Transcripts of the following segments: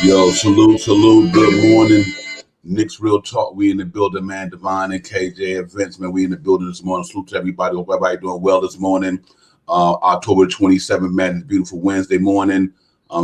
Yo, salute. Good morning. Knicks Real Talk. We in the building, man. Divine and KJ and Vince, man. We in the building this morning. Salute to everybody. Hope everybody doing well this morning. October 27th, man. It's a beautiful Wednesday morning.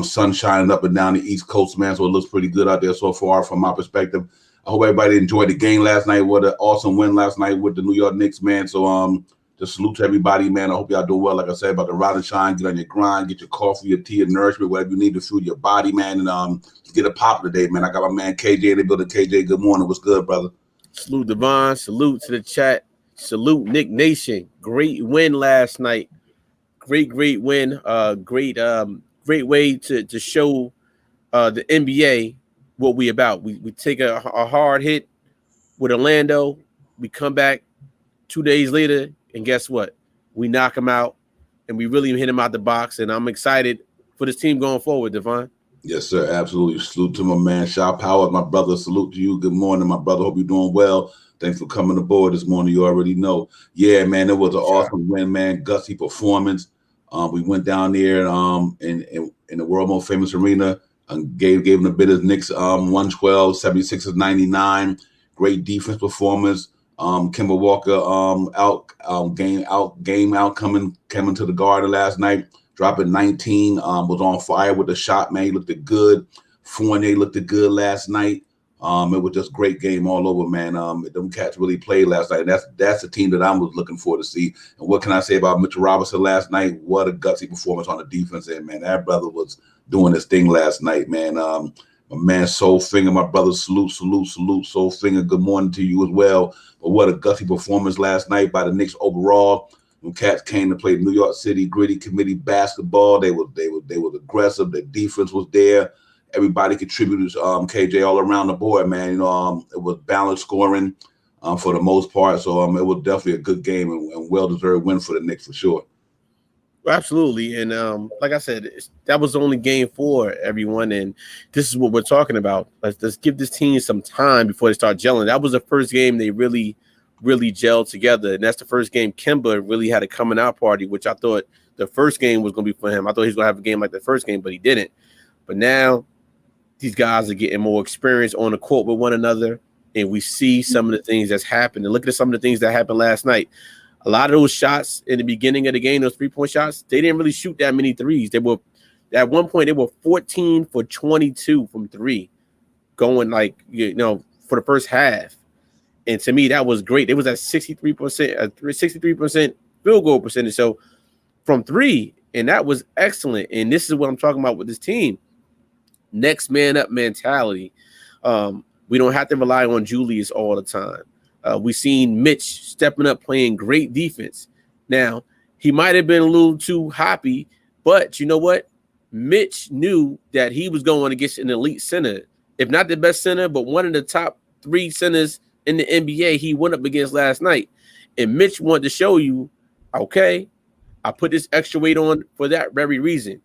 Sun shining up and down the East Coast, man. So it looks pretty good out there so far from my perspective. I hope everybody enjoyed the game last night. What an awesome win last night with the New York Knicks, man. So just salute to everybody, man. I hope y'all doing well. Like I said, about the ride and shine, get on your grind, get your coffee, your tea, and nourishment, whatever you need to fuel your body, man. And get a pop today, man. I got my man KJ in the building. KJ, good morning. What's good, brother? Salute Devon. Salute to the chat. Salute Nick Nation. Great win last night. Great win. Great way to show the NBA what we about. We take a hard hit with Orlando. We come back 2 days later, and guess what? We knock them out, and we really hit them out the box. And I'm excited for this team going forward, Devon. Yes, sir. Absolutely. Salute to my man, Shaw Power, my brother. Salute to you. Good morning, my brother. Hope you're doing well. Thanks for coming aboard this morning. You already know. Yeah, man, it was an awesome win, man. Gutsy performance. We went down there in the world most famous arena and gave them the bit of Knicks 112, 76-99. Great defense performance. Kemba Walker coming to the Garden last night. Dropping 19, was on fire with the shot, man. He looked good. Fournier looked good last night. It was just a great game all over, man. Them cats really played last night. And that's the team that I was looking for to see. And what can I say about Mitchell Robinson last night? What a gutsy performance on the defense end, man. That brother was doing his thing last night, man. My man Soul Finger, my brother, salute. Soul Finger, good morning to you as well. But what a gutsy performance last night by the Knicks overall. When cats came to play New York City gritty committee basketball, they was aggressive. The defense was there. Everybody contributed. KJ all around the board, man. You know, it was balanced scoring for the most part. So it was definitely a good game and well-deserved win for the Knicks for sure. Absolutely, and like I said, that was the only game for everyone, and this is what we're talking about. Let's give this team some time before they start gelling. That was the first game they really gelled together, and that's the first game Kemba really had a coming out party, which I thought the first game was going to be for him. I thought he was going to have a game like the first game, but he didn't. But now these guys are getting more experience on the court with one another, and we see some of the things that's happened. And look at some of the things that happened last night. A lot of those shots in the beginning of the game, those three-point shots, they didn't really shoot that many threes. They were at one point they were 14 for 22 from three, going for the first half. And to me, that was great. It was at 63% field goal percentage. So from three, and that was excellent. And this is what I'm talking about with this team. Next man up mentality. We don't have to rely on Julius all the time. We've seen Mitch stepping up, playing great defense. Now, he might have been a little too hoppy, but you know what? Mitch knew that he was going against an elite center. If not the best center, but one of the top three centers in the NBA he went up against last night. And Mitch wanted to show you, okay, I put this extra weight on for that very reason.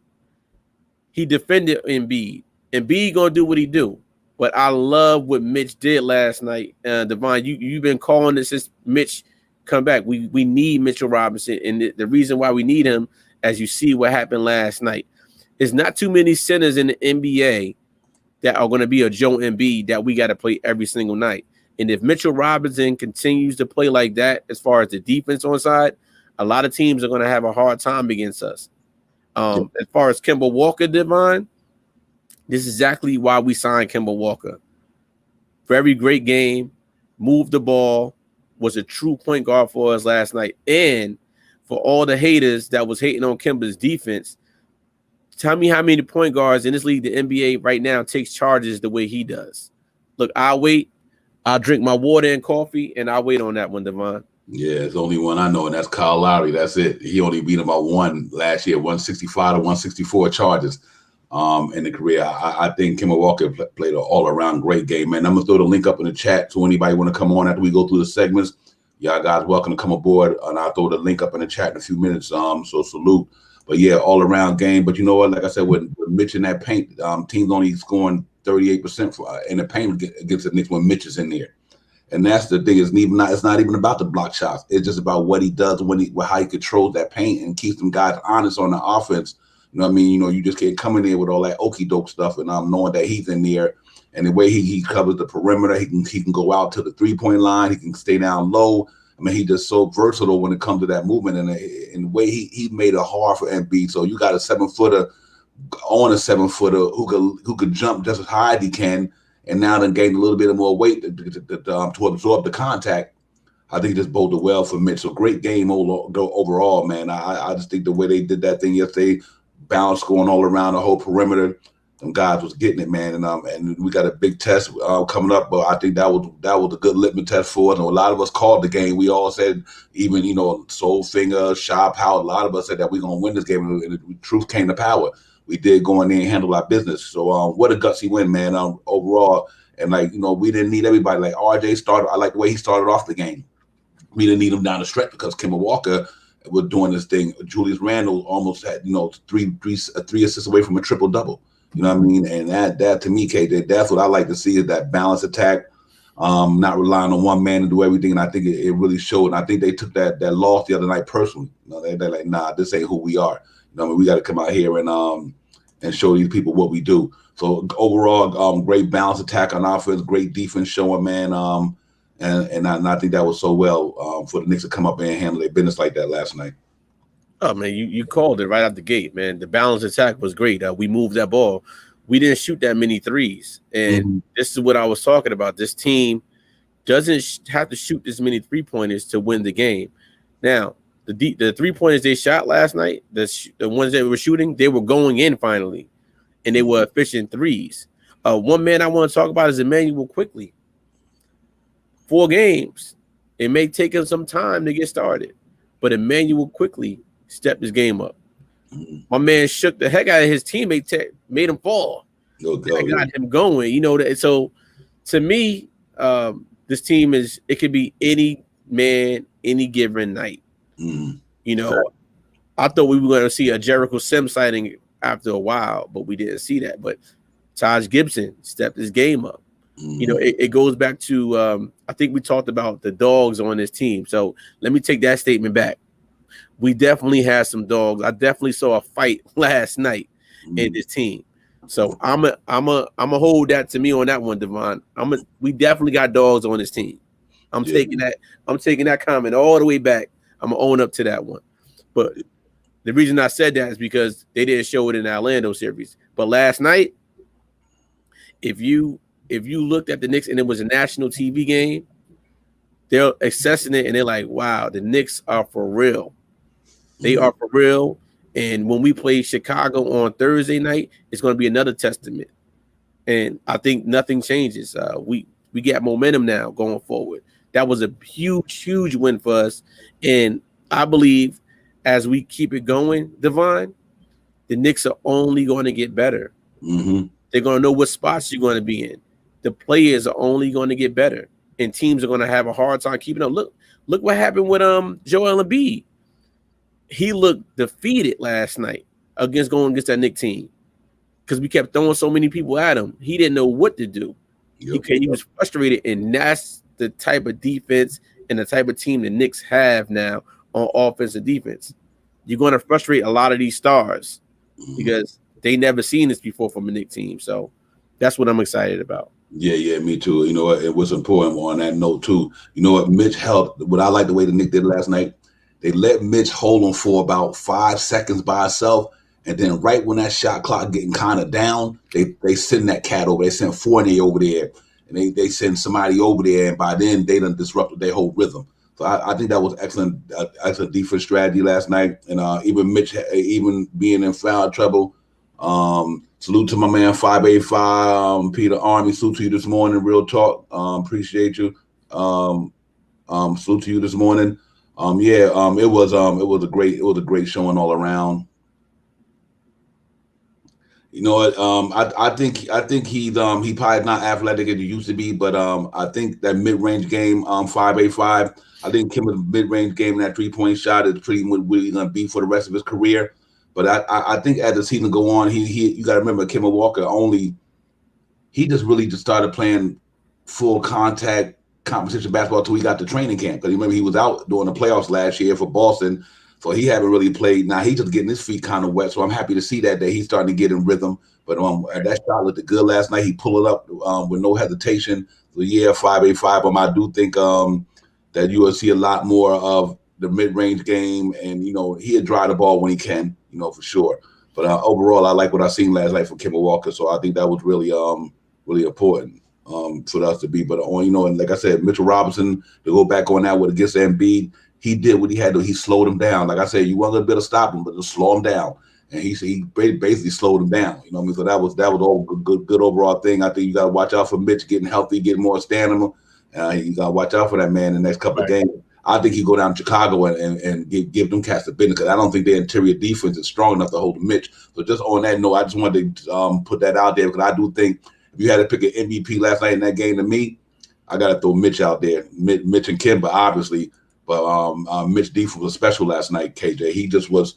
He defended Embiid. Embiid going to do what he do. But I love what Mitch did last night. Devon, you've been calling this since Mitch come back. We need Mitchell Robinson. And the reason why we need him, as you see what happened last night, is not too many centers in the NBA that are going to be a Joe Embiid that we got to play every single night. And if Mitchell Robinson continues to play like that, as far as the defense on side, a lot of teams are going to have a hard time against us. As far as Kemba Walker, Devon, this is exactly why we signed Kemba Walker. Very great game. Moved the ball. Was a true point guard for us last night. And for all the haters that was hating on Kemba's defense, tell me how many point guards in this league, the NBA right now, takes charges the way he does. Look, I'll wait. I'll drink my water and coffee, and I'll wait on that one, Devon. Yeah, it's the only one I know, and that's Kyle Lowry. That's it. He only beat him by one last year, 165 to 164 charges in the career. I think Kemba Walker played an all-around great game, man. I'm going to throw the link up in the chat to anybody want to come on after we go through the segments. Y'all guys welcome to come aboard, and I'll throw the link up in the chat in a few minutes, so salute. But, yeah, all-around game. But you know what? Like I said, with Mitch in that paint, teams only scoring 38% in the paint against the Knicks when Mitch is in there. And that's the thing. It's not even about the block shots. It's just about what he does how he controls that paint and keeps them guys honest on the offense. You know what I mean? You know, you just can't come in there with all that okie doke stuff and knowing that he's in there and the way he covers the perimeter, he can go out to the 3-point line, he can stay down low. I mean, he's just so versatile when it comes to that movement and the way he made it hard for Embiid. So you got a 7-footer on a 7-footer who could jump just as high as he can. And now then gained a little bit more weight to absorb the contact. I think this boded well for Mitch. So great game overall, man. I just think the way they did that thing yesterday, balance going all around the whole perimeter, them guys was getting it, man. And we got a big test coming up, but I think that was a good litmus test for us. And a lot of us called the game. We all said, even Soulfinger, Sharp, Howard, a lot of us said that we're gonna win this game, and the truth came to power. We did go in there and handle our business. So what a gutsy win, man, overall. And, we didn't need everybody. Like RJ started, I like the way he started off the game. We didn't need him down the stretch because Kemba Walker was doing this thing. Julius Randle almost had, three assists away from a triple-double. You know what I mean? And that to me, KJ, that's what I like to see is that balanced attack, not relying on one man to do everything. And I think it really showed. And I think they took that loss the other night personally. They're like, nah, this ain't who we are. We got to come out here and show these people what we do. So overall, great balance attack on offense, great defense showing, man. And I think that was so well for the Knicks to come up and handle their business like that last night. Oh, man, you called it right out the gate, man. The balance attack was great. We moved that ball. We didn't shoot that many threes. And this is what I was talking about. This team doesn't have to shoot this many three-pointers to win the game. Now, the three-pointers they shot last night, the ones that were shooting, they were going in finally, and they were efficient threes. One man I want to talk about is Emmanuel Quickly. 4 games. It may take him some time to get started, but Emmanuel Quickly stepped his game up. My man shook the heck out of his teammate, made him fall. I got him going. So to me, this team it could be any man, any given night. I thought we were going to see a Jericho Sims sighting after a while, but we didn't see that. But Taj Gibson stepped his game up. It goes back to I think we talked about the dogs on this team. So let me take that statement back. We definitely had some dogs. I definitely saw a fight last night in this team. So I'm a hold that to me on that one, Devon. We definitely got dogs on this team. I'm taking that comment all the way back. I'm gonna own up to that one. But the reason I said that is because they didn't show it in the Orlando series. But last night, if you looked at the Knicks and it was a national TV game, they're assessing it and they're like, wow, the Knicks are for real. They are for real. And when we play Chicago on Thursday night, it's going to be another testament. And I think nothing changes. We get momentum now going forward. That was a huge, huge win for us. And I believe as we keep it going, Devon, the Knicks are only going to get better. They're going to know what spots you're going to be in. The players are only going to get better. And teams are going to have a hard time keeping up. Look what happened with Joel Embiid. He looked defeated last night going against that Knicks team because we kept throwing so many people at him. He didn't know what to do. He was frustrated, and that's the type of defense and the type of team the Knicks have now on offense and defense. You're going to frustrate a lot of these stars because they never seen this before from a Knicks team. So that's what I'm excited about. Yeah, me too. It was important on that note too. Mitch helped. What I like the way the Knicks did last night, they let Mitch hold him for about 5 seconds by himself. And then right when that shot clock getting kind of down, they send that cat over. They sent Fournier over there. and they send somebody over there, and by then they done disrupted their whole rhythm. So I think that was excellent defense strategy last night. And even Mitch, even being in foul trouble. Salute to my man 585, Peter Army. Salute to you this morning. Real talk. Appreciate you. Salute to you this morning. It was a great showing all around. You know what? I think he's he probably not athletic as he used to be, but I think that mid-range game 585. I think Kim's mid-range game, that 3-point shot is pretty much what he's gonna be for the rest of his career. But I think as the season go on, you got to remember Kemba Walker he just really just started playing full contact competition basketball until he got to training camp. Because remember he was out during the playoffs last year for Boston, so he haven't really played. Now he's just getting his feet kind of wet. So I'm happy to see that he's starting to get in rhythm. But that shot looked good last night. He pulled it up with no hesitation. So yeah, 585. I do think that you will see a lot more of the mid-range game, and he'll drive the ball when he can, for sure. But overall, I like what I seen last night from Kemba Walker, so I think that was really really important for us to be. But and like I said, Mitchell Robinson, to go back on that with against Embiid, he did what he had to. He slowed him down. Like I said, you wasn't gonna stop him, but just slow him down. And he basically slowed him down. You know what I mean? So that was all good overall thing. I think you got to watch out for Mitch getting healthy, getting more stamina. You got to watch out for that man in the next couple of games. I think he go down to Chicago and give them cats the business, because I don't think their interior defense is strong enough to hold Mitch. So just on that note, I just wanted to put that out there, because I do think if you had to pick an MVP last night in that game, to me, I got to throw Mitch out there. Mitch and Kemba, obviously, but Mitch defense was special last night. KJ, he just was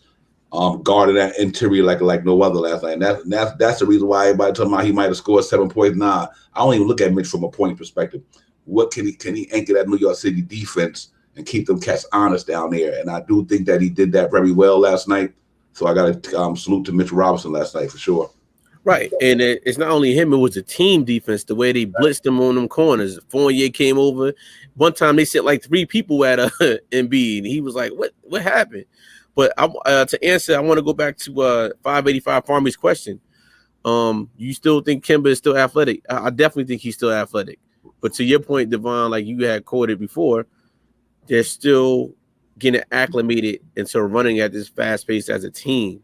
guarding that interior like no other last night. And that's the reason why everybody talking about he might have scored 7 points. Nah, I don't even look at Mitch from a point perspective. What can he anchor that New York City defense and keep them cats honest down there? And I do think that he did that very well last night. So I got to salute to Mitchell Robinson last night for sure. Right, and it's not only him; it was the team defense. The way they blitzed him on them corners. Fournier came over. One time they sent like 3 people at Embiid, and he was like, "What happened?" But to answer, I want to go back to 585 Farmy's question. You still think Kemba is still athletic? I definitely think he's still athletic. But to your point, Devon, like you had quoted before, they're still getting acclimated into running at this fast pace as a team.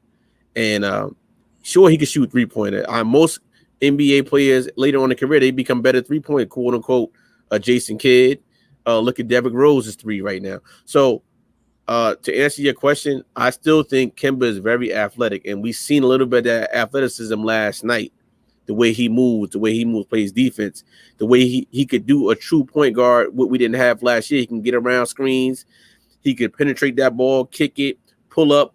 And sure, he can shoot 3-pointer. Most NBA players later on in their career, they become better 3-point, quote unquote. Jason Kidd. Look at Derrick Rose's 3 right now. So to answer your question, I still think Kemba is very athletic, and we've seen a little bit of that athleticism last night. The way he moves, plays defense, the way he could do a true point guard, what we didn't have last year. He can get around screens. He could penetrate that ball, kick it, pull up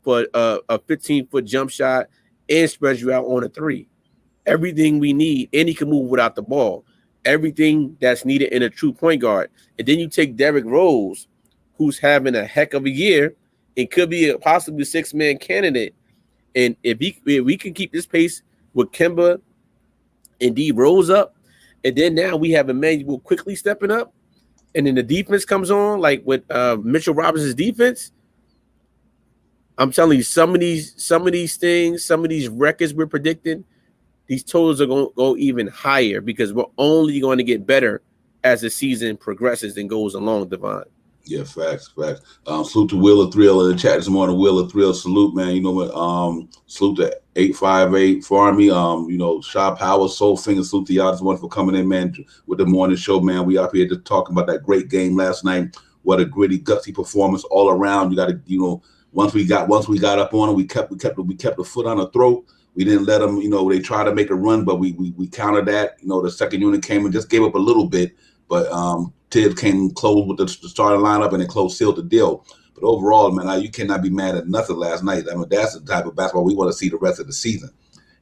for a 15-foot jump shot, and spread you out on a 3. Everything we need, and he can move without the ball. Everything that's needed in a true point guard. And then you take Derrick Rose, who's having a heck of a year and could be a possibly 6-man candidate. And if we can keep this pace with Kemba and D Rose up, and then now we have Emmanuel quickly stepping up, and then the defense comes on, like with Mitchell Robinson's defense. I'm telling you, some of these things, some of these records we're predicting, these totals are going to go even higher, because we're only going to get better as the season progresses and goes along, Devon. Yeah, facts. Salute to Wheeler Thrill in the chat this morning. Wheeler Thrill, salute, man. You know what? Salute to 858 Farmy. Shaw Power, Soul Finger. Salute to y'all this morning for coming in, man, with the morning show, man. We up here just talking about that great game last night. What a gritty, gutsy performance all around. You got to, once we got up on them, we kept the foot on the throat. We didn't let them, they tried to make a run, but we countered that. The second unit came and just gave up a little bit, but Tibbs came close with the starting lineup and it sealed the deal. But overall, man, you cannot be mad at nothing last night. I mean, that's the type of basketball we want to see the rest of the season.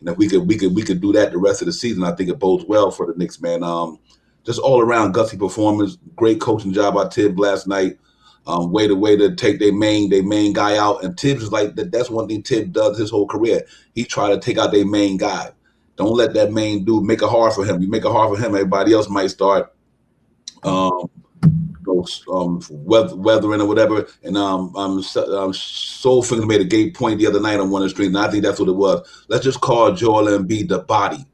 And if we could do that the rest of the season, I think it bodes well for the Knicks, man. Just all around gutsy performance, great coaching job by Tibbs last night. Way to take their main guy out. And Tibbs is like that's one thing Tibbs does his whole career. He try to take out their main guy. Don't let that main dude make it hard for him. You make it hard for him, everybody else might start weathering or whatever. And Soul Finger made a great point the other night on one of the streams, and I think that's what it was. Let's just call Joel Embiid the body.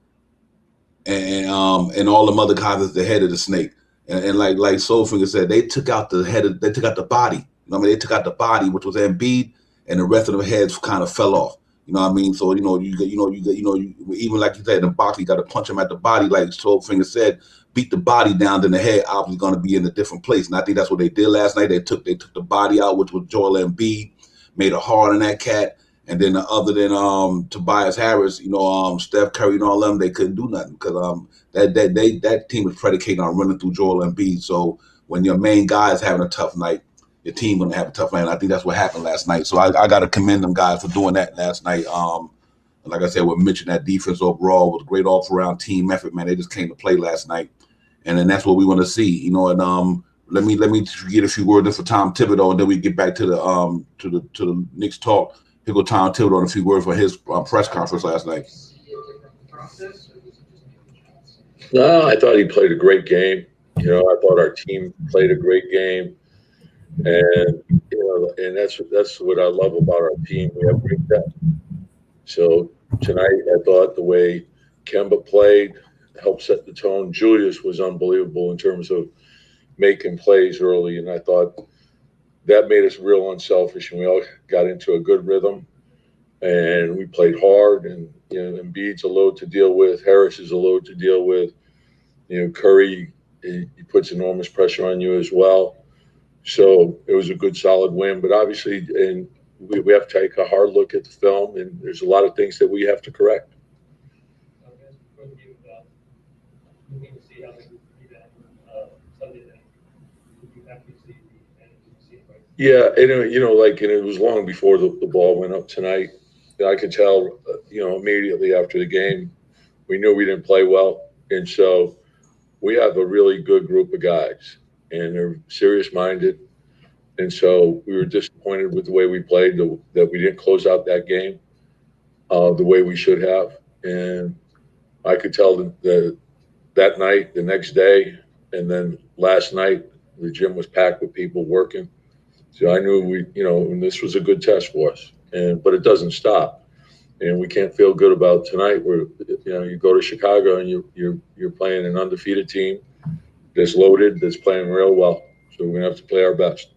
and all them other guys is the head of the snake. And like Soulfinger said, they took out the body. You know what I mean? They took out the body, which was Embiid, and the rest of the heads kind of fell off. You know what I mean? So even like you said, in the box, you got to punch him at the body, like Soulfinger said. Beat the body down, then the head obviously going to be in a different place. And I think that's what they did last night. They took the body out, which was Joel Embiid, made it hard on that cat. And then other than Tobias Harris, Steph Curry and all them, they couldn't do nothing because that team was predicated on running through Joel Embiid. So when your main guy is having a tough night, your team gonna have a tough night. And I think that's what happened last night. So I got to commend them guys for doing that last night. Like I said, with Mitch and that defense overall was a great all-around team effort, man. They just came to play last night, and then that's what we want to see, And let me get a few words in for Tom Thibodeau, and then we get back to the Knicks talk. Here go Tom Thibodeau on a few words for his press conference last night. No, I thought he played a great game. I thought our team played a great game, and and that's what I love about our team. We have great depth. So tonight, I thought the way Kemba played helped set the tone. Julius was unbelievable in terms of making plays early, and I thought that made us real unselfish, and we all got into a good rhythm, and we played hard. And Embiid's a load to deal with. Harris is a load to deal with. Curry, he puts enormous pressure on you as well. So it was a good, solid win. But obviously, and we have to take a hard look at the film, and there's a lot of things that we have to correct. Yeah, and it was long before the ball went up tonight. I could tell, immediately after the game, we knew we didn't play well, and so we have a really good group of guys, and they're serious-minded, and so we were disappointed with the way we played, that we didn't close out that game the way we should have, and I could tell that night, the next day, and then last night, the gym was packed with people working. So I knew and this was a good test for us, but it doesn't stop, and we can't feel good about tonight. Where you go to Chicago and you're playing an undefeated team that's loaded, that's playing real well. So we're gonna have to play our best.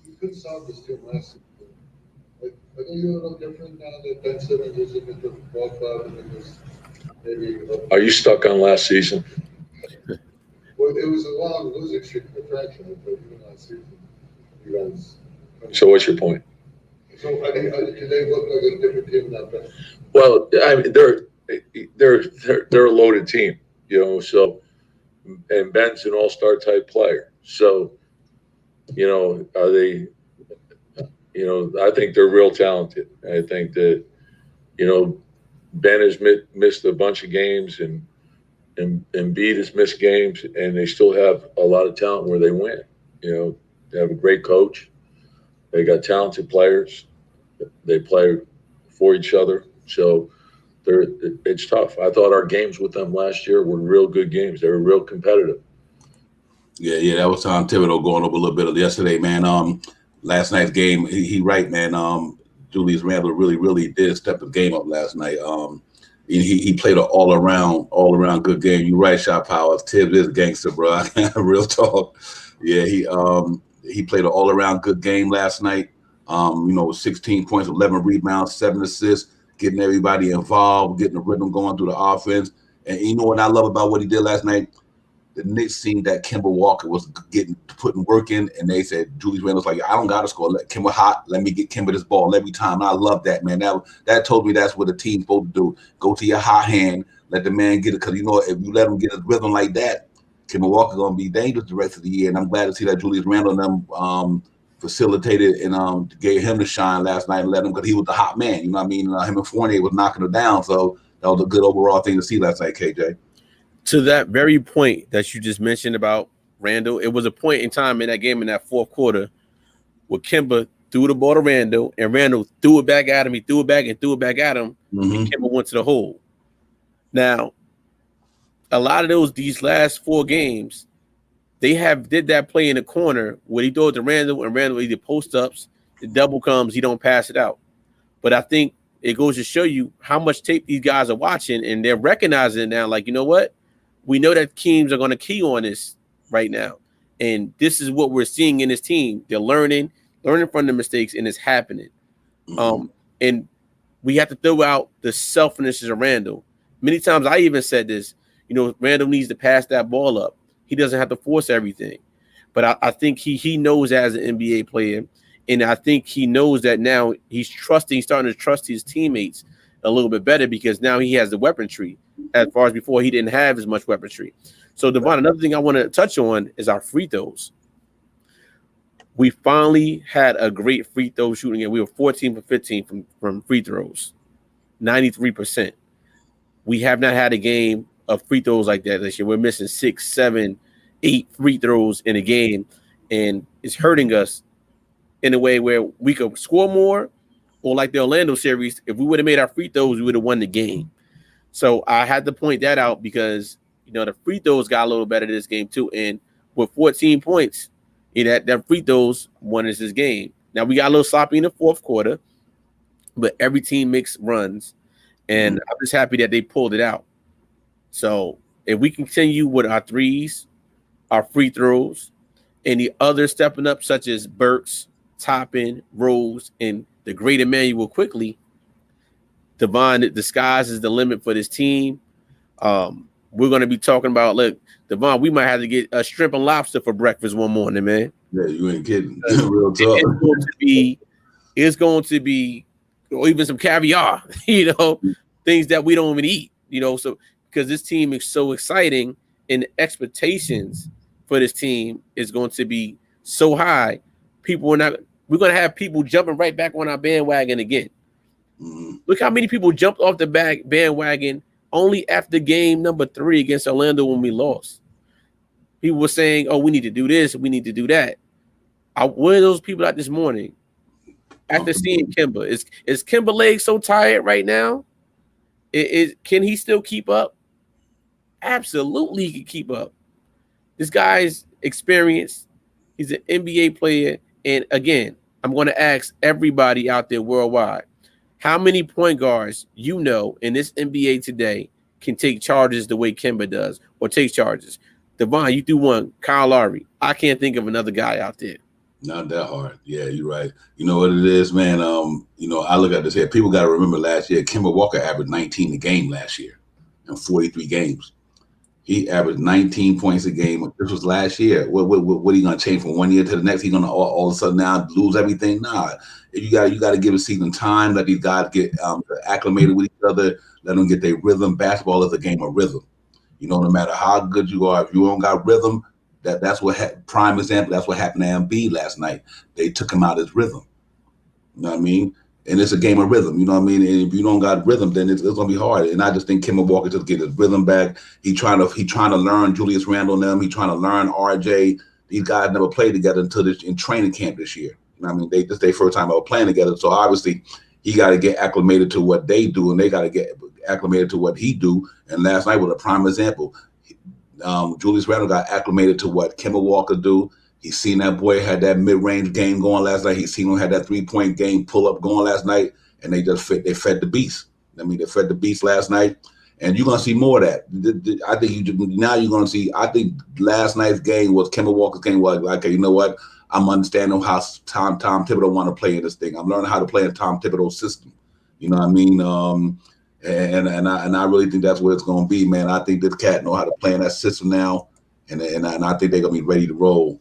You couldn't solve this team last season. I think you're a little different now that Ben Simmons is in the ball club, and then there's maybe. Are you stuck on last season? Well, it was a long losing streak for Franklin, but even last season. So what's your point? So do they look like a different team than that? Well, I mean, they're a loaded team, So, and Ben's an all-star type player. So, are they? I think they're real talented. I think that, Ben has missed a bunch of games, and Embiid has missed games, and they still have a lot of talent where they win. They have a great coach. They got talented players. They play for each other. So it's tough. I thought our games with them last year were real good games. They were real competitive. Yeah, that was Tom Thibodeau going over a little bit of yesterday, man. Last night's game, he right, man. Julius Randle really did step the game up last night. He played an all around good game. You right, Shot Powers. Tibbs is gangster, bro. Real talk. Yeah, he played an all-around good game last night. 16 points, 11 rebounds, 7 assists, getting everybody involved, getting the rhythm going through the offense. And you know what I love about what he did last night? The Knicks seen that Kemba Walker was putting work in, and they said, Julius Randle's like, I don't got to score. Let Kemba hot. Let me get Kemba this ball every time. And I love that, man. That told me that's what the team's supposed to do. Go to your hot hand, let the man get it. Because, if you let him get his rhythm like that, Kemba Walker going to be dangerous the rest of the year, and I'm glad to see that Julius Randle and them facilitated and gave him the shine last night and let him, because he was the hot man. You know what I mean? Him and Fournier was knocking it down, so that was a good overall thing to see last night, KJ. To that very point that you just mentioned about Randle, it was a point in time in that game in that fourth quarter where Kemba threw the ball to Randle, and Randle threw it back at him. He threw it back and threw it back at him, and Kemba went to the hole. Now, a lot of these last 4 games, they did that play in the corner where he throw it to Randle, and Randle either post ups, the double comes, he don't pass it out. But I think it goes to show you how much tape these guys are watching, and they're recognizing it now. Like, you know what? We know that teams are going to key on this right now, and this is what we're seeing in this team. They're learning from the mistakes, and it's happening. And we have to throw out the selfishness of Randall. Many times I even said this, you know, Randall needs to pass that ball up. He doesn't have to force everything. But I think he knows as an NBA player, and I think he knows that now he's starting to trust his teammates a little bit better because now he has the weaponry. As far as before, he didn't have as much weaponry. So, Devon, another thing I want to touch on is our free throws. We finally had a great free throw shooting, and we were 14 for 15 from free throws, 93%. We have not had a game of free throws like that this year. We're missing 6, 7, 8 free throws in a game, and it's hurting us in a way where we could score more, or like the Orlando series, if we would have made our free throws, we would have won the game. So I had to point that out because, you know, the free throws got a little better this game too. And with 14 points, you know, that free throws won us this game. Now we got a little sloppy in the fourth quarter, but every team makes runs, and I'm just happy that they pulled it out. So if we continue with our threes, our free throws, and the others stepping up, such as Burks, Toppin, Rose, and the great Emmanuel quickly, Devon, the sky's is the limit for this team. We're going to be talking about, look, Devon, we might have to get a shrimp and lobster for breakfast one morning, man. Yeah, you ain't kidding. Real talk. It's going to be, or even some caviar, you know, things that we don't even eat, you know, so because this team is so exciting and the expectations for this team is going to be so high. We're going to have people jumping right back on our bandwagon again. Look how many people jumped off the bandwagon only after game number 3 against Orlando when we lost. People were saying, oh, we need to do this, we need to do that. Where are those people out this morning after seeing Kemba? Is Kemba leg so tired right now? Can he still keep up? Absolutely, he can keep up. This guy's experienced. He's an NBA player. And again, I'm going to ask everybody out there worldwide, how many point guards you know in this NBA today can take charges the way Kemba does or take charges? Devon, you do one. Kyle Lowry. I can't think of another guy out there. Not that hard. Yeah, you're right. You know what it is, man? You know, I look at this here. People got to remember last year, Kemba Walker averaged 19 a game last year in 43 games. He averaged 19 points a game. This was last year. What are you going to change from one year to the next? He's going to all of a sudden now lose everything? Nah. You got to give a season time. Let these guys get acclimated with each other. Let them get their rhythm. Basketball is a game of rhythm. You know, no matter how good you are, if you don't got rhythm, that's what prime example. That's what happened to Embiid last night. They took him out his rhythm. You know what I mean? And it's a game of rhythm, you know what I mean? And if you don't got rhythm, then it's gonna be hard. And I just think Kemba Walker just get his rhythm back. He trying to learn Julius Randle and them. He trying to learn RJ. These guys never played together until in training camp this year. You know what I mean? This their first time ever playing together. So obviously he got to get acclimated to what they do, and they got to get acclimated to what he do. And last night was a prime example. Julius Randle got acclimated to what Kemba Walker do. He's seen that boy had that mid-range game going last night. He's seen him had that three-point game pull-up going last night, and they fed the beast. I mean, they fed the beast last night, and you're going to see more of that. I think you're going to see, I think last night's game was Kemba Walker's game was like, okay, you know what? I'm understanding how Tom Thibodeau want to play in this thing. I'm learning how to play in Tom Thibodeau's system. You know what I mean? And I really think that's what it's going to be, man. I think this cat know how to play in that system now, and I think they're going to be ready to roll.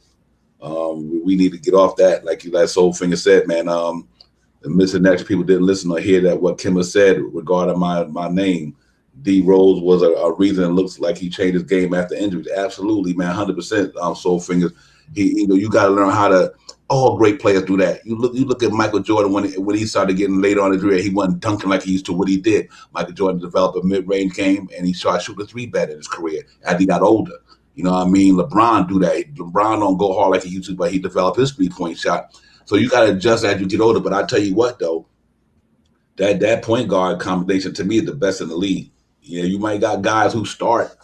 We need to get off that, like Soulfinger said, man. The missing next people didn't listen or hear that what Kemba said regarding my name. D Rose was a reason it looks like he changed his game after injuries. Absolutely, man, 100%. Soulfinger. You got to learn how to. All great players do that. You look at Michael Jordan when he started getting later on in his career, he wasn't dunking like he used to. What he did, Michael Jordan developed a mid-range game, and he started shooting the three better in his career as he got older. You know what I mean? LeBron do that. LeBron don't go hard like he used to, but he developed his three-point shot. So you got to adjust as you get older. But I tell you what, though, that point guard combination to me is the best in the league. Yeah, you might got guys who start.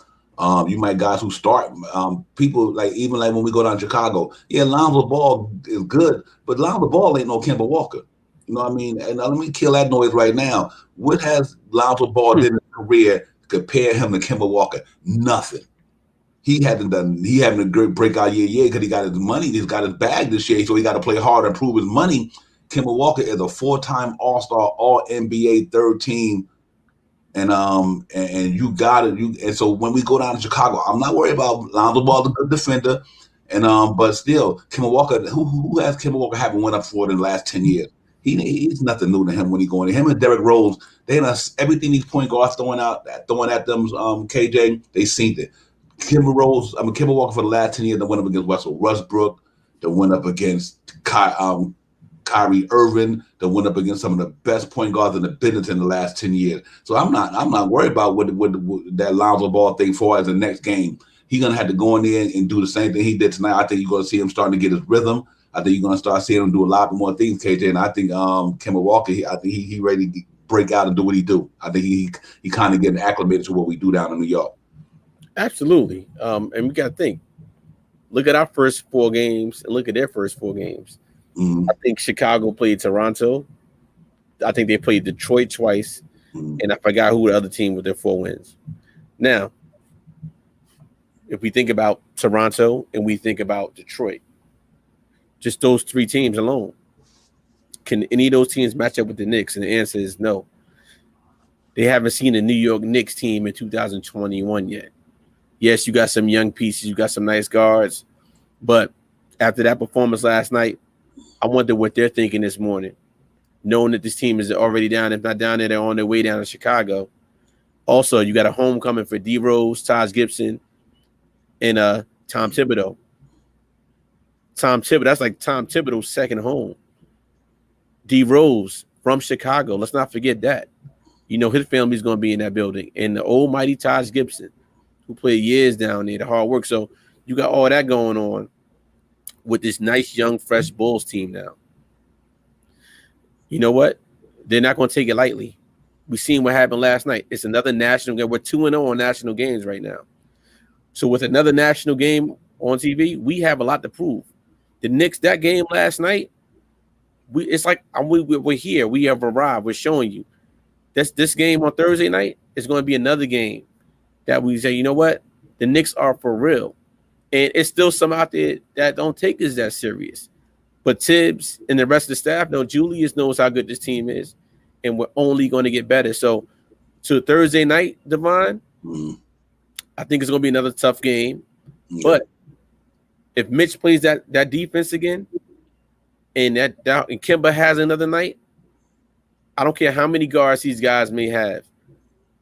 People like even like when we go down to Chicago. Yeah, Lonzo Ball is good, but Lonzo Ball ain't no Kemba Walker. You know what I mean? And let me kill that noise right now. What has Lonzo Ball did in his career to compare him to Kemba Walker? Nothing. He hasn't a great breakout year because he got his money, he's got his bag this year, so he got to play hard and prove his money. Kemba Walker is a 4-time All-Star, All-NBA, third team. And you got it. And so when we go down to Chicago, I'm not worried about Lonzo Ball, the good defender. And but still, Kemba Walker, who has Kemba Walker haven't went up for it in the last 10 years? He's nothing new to him when he going in. Him and Derrick Rose, they done everything these point guards throwing at them, KJ, they seen it. Kemba Walker for the last 10 years, they went up against Russell Westbrook, they went up against Kyrie Irving, that went up against some of the best point guards in the business in the last 10 years. So I'm not worried about what that Lonzo Ball thing for as the next game. He's gonna have to go in there and do the same thing he did tonight. I think you're gonna see him starting to get his rhythm. I think you're gonna start seeing him do a lot more things, KJ. And I think Kemba Walker, I think he ready to break out and do what he do. I think he kind of getting acclimated to what we do down in New York. Absolutely. And we got to think. Look at our first 4 games and look at their first 4 games. I think Chicago played Toronto. I think they played Detroit twice. And I forgot who the other team with their 4 wins. Now, if we think about Toronto and we think about Detroit, just those 3 teams alone, can any of those teams match up with the Knicks? And the answer is no. They haven't seen a New York Knicks team in 2021 yet. Yes, you got some young pieces, you got some nice guards, but after that performance last night, I wonder what they're thinking this morning, knowing that this team is already down. If not down there, they're on their way down to Chicago. Also, you got a homecoming for D. Rose, Taj Gibson, and Tom Thibodeau. That's like Tom Thibodeau's second home. D. Rose from Chicago. Let's not forget that. You know, his family's going to be in that building. And the old mighty Taj Gibson, who played years down there, the hard work. So you got all that going on with this nice, young, fresh Bulls team now. You know what? They're not going to take it lightly. We've seen what happened last night. It's another national game. We're 2-0 on national games right now. So with another national game on TV, we have a lot to prove. The Knicks, that game last night, it's like we're here. We have arrived. We're showing you. This game on Thursday night is going to be another game that we say, you know what? The Knicks are for real. And it's still some out there that don't take us that serious. But Tibbs and the rest of the staff know, Julius knows how good this team is, and we're only going to get better. So Thursday night, Devon, I think it's going to be another tough game. But if Mitch plays that defense again, and Kemba has another night, I don't care how many guards these guys may have,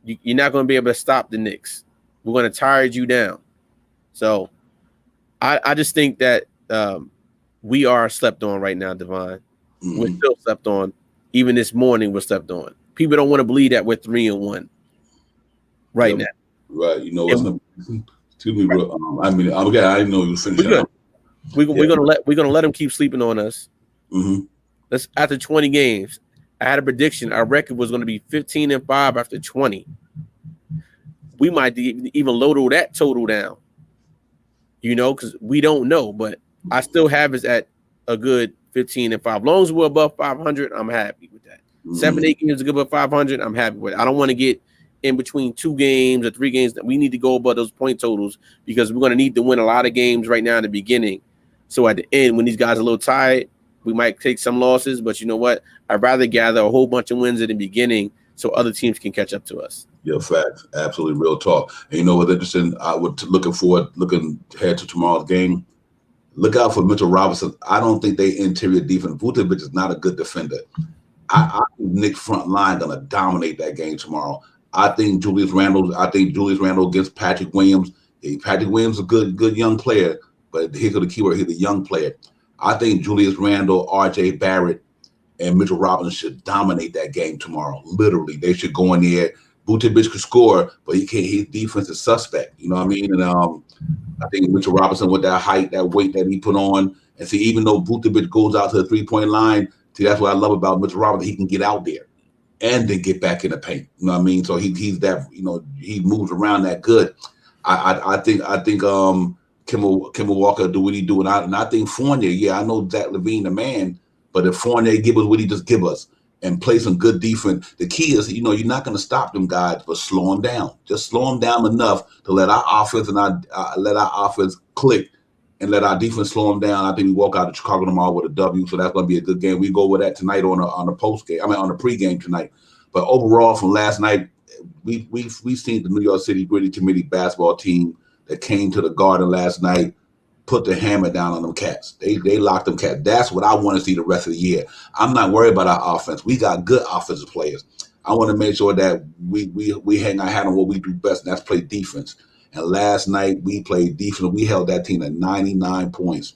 you're not going to be able to stop the Knicks. We're going to tire you down. So I just think that we are slept on right now, Devon. We're still slept on. Even this morning, we're slept on. People don't want to believe that we're 3-1 right now. Right. You know, excuse me, bro. I didn't know you were finishing. We're gonna let them keep sleeping on us. Let's after 20 games. I had a prediction. Our record was going to be 15-5 after 20. We might even load that total down. You know, because we don't know, but I still have us at a good 15-5. As long as we're above 500, I'm happy with that. 7-8 games to go above 500, I'm happy with it. I don't want to get in between 2 games or 3 games. We need to go above those point totals because we're going to need to win a lot of games right now in the beginning. So at the end, when these guys are a little tired, we might take some losses. But you know what? I'd rather gather a whole bunch of wins at the beginning so other teams can catch up to us. Yeah, facts. Absolutely real talk. And you know what's interesting? I would looking ahead to tomorrow's game. Look out for Mitchell Robinson. I don't think they interior defense. Vucevic is not a good defender. I think Knicks front line gonna dominate that game tomorrow. I think Julius Randle against Patrick Williams. Patrick Williams is a good young player, but here's the keyword: he's a young player. I think Julius Randle, R.J. Barrett, and Mitchell Robinson should dominate that game tomorrow. Literally, they should go in there. Vucevic could score, but he can't. His defense is suspect. You know what I mean? And I think Mitchell Robinson with that height, that weight that he put on, and see, even though Vucevic goes out to the 3-point line, see, that's what I love about Mitchell Robinson. He can get out there and then get back in the paint. You know what I mean? So he's that. You know, he moves around that good. I think Kemba Walker do what he do, and I think Fournier. Yeah, I know Zach LaVine, the man, But if Fournier give us what he just give us and play some good defense, the key is, you're not going to stop them guys, but slow them down. Just slow them down enough to let our offense click and let our defense slow them down. I think we walk out of Chicago tomorrow with a W, so that's going to be a good game. We go with that tonight on the post game. On the pregame tonight. But overall, from last night, we've seen the New York City Gritty Committee basketball team that came to the Garden last night put the hammer down on them cats. They locked them cats. That's what I want to see the rest of the year. I'm not worried about our offense. We got good offensive players. I want to make sure that we hang our hat on what we do best, and that's play defense. And last night we played defense. We held that team at 99 points.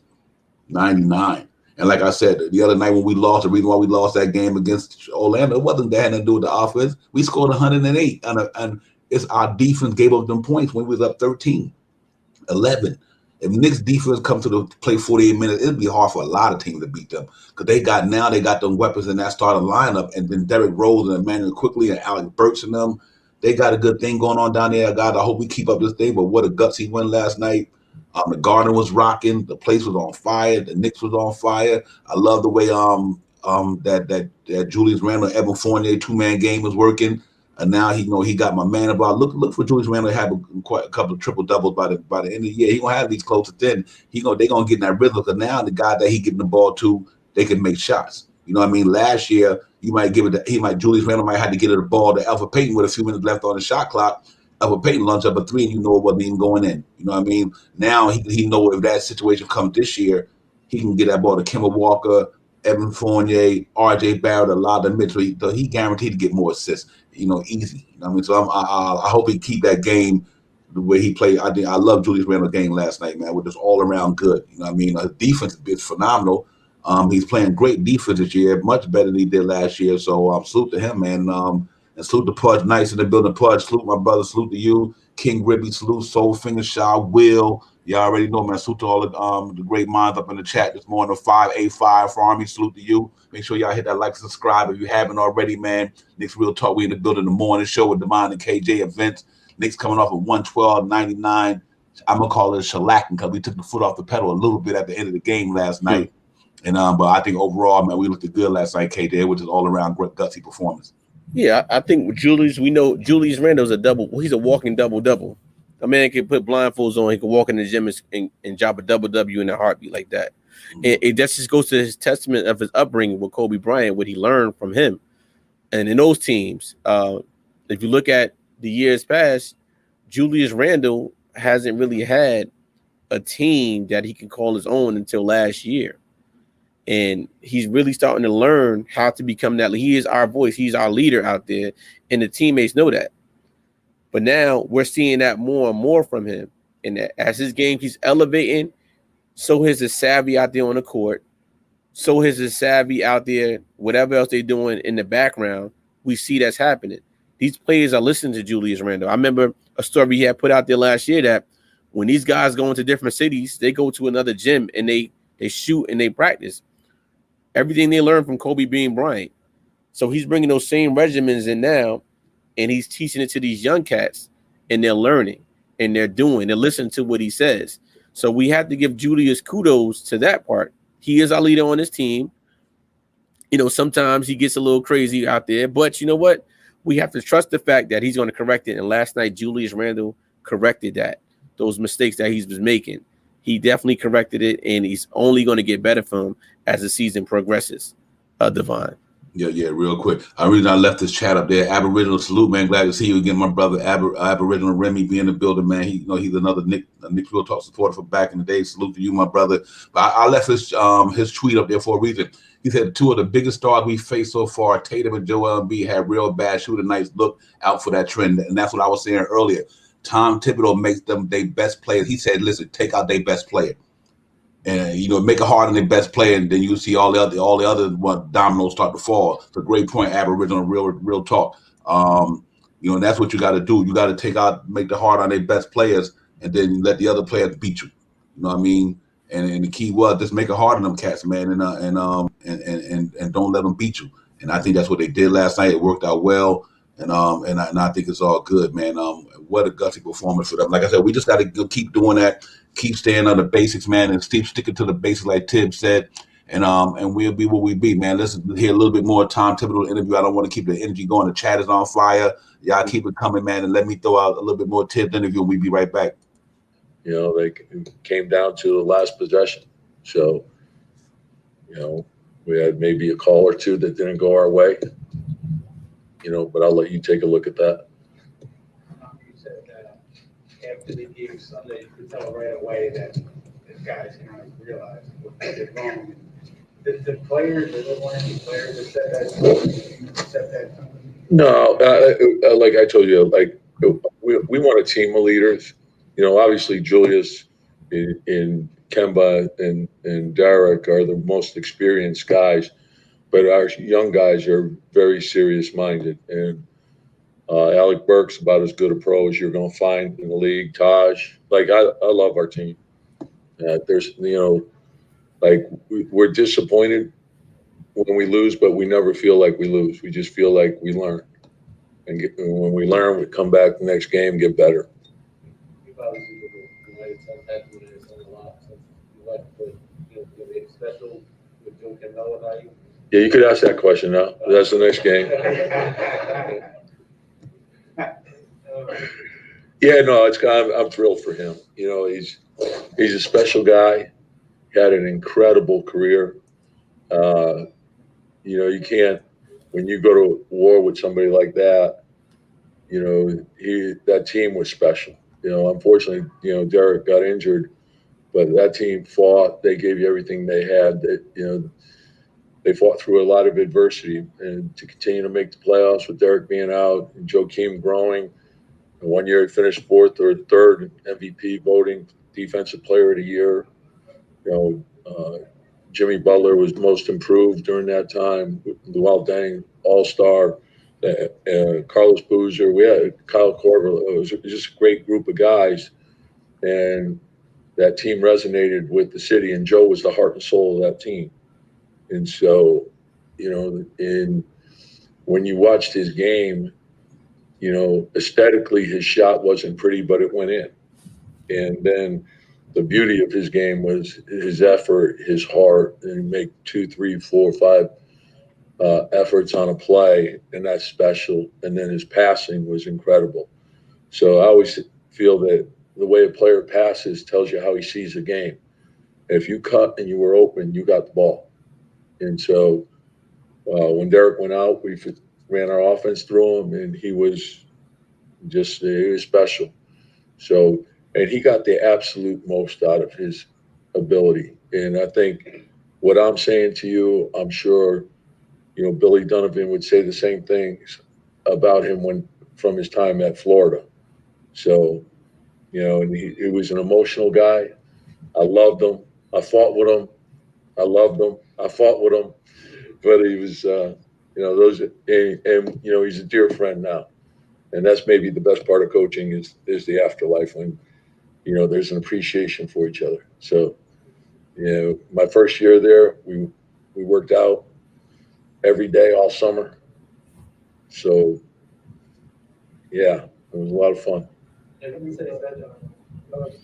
99. And like I said, the other night when we lost, the reason why we lost that game against Orlando, it wasn't that had nothing to do with the offense. We scored 108, and it's our defense gave up them points when we was up 13, 11. If Knicks defense comes to the play 48 minutes, it'll be hard for a lot of teams to beat them because they got them weapons in that starting lineup, and then Derrick Rose and Emmanuel Quickly and Alec Burks and them. They got a good thing going on down there, guys. I hope we keep up this thing. But what a gutsy win last night. The Garden was rocking. The place was on fire. The Knicks was on fire. I love the way that Julius Randle, Evan Fournier 2-man game was working. And now he got my man about. Look for Julius Randle to have quite a couple of triple doubles by the end of the year. He gonna have these close to 10. They gonna get in that rhythm because now the guy that he getting the ball to, they can make shots. You know what I mean? Last year Julius Randle might have to get the ball to Alpha Payton with a few minutes left on the shot clock. Alpha Payton lunge up a 3 and it wasn't even going in. You know what I mean? Now he know if that situation comes this year, he can get that ball to Kemba Walker, Evan Fournier, RJ Barrett, a lot of Mitchell. So he guaranteed to get more assists. Easy. You know what I mean? So I hope he keep that game the way he played. I love Julius Randle's game last night, man. With just all around good. You know what I mean? His defense is phenomenal. He's playing great defense this year, much better than he did last year. So salute to him, man. And salute to Pudge Nice in the building. Pudge, salute my brother. Salute to you, King Ribby. Salute Soulfinger, Shaw, Will. You already know, man. Salute to all the great minds up in the chat this morning. 585 for Army. Salute to you. Make sure y'all hit that like, subscribe if you haven't already, man. Knicks Real Talk. We in the building the morning show with Devon and KJ events. Knicks coming off of 112.99. I'm gonna call it shellacking because we took the foot off the pedal a little bit at the end of the game last night. And but I think overall, man, we looked good last night, KJ, which is all around great gutsy performance. Yeah, I think with Julius, we know Julius Randle's he's a walking double-double. A man can put blindfolds on, he can walk in the gym and drop a double-W in a heartbeat like that. And it just goes to his testament of his upbringing with Kobe Bryant, what he learned from him. And in those teams, if you look at the years past, Julius Randle hasn't really had a team that he can call his own until last year. And he's really starting to learn how to become that. He is our voice. He's our leader out there. And the teammates know that. But now we're seeing that more and more from him. And that as his game keeps elevating, so is his savvy out there on the court. So is his savvy out there, whatever else they're doing in the background. We see that's happening. These players are listening to Julius Randle. I remember a story he had put out there last year that when these guys go into different cities, they go to another gym and they shoot and they practice. Everything they learned from Kobe being Bryant. So he's bringing those same regimens in now, and he's teaching it to these young cats, and they're learning, and they're listening to what he says. So we have to give Julius kudos to that part. He is our leader on his team. Sometimes he gets a little crazy out there, but you know what? We have to trust the fact that he's going to correct it. And last night, Julius Randle corrected those mistakes that he was making. He definitely corrected it, and he's only going to get better from him as the season progresses. Devon. Yeah, real quick. I left this chat up there. Aboriginal salute, man. Glad to see you again, my brother. Aboriginal Remy be in the building, man. He's another Nick Real Talk supporter from back in the day. Salute to you, my brother. But I left his tweet up there for a reason. He said 2 of the biggest stars we faced so far, Tatum and Joel Embiid, had real bad shooting nights. Look out for that trend, and that's what I was saying earlier. Tom Thibodeau makes them their best players. He said, listen, take out their best player. And, make it hard on their best player, and then you see all the other dominoes start to fall. It's a great point, Aboriginal Real Talk. And that's what you got to do. You got to make it hard on their best players, and then let the other players beat you. You know what I mean? And the key was just make it hard on them cats, man, and don't let them beat you. And I think that's what they did last night. It worked out well. And I think it's all good, man. What a gutsy performance for them. Like I said, we just got to keep doing that, keep staying on the basics, man, and keep sticking to the basics, like Tibbs said. and we'll be what we be, man. Let's hear a little bit more Tom Thibodeau interview. I don't want to keep the energy going. The chat is on fire. Y'all keep it coming, man, and let me throw out a little bit more Tibbs interview. We'll be right back. You know, they came down to the last possession. So, you know, we had maybe a call or two that didn't go our way, you know, but I'll let you take a look at that. You said that after the game Sunday, you could tell right away that the guys kind of realized what they did wrong. The players, there weren't any players that said that. No, like I told you, like we want a team of leaders. You know, obviously Julius and Kemba and Derrick are the most experienced guys, but our young guys are very serious minded. And Alec Burke's about as good a pro as you're going to find in the league. Taj, like I love our team. There's, you know, like we're disappointed when we lose, but we never feel like we lose. We just feel like we learn. And when we learn, we come back the next game, get better. You've obviously been related to that a lot. So you like to put, you know, anything special with Joe Canelo about you? Yeah, you could ask that question now. That's the next game. Yeah, no, I'm thrilled for him. You know, he's a special guy. He had an incredible career. You know, you can't, when you go to war with somebody like that, you know, that team was special. You know, unfortunately, you know, Derrick got injured, but that team fought. They gave you everything they had. You know, they fought through a lot of adversity, and to continue to make the playoffs with Derrick being out and Joakim growing. And one year he finished fourth or third MVP voting, Defensive Player of the Year. You know, Jimmy Butler was most improved during that time. Luol Deng, All-Star, Carlos Boozer. We had Kyle Korver. It was just a great group of guys, and that team resonated with the city. And Joe was the heart and soul of that team. And so, you know, when you watched his game, you know, aesthetically his shot wasn't pretty, but it went in. And then the beauty of his game was his effort, his heart, and he'd make 2, 3, 4, 5 efforts on a play, and that's special. And then his passing was incredible. So I always feel that the way a player passes tells you how he sees the game. If you cut and you were open, you got the ball. And so when Derrick went out, we ran our offense through him, and he was special. So, and he got the absolute most out of his ability. And I think what I'm saying to you, I'm sure, you know, Billy Donovan would say the same things about him from his time at Florida. So, you know, and he was an emotional guy. I loved him. I fought with him. I loved him. I fought with him. But he was, you know, and you know, he's a dear friend now. And that's maybe the best part of coaching is the afterlife, when, you know, there's an appreciation for each other. So, you know, my first year there, we worked out every day all summer. So, yeah, it was a lot of fun. And let me say that coach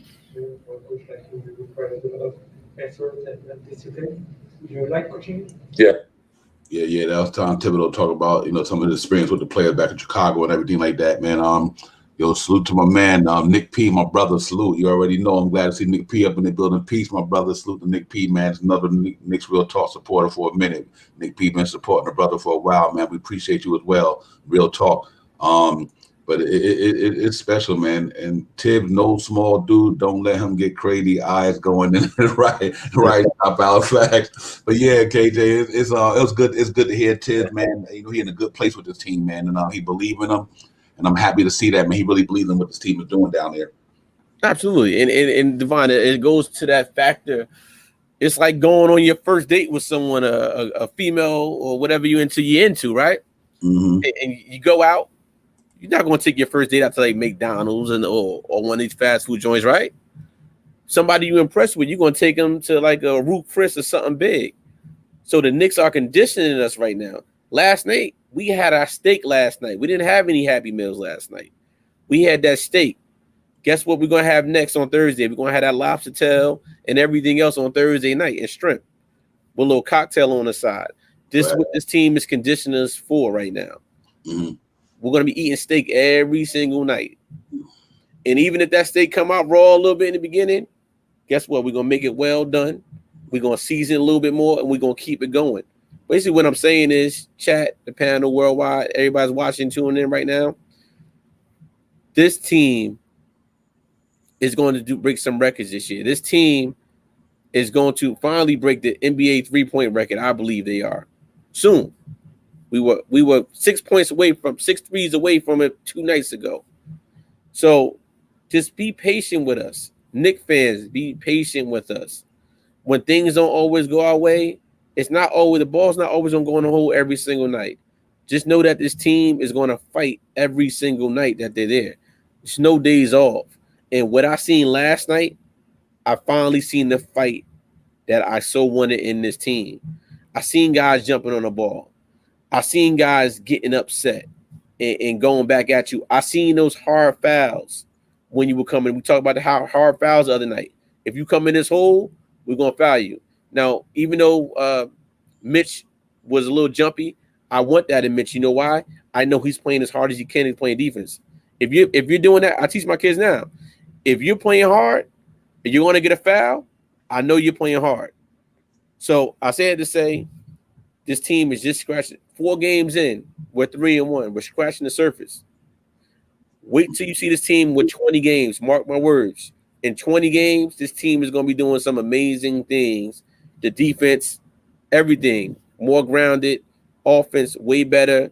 like you require a lot of effort and discipline. Do you like coaching? Yeah. Yeah, that was Tom Thibodeau talking about, you know, some of the experience with the players back in Chicago and everything like that, man. Yo, salute to my man, Nick P, my brother, salute. You already know I'm glad to see Nick P up in the building. Peace, my brother, salute to Nick P, man. It's another Nick's Real Talk supporter for a minute. Nick P been supporting the brother for a while, man. We appreciate you as well, Real Talk. But it's special, man. And Tibbs, no small dude. Don't let him get crazy eyes going in. right. About facts. But yeah, KJ, it was good. It's good to hear Tibbs, man. You know, he in a good place with this team, man, and he believe in them. And I'm happy to see that, man. He really believes in what this team is doing down there. Absolutely, and Devon, it goes to that factor. It's like going on your first date with someone, a female or whatever you're into, right? Mm-hmm. And you go out. You're not going to take your first date out to like McDonald's or one of these fast food joints, right? Somebody you impressed with, you're going to take them to like a Root Chris or something big. So the Knicks are conditioning us right now. Last night, we had our steak last night. We didn't have any Happy Meals last night. We had that steak. Guess what we're going to have next on Thursday? We're going to have that lobster tail and everything else on Thursday night and shrimp. with a little cocktail on the side. This is Right. what this team is conditioning us for right now. Mhm. We're gonna be eating steak every single night. And even if that steak come out raw a little bit in the beginning, guess what? We're gonna make it well done. We're gonna season it a little bit more, and we're gonna keep it going. Basically, what I'm saying is, chat, the panel worldwide, everybody's watching, tuning in right now. This team is going to break some records this year. This team is going to finally break the NBA 3-point record. I believe they are soon. We were 6 points away from 6 threes away from it 2 nights ago. So just be patient with us. Knicks fans, be patient with us. When things don't always go our way, it's not always, the ball's not always gonna go in the hole every single night. Just know that this team is gonna fight every single night that they're there. There's no days off. And what I seen last night, I finally seen the fight that I so wanted in this team. I seen guys jumping on the ball. I seen guys getting upset and going back at you. I seen those hard fouls when you were coming. We talked about the hard fouls the other night. If you come in this hole, we're gonna foul you. Now, even though Mitch was a little jumpy, I want that in Mitch. You know why? I know he's playing as hard as he can. He's playing defense. If you're doing that, I teach my kids now. If you're playing hard and you're gonna get a foul, I know you're playing hard. So I said to say, this team is just scratching 4 games in. We're 3-1. We're scratching the surface. Wait till you see this team with 20 games. Mark my words. In 20 games, this team is going to be doing some amazing things. The defense, everything, more grounded. Offense, way better.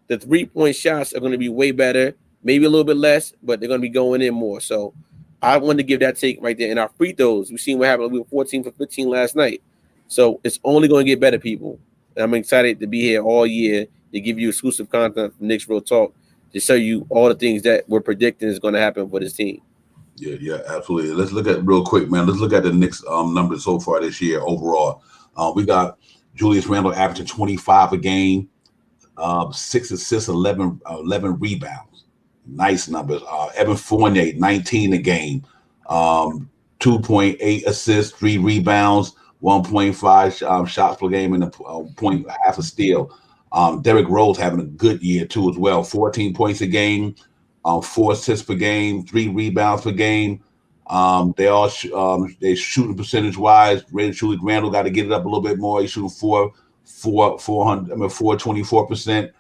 The 3-point shots are going to be way better. Maybe a little bit less, but they're going to be going in more. So I wanted to give that take right there. And our free throws, we've seen what happened. We were 14 for 15 last night. So it's only going to get better, people. And I'm excited to be here all year to give you exclusive content from Knicks Real Talk to show you all the things that we're predicting is going to happen for this team. Yeah, absolutely. Let's look at real quick, man. Let's look at the Knicks numbers so far this year overall. We got Julius Randle averaging 25 a game, 6 assists, 11 rebounds. Nice numbers. Evan Fournier, 19 a game, 2.8 assists, 3 rebounds, 1.5 shots per game, and a point half a steal. Derrick Rose having a good year too as well. 14 points a game, 4 assists per game, 3 rebounds per game. They all they shooting percentage wise. Julius Randle got to get it up a little bit more. He's shooting 424%.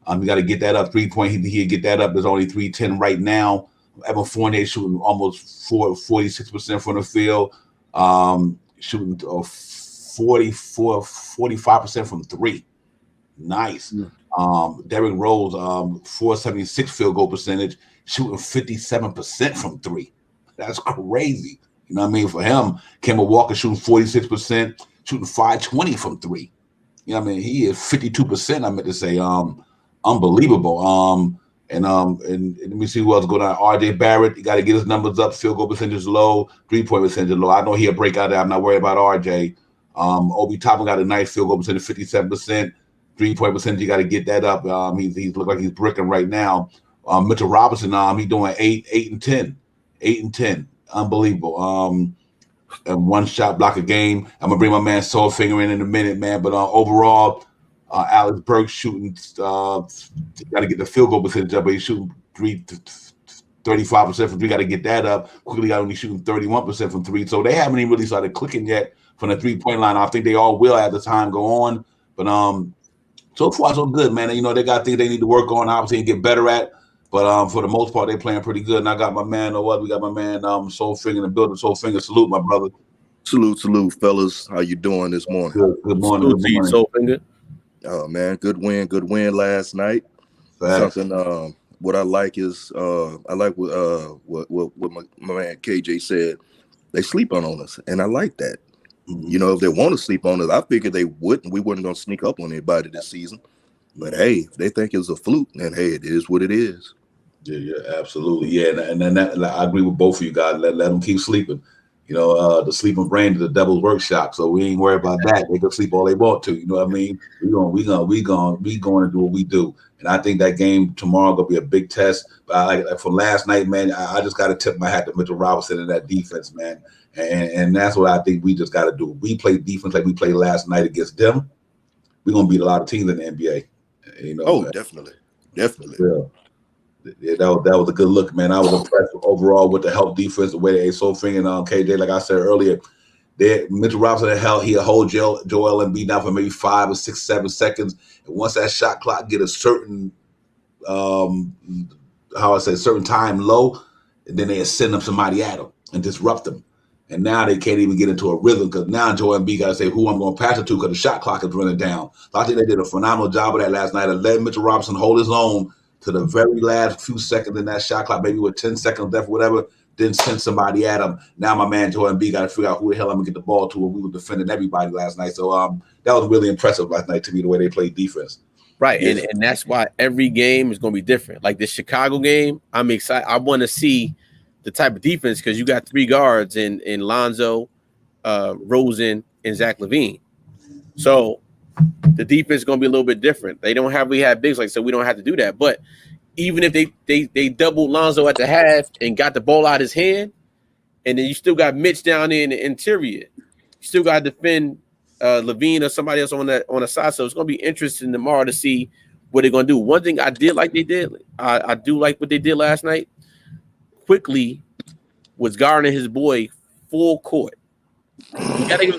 You got to get that up. 3-point, he'll get that up. There's only 310 right now. Evan Fournier shooting almost 46% from the field. Shooting 45% from 3. Nice. Derrick Rose, 476 field goal percentage, shooting 57% from 3. That's crazy. You know what I mean? For him, Kemba Walker shooting 46%, shooting 520 from 3. You know what I mean? He is 52%, I meant to say. Unbelievable. And let me see who else going on. RJ Barrett, you got to get his numbers up. Field goal percentage low, 3-point percentage low. I know he'll break out there. I'm not worried about RJ. Obi Toppin got a nice field goal percentage, 57%. 3-point percentage, you got to get that up. He's look like he's bricking right now. Mitchell Robinson, he's doing 8 and 10. 8 and 10. Unbelievable. And 1 shot block a game. I'm gonna bring my man Soulfinger in a minute, man. But overall, Alex Burke shooting, got to get the field goal percentage up, but he's shooting 35% from 3. Got to get that up. Quickly got only shooting 31% from 3. So they haven't even really started clicking yet from the 3-point line. I think they all will as the time go on. But so far so good, man. You know, they got things they need to work on, obviously, and get better at. But for the most part, they're playing pretty good. And I got my man, we got my man Soulfinger in the building. Soulfinger, salute, my brother. Salute, fellas. How you doing this morning? Good morning. Salute to you, Soulfinger. Oh man, good win last night. Facts. Something what I like is I like what my man KJ said. They sleep on us, and I like that. Mm-hmm. You know, if they want to sleep on us, I figured they wouldn't. We weren't gonna sneak up on anybody this season. But hey, if they think it's a fluke, then hey, it is what it is. Yeah, absolutely. Yeah, and that, I agree with both of you guys. Let them keep sleeping. The sleeping brain is the devil's workshop, so we ain't worried about that. They can sleep all they want to. You know what I mean? We going to do what we do, and I think that game tomorrow gonna be a big test. But like from last night, man, I just got to tip my hat to Mitchell Robinson and that defense, man, and that's what I think we just got to do. We play defense like we played last night against them. We're gonna beat a lot of teams in the NBA. Man. Definitely. Yeah, that was a good look, man. I was impressed overall with the help defense, the way they so and KJ, like I said earlier, Mitchell Robinson he'll hold Joel Embiid down for maybe 5 or 6, 7 seconds, and once that shot clock get a certain certain time low, and then they send up somebody at him and disrupt them. And now they can't even get into a rhythm because now Joel Embiid got to say who I'm going to pass it to because the shot clock is running down. So I think they did a phenomenal job of that last night and let Mitchell Robinson hold his own to the very last few seconds in that shot clock, maybe with 10 seconds left, whatever, then send somebody at him. Now my man Joel Embiid got to figure out who the hell I'm going to get the ball to, and we were defending everybody last night. So that was really impressive last night to me, the way they played defense. Right, yeah. And that's why every game is going to be different. Like the Chicago game, I'm excited. I want to see the type of defense because you got 3 guards in Lonzo, Rosen, and Zach LaVine. So the defense is going to be a little bit different. We have bigs so we don't have to do that. But even if they doubled Lonzo at the half and got the ball out his hand, and then you still got Mitch down there in the interior, you still got to defend LaVine or somebody else on the side. So it's going to be interesting tomorrow to see what they're going to do. One thing I did like I do like what they did last night. Quickly was guarding his boy full court.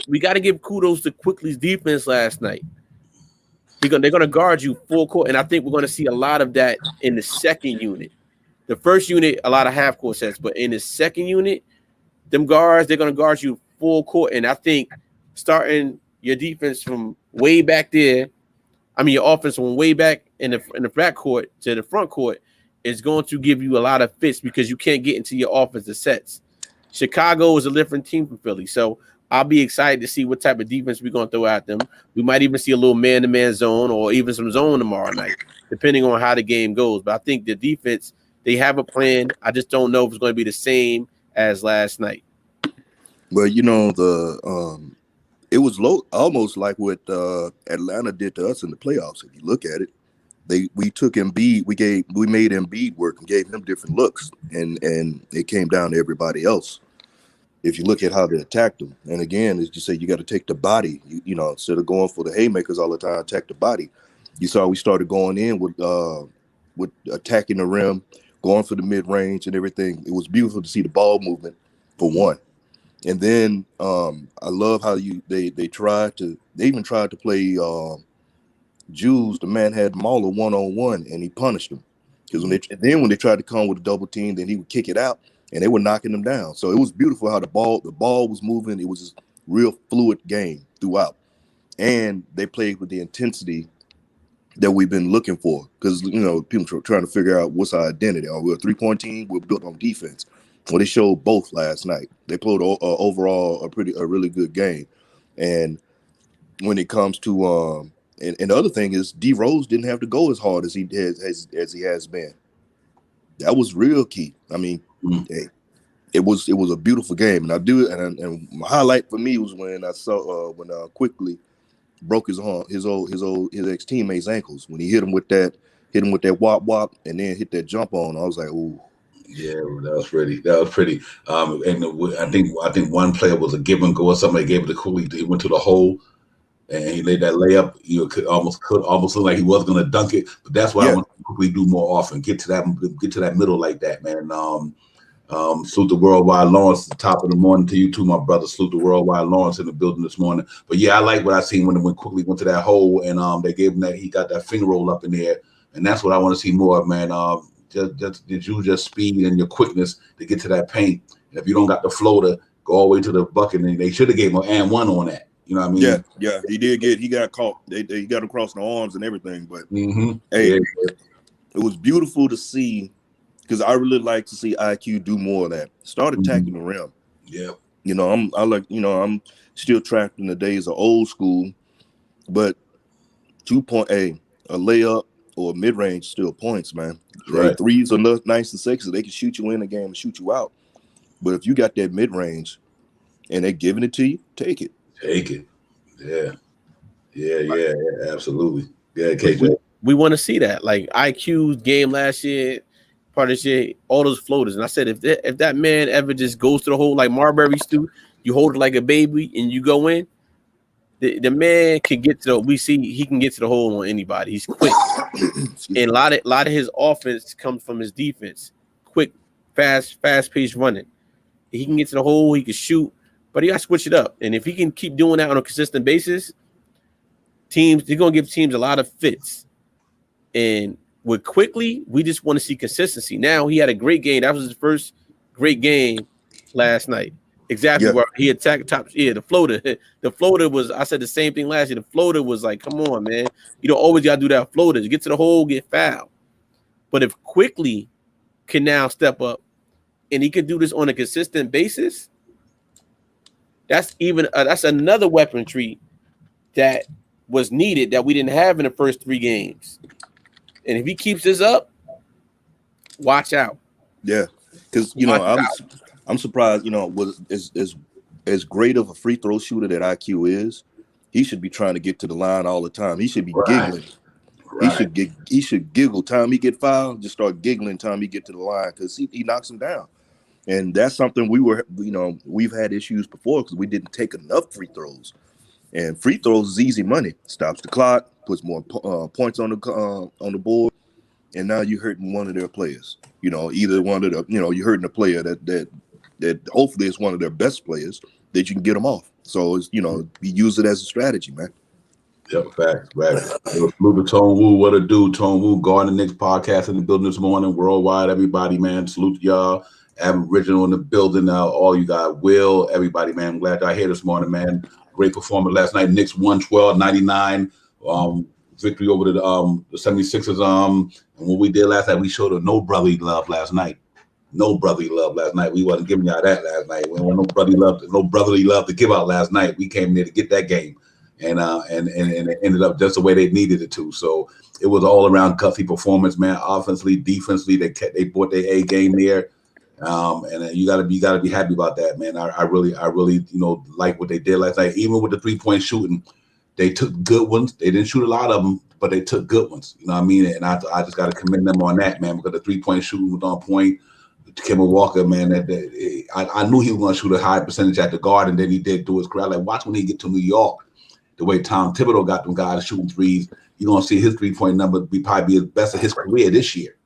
We gotta give kudos to Quickly's defense last night. They're gonna guard you full court, and I think we're gonna see a lot of that in the second unit. The first unit, a lot of half court sets, but in the second unit, them guards, they're gonna guard you full court. And I think starting your defense from way back there, your offense from way back in the back court to the front court is going to give you a lot of fits because you can't get into your offensive sets. Chicago is a different team from Philly, so I'll be excited to see what type of defense we're going to throw at them. We might even see a little man-to-man zone or even some zone tomorrow night, depending on how the game goes. But I think the defense, they have a plan. I just don't know if it's going to be the same as last night. Well, it was almost like what Atlanta did to us in the playoffs. If you look at it, we took Embiid, we made Embiid work and gave him different looks, and it came down to everybody else. If you look at how they attacked him, and again, as you say, you got to take the body. Instead of going for the haymakers all the time, attack the body. You saw we started going in with attacking the rim, going for the mid range and everything. It was beautiful to see the ball movement for one. And then I love how they even tried to play Jules. The man had Mauler 1-on-1 and he punished him because when they tried to come with a double team, then he would kick it out and they were knocking them down. So it was beautiful how the ball was moving. It was a real fluid game throughout, and they played with the intensity that we've been looking for because people are trying to figure out what's our identity. Are we a 3-point team? We're built on defense. Well, they showed both last night. They played overall a really good game. And when it comes to and the other thing is D Rose didn't have to go as hard as he has been. That was real key. Hey, it was a beautiful game, and and my highlight for me was when I saw when Quickly broke his ex teammate's ankles when he hit him with that wop wop and then hit that jump on. I was like, ooh. Yeah, that was pretty. And I think one player was a give and go or somebody gave it to Cooley. He went to the hole and he laid that layup. Could almost look like he was going to dunk it. But that's what I want to quickly do more often. Get to that middle like that, man. Salute the Worldwide Lawrence at the top of the morning to you too, my brother. Salute the Worldwide Lawrence in the building this morning. But yeah, I like what I seen when Quickly went to that hole and they gave him that. He got that finger roll up in there, and that's what I want to see more of, man. Just speed and your quickness to get to that paint. And if you don't got the floater, go all the way to the bucket. And they should have gave him an and one on that. You know what I mean? Yeah. He got caught. He got across the arms and everything. But it was beautiful to see because I really like to see IQ do more of that. Start attacking the rim. Yeah. I'm still trapped in the days of old school, but 2-point a layup or mid-range still points, man. Right. Threes are nice and sexy. They can shoot you in the game and shoot you out. But if you got that mid-range, and they're giving it to you, take it. Take it. Yeah, absolutely. Yeah, KJ. We want to see that. Like IQ's game last year, part of this year, all those floaters. And I said, if that man ever just goes to the hole like Marbury Stew, you hold it like a baby and you go in, the man can get to he can get to the hole on anybody. He's quick. And a lot of his offense comes from his defense. Quick, fast-paced running. He can get to the hole, he can shoot, but he got to switch it up. And if he can keep doing that on a consistent basis, they're going to give teams a lot of fits. And with Quickly, we just want to see consistency. Now he had a great game. That was his first great game last night. Exactly where he attacked top. Yeah, the floater. The floater was, I said the same thing last year. The floater was like, come on, man. You don't always got to do that floater. Get to the hole, get fouled. But if Quickly can now step up and he can do this on a consistent basis, that's another weaponry that was needed that we didn't have in the first 3 games. And if he keeps this up, watch out. Yeah, because I'm surprised. Was as great of a free throw shooter that IQ is, he should be trying to get to the line all the time. He should be giggling. Right. He should giggle time he get fouled. Just start giggling time he get to the line because he knocks him down. And that's something we've had issues before because we didn't take enough free throws. And free throws is easy money. Stops the clock, puts more points on the board, and now you're hurting one of their players. Either one of the you're hurting a player that hopefully is one of their best players that you can get them off. So it's you use it as a strategy, man. Yep, facts. Salute to Tone Wu. What a dude, Tone Wu. Garden Knicks podcast in the building this morning. Worldwide, everybody, man. Salute to y'all. Aboriginal in the building now. All you got. Will, everybody, man. I'm glad y'all here this morning, man. Great performance last night. Knicks 112-99. Victory over the 76ers. And what we did last night, we showed a no brotherly love last night. No brotherly love last night. We wasn't giving y'all that last night. We didn't want no brotherly love to give out last night. We came there to get that game. And it ended up just the way they needed it to. So it was all around gutsy performance, man. Offensively, defensively, they brought their A game there. And you gotta be happy about that, man. I really like what they did last night. Even with the 3-point shooting, they took good ones. They didn't shoot a lot of them, but they took good ones. You know what I mean? And I just gotta commend them on that, man, because the 3-point shooting was on point. Kemba Walker, man, I knew he was gonna shoot a high percentage at the guard, and then he did do his career. Like, watch when he get to New York, the way Tom Thibodeau got them guys shooting threes. You're gonna see his 3-point number probably be the best of his career this year.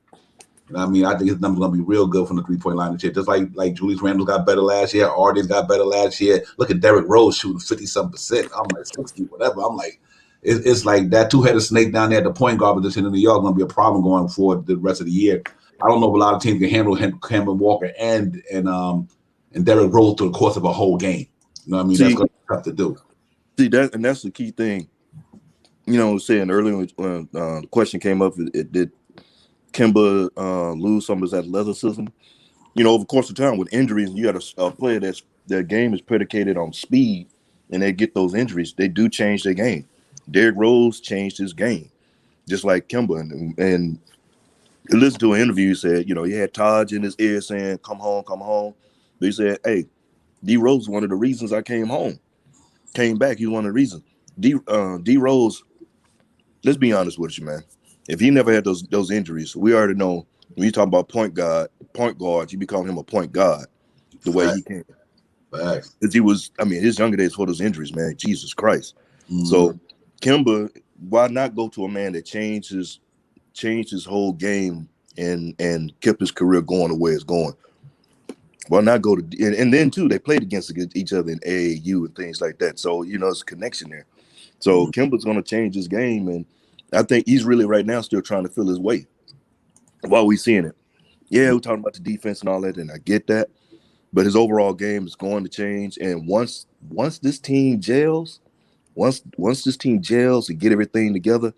You know what I mean? I think his number's gonna be real good from the 3-point line this year. Just like Julius Randle got better last year, Arden's got better last year. Look at Derrick Rose shooting 50-something%. I'm like 60, whatever. I'm like, it's like that 2-headed snake down there at the point guard position in New York gonna be a problem going forward the rest of the year. I don't know if a lot of teams can handle Kemba Walker and Derrick Rose through the course of a whole game. You know what I mean? That's gonna be tough to do. See that, and that's the key thing. Saying earlier when the question came up, did Kemba lose some of his athleticism? Over the course of time with injuries, you got a player their game is predicated on speed, and they get those injuries. They do change their game. Derrick Rose changed his game, just like Kemba. And listen to an interview. He said, he had Taj in his ear saying, "Come home, come home." But he said, "Hey, D Rose is one of the reasons I came home, came back. He's one of the reasons." D Rose. Let's be honest with you, man. If he never had those injuries, we already know when you talk about point guards, you be calling him a point guard the way he can. Because he was, his younger days for those injuries, man. Jesus Christ. Mm-hmm. So Kemba, why not go to a man that changed his whole game and kept his career going the way it's going? Why not go to and then too, they played against each other in AAU and things like that. So there's a connection there. So Kemba's gonna change his game, and I think he's really right now still trying to feel his way while we're seeing it. Yeah, we're talking about the defense and all that, and I get that. But his overall game is going to change. And once this team gels, once this team gels and get everything together,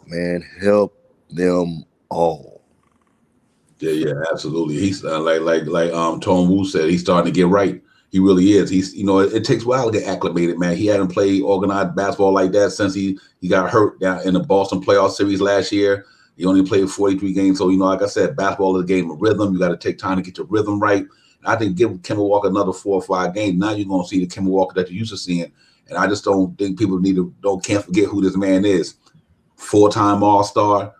man, help them all. Yeah, absolutely. He's like Tone Wu said, he's starting to get right. He really is. He's it takes a while to get acclimated, man. He hadn't played organized basketball like that since he got hurt down in the Boston playoff series last year. He only played 43 games. So, like I said, basketball is a game of rhythm. You got to take time to get your rhythm right. I think give Kemba Walker another 4 or 5 games. Now you're going to see the Kemba Walker that you're used to seeing. And I just don't think people can't forget who this man is. 4-time All-Star,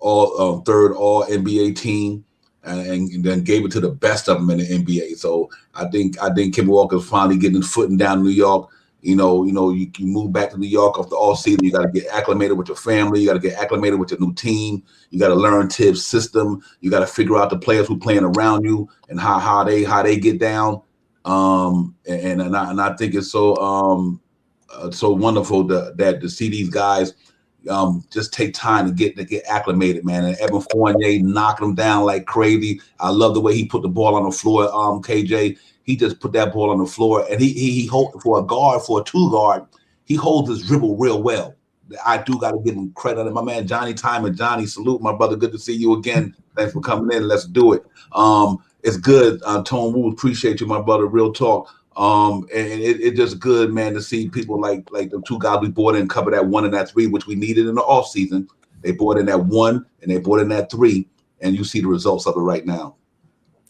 third All NBA team, and then gave it to the best of them in the NBA. So I think Kemba Walker's finally getting his footing down in New York. You move back to New York after all season. You got to get acclimated with your family. You got to get acclimated with your new team. You got to learn Tibbs' system. You got to figure out the players who playing around you and how they get down. And I think it's so wonderful that to see these guys just take time to get acclimated, man. And Evan Fournier knocking them down like crazy. I love the way he put the ball on the floor. KJ. He just put that ball on the floor, and he hold for a 2-guard. He holds his dribble real well. I do got to give him credit. And my man Johnny Time, Johnny, salute my brother. Good to see you again. Thanks for coming in. Let's do it. It's good. Tone Wu, appreciate you, my brother. Real talk. And it just good, man, to see people like the 2 guys we brought in cover that 1 and that 3, which we needed in the off season. They brought in that 1 and they brought in that 3, and you see the results of it right now.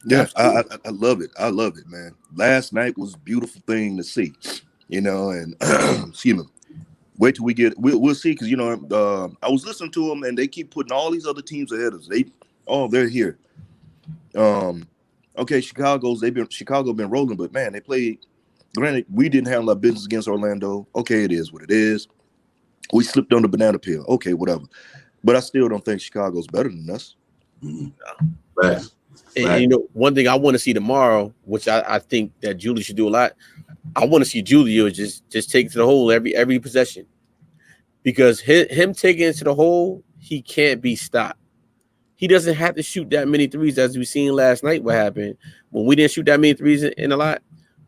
Yeah, I love it. I love it, man. Last night was a beautiful thing to see, and excuse me. Wait till we'll see, because I was listening to them and they keep putting all these other teams ahead of us. They're here. Okay, Chicago been rolling, but man, they played. Granted, we didn't handle our business against Orlando. Okay, it is what it is. We slipped on the banana peel. Okay, whatever. But I still don't think Chicago's better than us. Right. And one thing I want to see tomorrow, which I think that Julius should do a lot. I want to see Julio just take it to the hole every possession, because him taking it to the hole, he can't be stopped. He doesn't have to shoot that many threes, as we seen last night. What happened when we didn't shoot that many threes in a lot?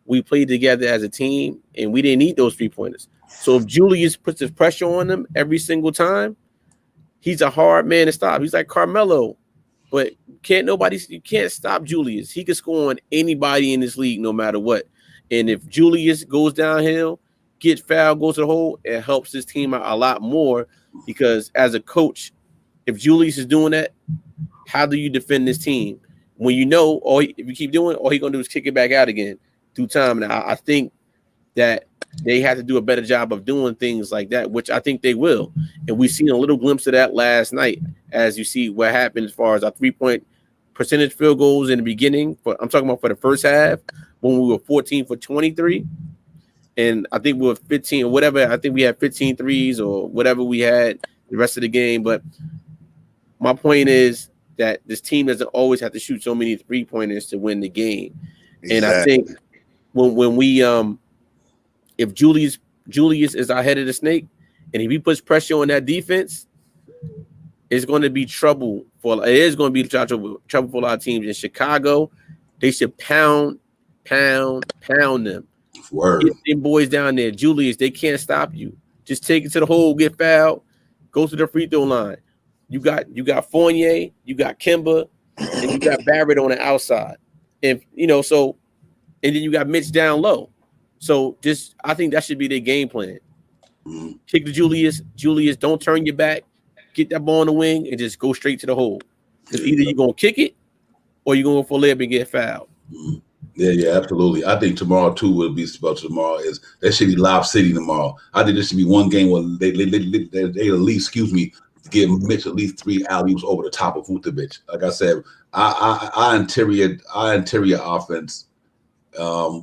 We played together as a team, and we didn't need those 3-pointers. So if Julius puts his pressure on them every single time, he's a hard man to stop. He's like Carmelo. But you can't stop Julius. He can score on anybody in this league, no matter what. And if Julius goes downhill, get fouled, goes to the hole, it helps his team out a lot more, because as a coach, if Julius is doing that, how do you defend this team? When if you keep doing it, all he's going to do is kick it back out again through time. And I think that they have to do a better job of doing things like that, which I think they will. And we've seen a little glimpse of that last night, as you see what happened as far as our 3-point percentage field goals in the beginning. I'm talking about for the first half, when we were 14 for 23. And I think we were 15 or whatever. I think we had 15 threes or whatever we had the rest of the game. But my point is that this team doesn't always have to shoot so many 3-pointers to win the game. Exactly. And I think when we if Julius is our head of the snake, and if he puts pressure on that defense, it's going to be trouble for trouble for a lot of teams in Chicago. They should pound them. Word. Get them boys down there. Julius, they can't stop you. Just take it to the hole, get fouled, go to the free throw line. You got Fournier, you got Kemba, and you got Barrett on the outside. And and then you got Mitch down low. So I think that should be their game plan. Kick to Julius. Julius, don't turn your back. Get that ball in the wing and just go straight to the hole. Because either you're going to kick it or you're going for a layup and get fouled. Yeah, absolutely. I think tomorrow, too, will be special. Tomorrow that should be Lob City tomorrow. I think there should be one game where they at least, give Mitch at least 3 alley-oops over the top of Vucevic. Like I said, our interior offense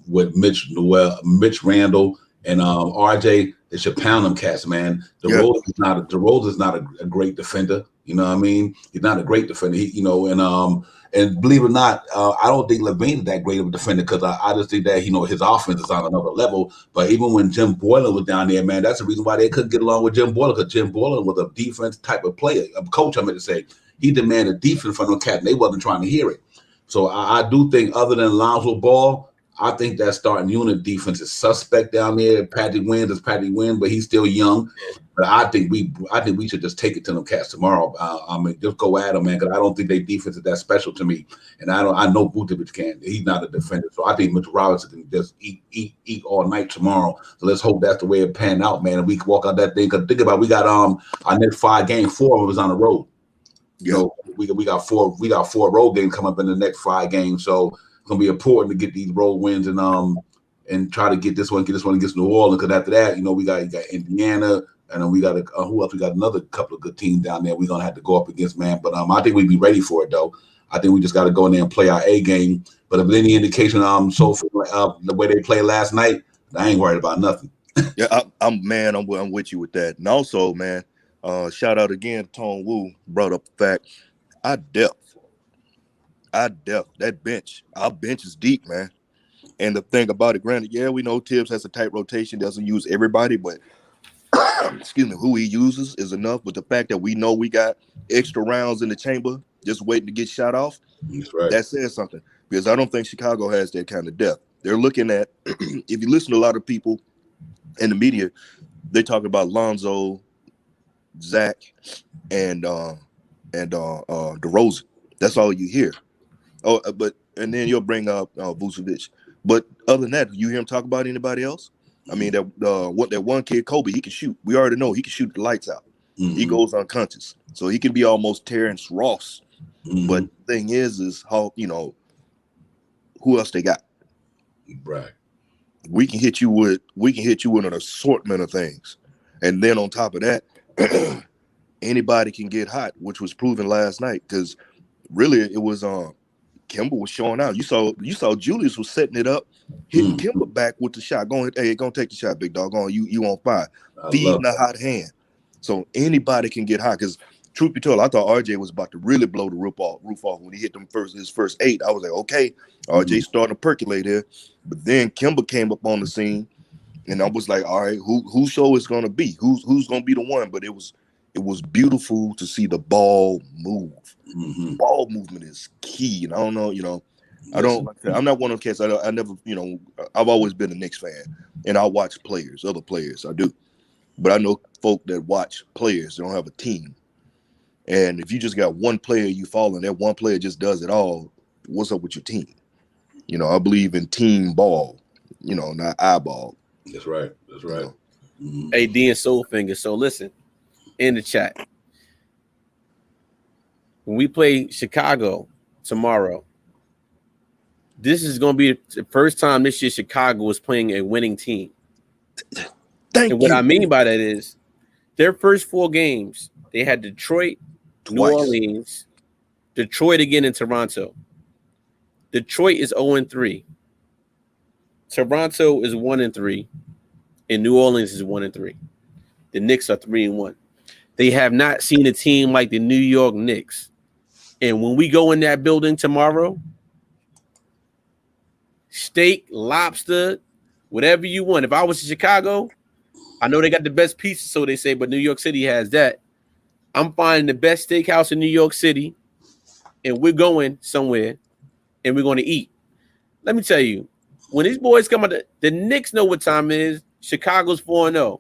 with Mitch Randall and RJ, they should pound them cats, man. DeRozan is not a great defender. You know what I mean? He's not a great defender. And believe it or not, I don't think LaVine is that great of a defender, because I just think that his offense is on another level. But even when Jim Boylan was down there, man, that's the reason why they couldn't get along with Jim Boylan, because Jim Boylan was a defense type of player, a coach. I meant to say he demanded defense from them cats, and they wasn't trying to hear it. So I do think, other than Lonzo Ball, I think that starting unit defense is suspect down there. Patrick Wynn is Patrick Wynn, but he's still young. But I think we should just take it to them cats tomorrow. Just go at them, man, because I don't think their defense is that special to me. And I know Vucevic can. He's not a defender. So I think Mitchell Robinson can just eat all night tomorrow. So let's hope that's the way it panned out, man. And we can walk out that thing. Because think about it, we got our next 5 games, 4 of them is on the road. We got 4 road games coming up in the next 5 games. So gonna be important to get these road wins and try to get this one against New Orleans. Because after that, we got Indiana, and then we got who else? We got another couple of good teams down there. We're gonna have to go up against, man. But I think we'd be ready for it though. I think we just got to go in there and play our A game. But if any indication, so far, the way they played last night, I ain't worried about nothing. Yeah, I'm with you with that. And also, man, shout out again to Tone Wu, brought up the fact our depth, that bench, our bench is deep, man. And the thing about it, granted, yeah, we know Tibbs has a tight rotation, doesn't use everybody, but excuse me, who he uses is enough. But the fact that we know we got extra rounds in the chamber just waiting to get shot off, That's right. That says something. Because I don't think Chicago has that kind of depth. They're looking at, if you listen to a lot of people in the media, they talk about Lonzo, Zach, and DeRozan. That's all you hear. And then you'll bring up Vucevic. But other than that, you hear him talk about anybody else? I mean, that one kid, Kobe, he can shoot. We already know he can shoot the lights out. Mm-hmm. He goes unconscious, so he can be almost Terrence Ross. Mm-hmm. But the thing is how who else they got? Right. We can hit you with an assortment of things, and then on top of that, anybody can get hot, which was proven last night. Because really, it was Kimber was showing out. You saw Julius was setting it up, hitting Kimber back with the shot. Going, hey, go take the shot, big dog. On you on fire, feeding a hot hand. So anybody can get hot. Because truth be told, I thought RJ was about to really blow the roof off when he hit his first 8. I was like, okay, RJ starting to percolate here. But then Kimber came up on the scene, and I was like, all right, whose show is going to be? Who's going to be the one? But it was beautiful to see the ball move. Mm-hmm. Ball movement is key, and I don't know, I'm not one of the cats. I never, I've always been a Knicks fan, and I watch other players, I do. But I know folk that watch players, they don't have a team. And if you just got one player you follow, and that one player just does it all, what's up with your team? I believe in team ball, not eyeball. That's right. Mm-hmm. AD and Soulfinger. So listen, in the chat, when we play Chicago tomorrow, this is going to be the first time this year Chicago is playing a winning team. What I mean by that is their first 4 games, they had Detroit, twice. New Orleans, Detroit again, in Toronto. Detroit is 0-3. Toronto is 1-3, and New Orleans is 1-3. The Knicks are 3-1. They have not seen a team like the New York Knicks. And when we go in that building tomorrow, steak, lobster, whatever you want. If I was in Chicago, I know they got the best pizza, so they say, but New York City has that. I'm finding the best steakhouse in New York City, and we're going somewhere, and we're going to eat. Let me tell you, when these boys come out, the Knicks know what time it is. Chicago's 4-0.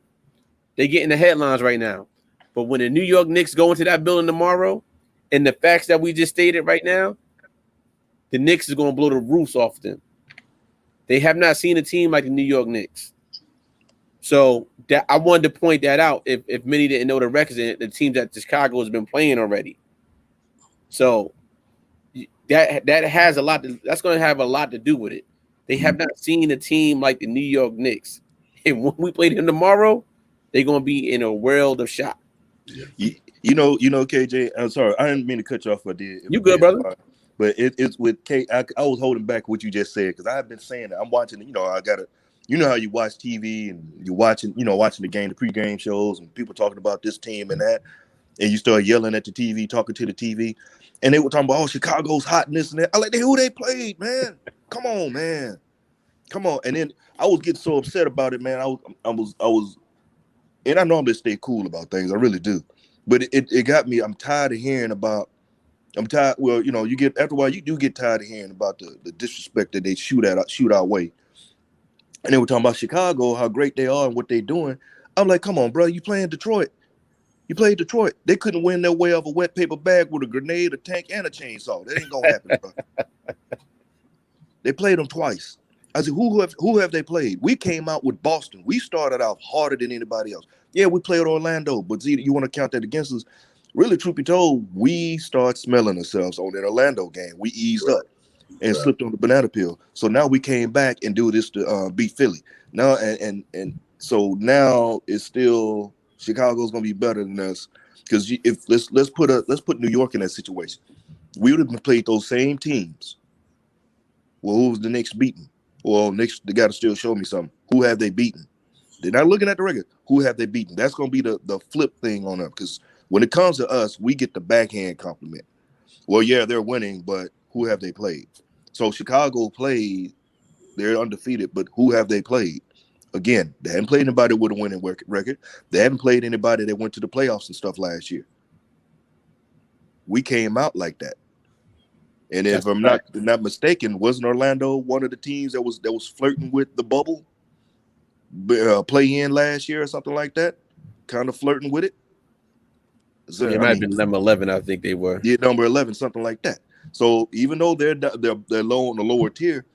They're getting the headlines right now. But when the New York Knicks go into that building tomorrow, and the facts that we just stated right now, the Knicks is going to blow the roofs off them. They have not seen a team like the New York Knicks. So that I wanted to point that out if many didn't know the records and the teams that Chicago has been playing already. So that has a lot that's going to have a lot to do with it. They have not seen a team like the New York Knicks. And when we play them tomorrow, they're going to be in a world of shock. KJ, I'm sorry, I didn't mean to cut you off. You good, brother? But it's with K. I was holding back what you just said because I've been saying that I'm watching. How you watch TV and you're watching the game, the pregame shows, and people talking about this team and that, and you start yelling at the TV, talking to the TV, and they were talking about Chicago's hot and this and that. I like who they played, man. Come on, man. Come on. And then I was getting so upset about it, man. I was, and I normally stay cool about things. I really do. But it got me. I'm tired of hearing about. I'm tired. Well, you get after a while, you do get tired of hearing about the disrespect that they shoot our way. And they were talking about Chicago, how great they are and what they're doing. I'm like, come on, bro, you playing Detroit. You played Detroit. They couldn't win their way off a wet paper bag with a grenade, a tank, and a chainsaw. That ain't gonna happen, bro. They played them twice. I said, who have they played? We came out with Boston. We started out harder than anybody else. Yeah, we played Orlando, but you want to count that against us? Really, truth be told, we start smelling ourselves on that Orlando game. We eased up. and slipped on the banana peel. So now we came back and do this to beat Philly. Now and so now it's still Chicago's gonna be better than us because if let's put New York in that situation. We would have played those same teams. Well, who was the Knicks beaten? Well, Knicks, they got to still show me something. Who have they beaten? They're not looking at the record. Who have they beaten? That's going to be the flip thing on them because when it comes to us, we get the backhand compliment. Well, yeah, they're winning, but who have they played? So Chicago played, they're undefeated, but who have they played? Again, they haven't played anybody with a winning record. They haven't played anybody that went to the playoffs and stuff last year. We came out like that. And if I'm not mistaken, wasn't Orlando one of the teams that was flirting with the bubble play-in last year or something like that? Kind of flirting with it. So, it might have been number 11, I think they were. Yeah, number 11, something like that. So even though they're low on the lower tier,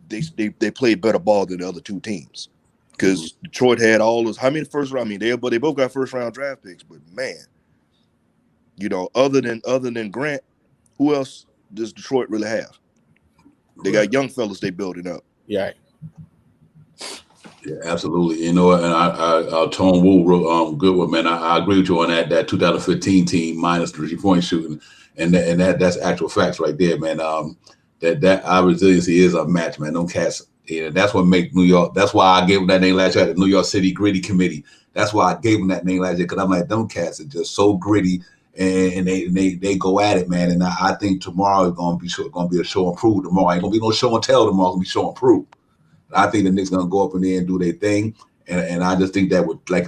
they played better ball than the other two teams. Because Detroit had all those. How many first round? I mean, they both got first round draft picks, but man, other than Grant, who else does Detroit really have? They got young fellas they building up. Yeah. Yeah, absolutely. And I Tone Wu good one, man. I agree with you on that 2015 team minus 3-point shooting, and that's actual facts right there, man. That our resiliency is unmatched, man. Them cats, that's what make New York. That's why I gave them that name last year, the New York City Gritty Committee. That's why I gave them that name last year because I'm like, them cats are just so gritty. And they go at it, man. And I think tomorrow is gonna be a show and prove. Tomorrow ain't gonna be no show and tell. Tomorrow gonna be show and prove. I think the Knicks gonna go up in there and do their thing. And I just think that would like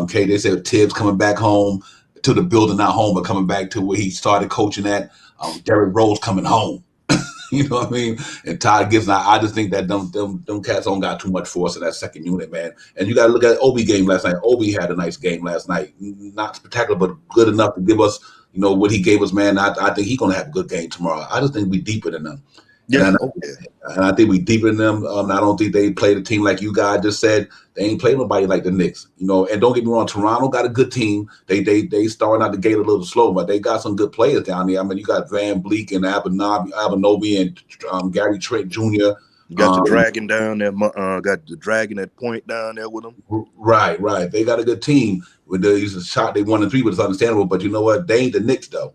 Kay, they said Tibbs coming back home to the building, not home, but coming back to where he started coaching at. Derrick Rose coming home. You know what I mean? And Todd Gibson, I just think that them cats don't got too much force in that second unit, man. And you got to look at Obi game last night. Obi had a nice game last night. Not spectacular, but good enough to give us, what he gave us, man. I think he's going to have a good game tomorrow. I just think we deeper than them. Yeah, and I think we deeper than them. I don't think they played a team like you guys just said. They ain't played nobody like the Knicks, And don't get me wrong, Toronto got a good team. They starting out the gate a little slow, but they got some good players down there. I mean, you got Van Bleek and Abanobi and Gary Trent Jr. You got the Dragon down there. Got the Dragon at point down there with them. Right. They got a good team. With the shot, they 1-3, but it's understandable. But you know what? They ain't the Knicks though.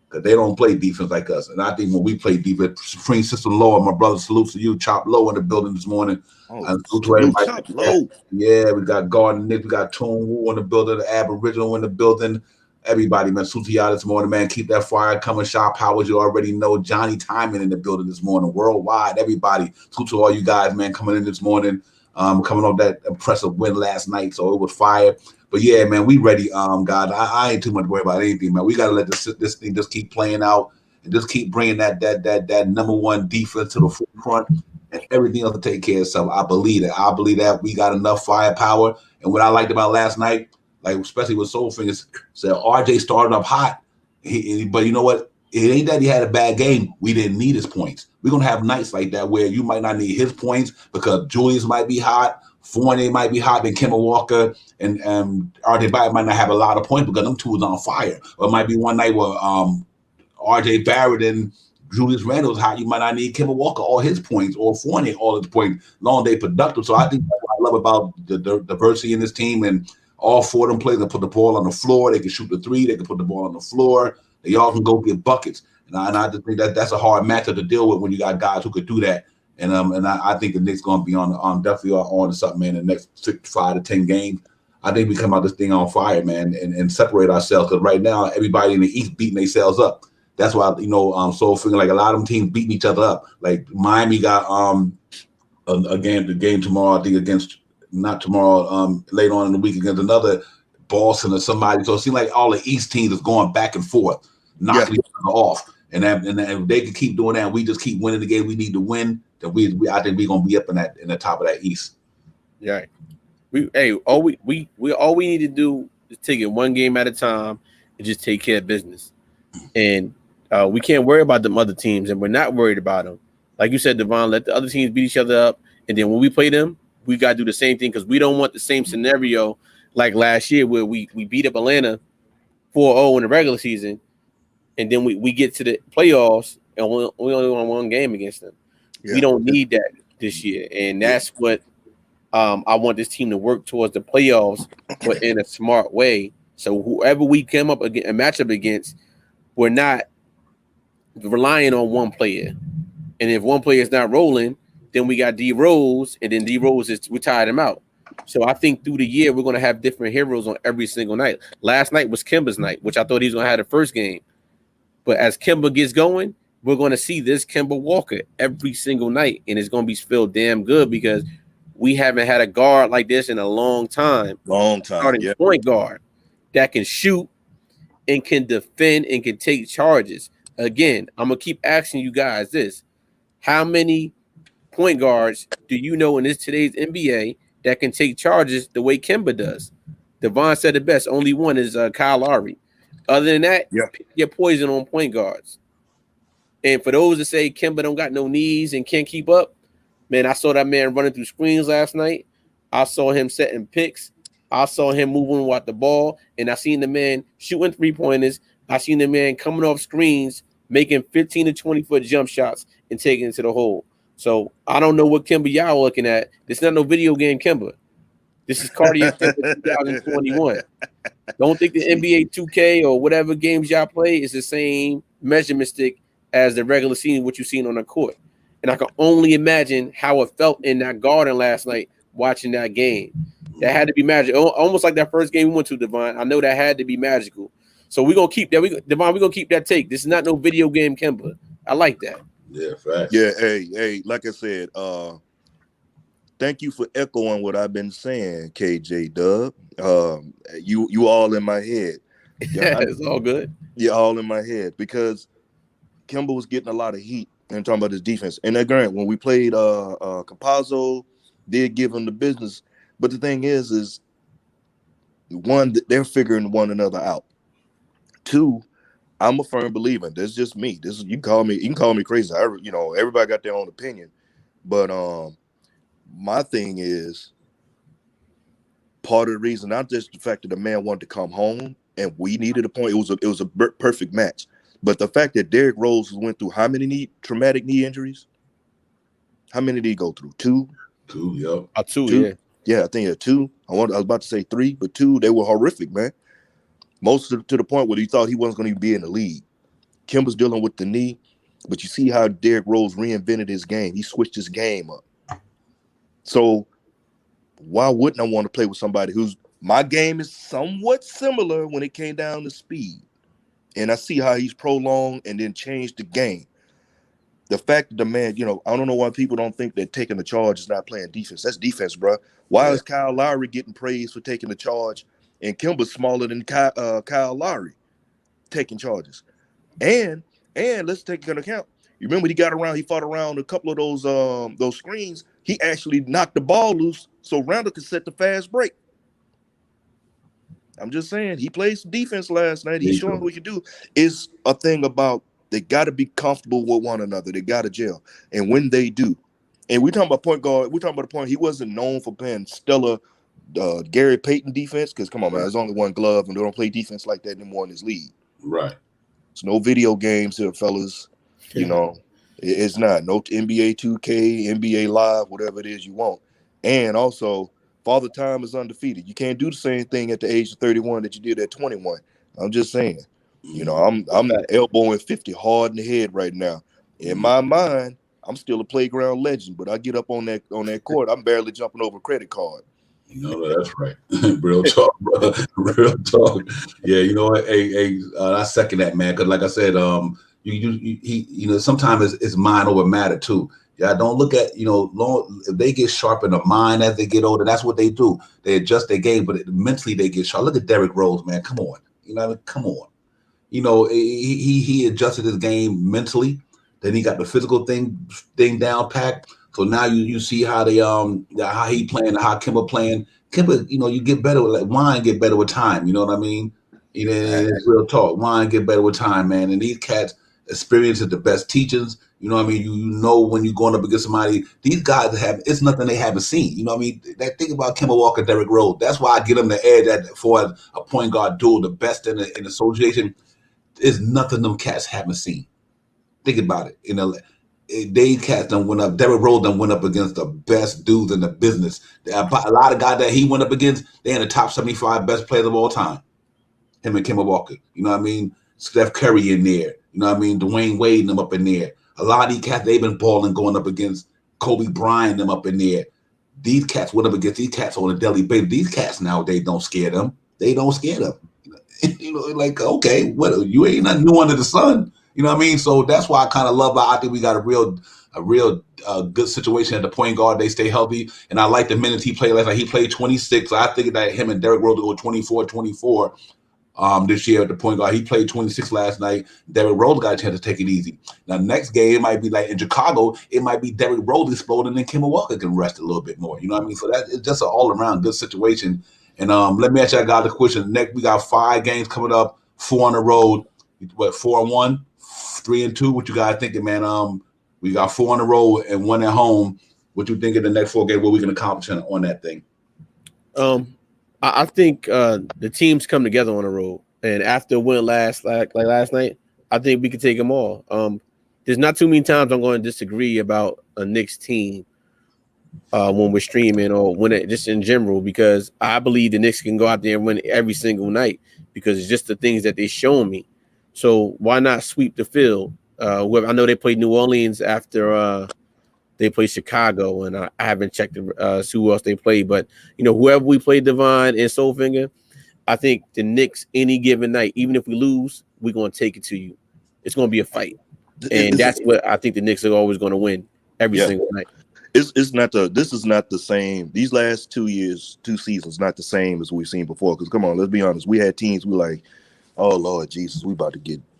Because they don't play defense like us. And I think when we play defense, Supreme System Low, my brother, salutes to you, Chop Low in the building this morning. Chop Low. Yeah, we got Garden Nick, we got Tone Wu in the building, the Aboriginal in the building. Everybody, man, salute to y'all this morning, man. Keep that fire coming. Shop Powers, you already know. Johnny Timon in the building this morning. Worldwide, everybody. Salute to all you guys, man, coming in this morning. Coming off that impressive win last night, so it was fire. But yeah, man, we ready. God, I ain't too much worried about anything, man. We gotta let this thing just keep playing out and just keep bringing that number one defense to the forefront, and everything else to take care of itself. I believe that. I believe that we got enough firepower. And what I liked about last night, like especially with Soulfingers, said RJ started up hot. But you know what? It ain't that he had a bad game. We didn't need his points. We're gonna have nights like that where you might not need his points because Julius might be hot, Fournier might be hot, then Kemba Walker and RJ Barrett might not have a lot of points because them two is on fire. Or it might be one night where RJ Barrett and Julius Randle's hot. You might not need Kemba Walker all his points or Fournier all his points. Long day productive. So I think that's what I love about the diversity in this team, and all four of them players can put the ball on the floor. They can shoot the three. They can put the ball on the floor. They all can go get buckets. And I just think that's a hard matchup to deal with when you got guys who could do that. And I think the Knicks going to be definitely on to something, man, in the next 5 to 10 games. I think we come out this thing on fire, man, and separate ourselves. Because right now, everybody in the East beating themselves up. That's why, so feeling like a lot of them teams beating each other up. Like Miami got the game tomorrow, I think, against, not tomorrow, later on in the week against another Boston or somebody. So it seems like all the East teams is going back and forth, knocking each other off. And if they can keep doing that, and we just keep winning the game we need to win, then I think we're gonna be up in the top of that East. Yeah. All we need to do is take it one game at a time and just take care of business. And we can't worry about them other teams, and we're not worried about them. Like you said, Devon, let the other teams beat each other up, and then when we play them, we gotta do the same thing because we don't want the same scenario like last year where we beat up Atlanta 4-0 in the regular season, and then we get to the playoffs and we only won one game against them. Yeah. We don't need that this year, and that's what I want this team to work towards the playoffs, but in a smart way. So whoever we come up against a matchup against, we're not relying on one player. And if one player is not rolling, then we got D Rose, and then D Rose we tired him out. So I think through the year we're going to have different heroes on every single night. Last night was Kemba's night, which I thought he was going to have the first game. But as Kemba gets going, we're going to see this Kemba Walker every single night, and it's going to be feel damn good because we haven't had a guard like this in a long time. Starting point guard that can shoot and can defend and can take charges. Again, I'm going to keep asking you guys this. How many point guards do you know in today's NBA that can take charges the way Kemba does? Devon said it best. Only one is Kyle Lowry. Other than that, pick your poison on point guards. And for those that say Kemba don't got no knees and can't keep up, man, I saw that man running through screens last night. I saw him setting picks. I saw him moving with the ball, and I seen the man shooting three-pointers. I seen the man coming off screens, making 15 to 20-foot jump shots and taking it to the hole. So I don't know what Kemba y'all looking at. This is not no video game Kemba. This is cardiac Kemba 2021. Don't think the NBA 2K or whatever games y'all play is the same measurement stick as the regular season, what you've seen on the court. And I can only imagine how it felt in that garden last night watching that game. That had to be magical. Almost like that first game we went to, Devon. I know that had to be magical. So we're going to keep that. Devon, we're going to keep that take. This is not no video game Kemba. I like that. Yeah, facts. Yeah, hey, like I said, thank you for echoing what I've been saying, KJ Dub. You all in my head. Yeah, it's all good. You're all in my head because Kemba was getting a lot of heat and talking about his defense. And granted, when we played Campazzo, did give him the business. But the thing is one, they're figuring one another out. Two, I'm a firm believer. That's just me. You can call me crazy. Everybody got their own opinion. But my thing is part of the reason, not just the fact that the man wanted to come home and we needed a point. It was a perfect match. But the fact that Derrick Rose went through how many traumatic knee injuries? How many did he go through? Two, yep. Two, yeah. Yeah, I think two. I was about to say three, but two. They were horrific, man. Most to the point where he thought he wasn't going to be in the league. Kemba's dealing with the knee, but you see how Derrick Rose reinvented his game. He switched his game up. So why wouldn't I want to play with somebody my game is somewhat similar when it came down to speed. And I see how he's prolonged and then changed the game. The fact that the man, I don't know why people don't think that taking the charge is not playing defense. That's defense, bro. Why is Kyle Lowry getting praised for taking the charge and Kemba's smaller than Kyle Lowry taking charges? And let's take into account. You remember he fought around a couple of those screens. He actually knocked the ball loose so Randall could set the fast break. I'm just saying, he played some defense last night. He's showing what he can do. It's a thing about they got to be comfortable with one another. They got to gel. And when they do, and we're talking about point guard, we're talking about a point, he wasn't known for playing stellar Gary Payton defense, because come on, man, there's only one glove, and they don't play defense like that anymore in this league. Right. It's no video games here, fellas. It's not. No NBA 2K, NBA Live, whatever it is you want. And also, Father Time is undefeated. You can't do the same thing at the age of 31 that you did at 21. I'm just saying. I'm elbowing 50 hard in the head right now. In my mind, I'm still a playground legend, but I get up on that court, I'm barely jumping over a credit card. That's right. Real talk, bro. Real talk. Yeah, you know what? I second that, man. Because like I said, sometimes it's mind over matter too. Yeah, don't look at if they get sharp in the mind as they get older. That's what they do. They adjust their game, but mentally they get sharp. Look at Derrick Rose, man. Come on, come on. He adjusted his game mentally. Then he got the physical thing down packed. So now you see how they how he playing, how Kemba playing. Kemba, you get better with wine get better with time. You know what I mean? It's real talk. Wine get better with time, man. And these cats experience is the best teachers. You know what I mean? You know when you're going up against somebody, these guys it's nothing they haven't seen. You know what I mean? That thing about Kemba Walker, Derrick Rose. That's why I give them the edge for a point guard duel, the best in the association. Is nothing them cats haven't seen. Think about it. You know, they cats done went up. Derrick Rose done went up against the best dudes in the business. A lot of guys that he went up against, they in the top 75 best players of all time. Him and Kemba Walker. You know what I mean? Steph Curry in there. You know what I mean? Dwayne Wade and them up in there. A lot of these cats, they've been balling going up against Kobe Bryant them up in there. These cats went up against these cats on a daily basis. These cats nowadays don't scare them. They don't scare them. You know, like, okay, what, you ain't nothing new under the sun. You know what I mean? So that's why I kind of love. I think we got a real good situation at the point guard. They stay healthy, and I like the minutes he played last night. He played 26. I think that him and Derrick Rose will go 24 this year at the point guard. He played 26 last night. Derrick Rose got a chance to take it easy. Now, next game, it might be like in Chicago, it might be Derrick Rose exploding and Kemba Walker can rest a little bit more. You know what I mean? So that it's just an all-around good situation. And let me ask you guys a question. Next, we got 5 games coming up, 4 on the road. What, 4-1, 3-2? What you guys thinking, man? We got 4 on the road and 1 at home. What you think of the next 4 games? What we can accomplish on that thing? I think the teams come together on the road, and after a win last night, I think we can take them all. There's not too many times I'm going to disagree about a Knicks team when we're streaming or when it, just in general, because I believe the Knicks can go out there and win every single night because it's just the things that they're showing me. So why not sweep the field? I know they played New Orleans after they played Chicago, and I haven't checked to see who else they played. But, you know, whoever we played, Devon and Soulfinger, I think the Knicks any given night, even if we lose, we're going to take it to you. It's going to be a fight. And that's what I think the Knicks are always going to win every single night. This is not the same. These last 2 seasons, not the same as we've seen before. Because come on, let's be honest. We had teams we like, oh Lord Jesus,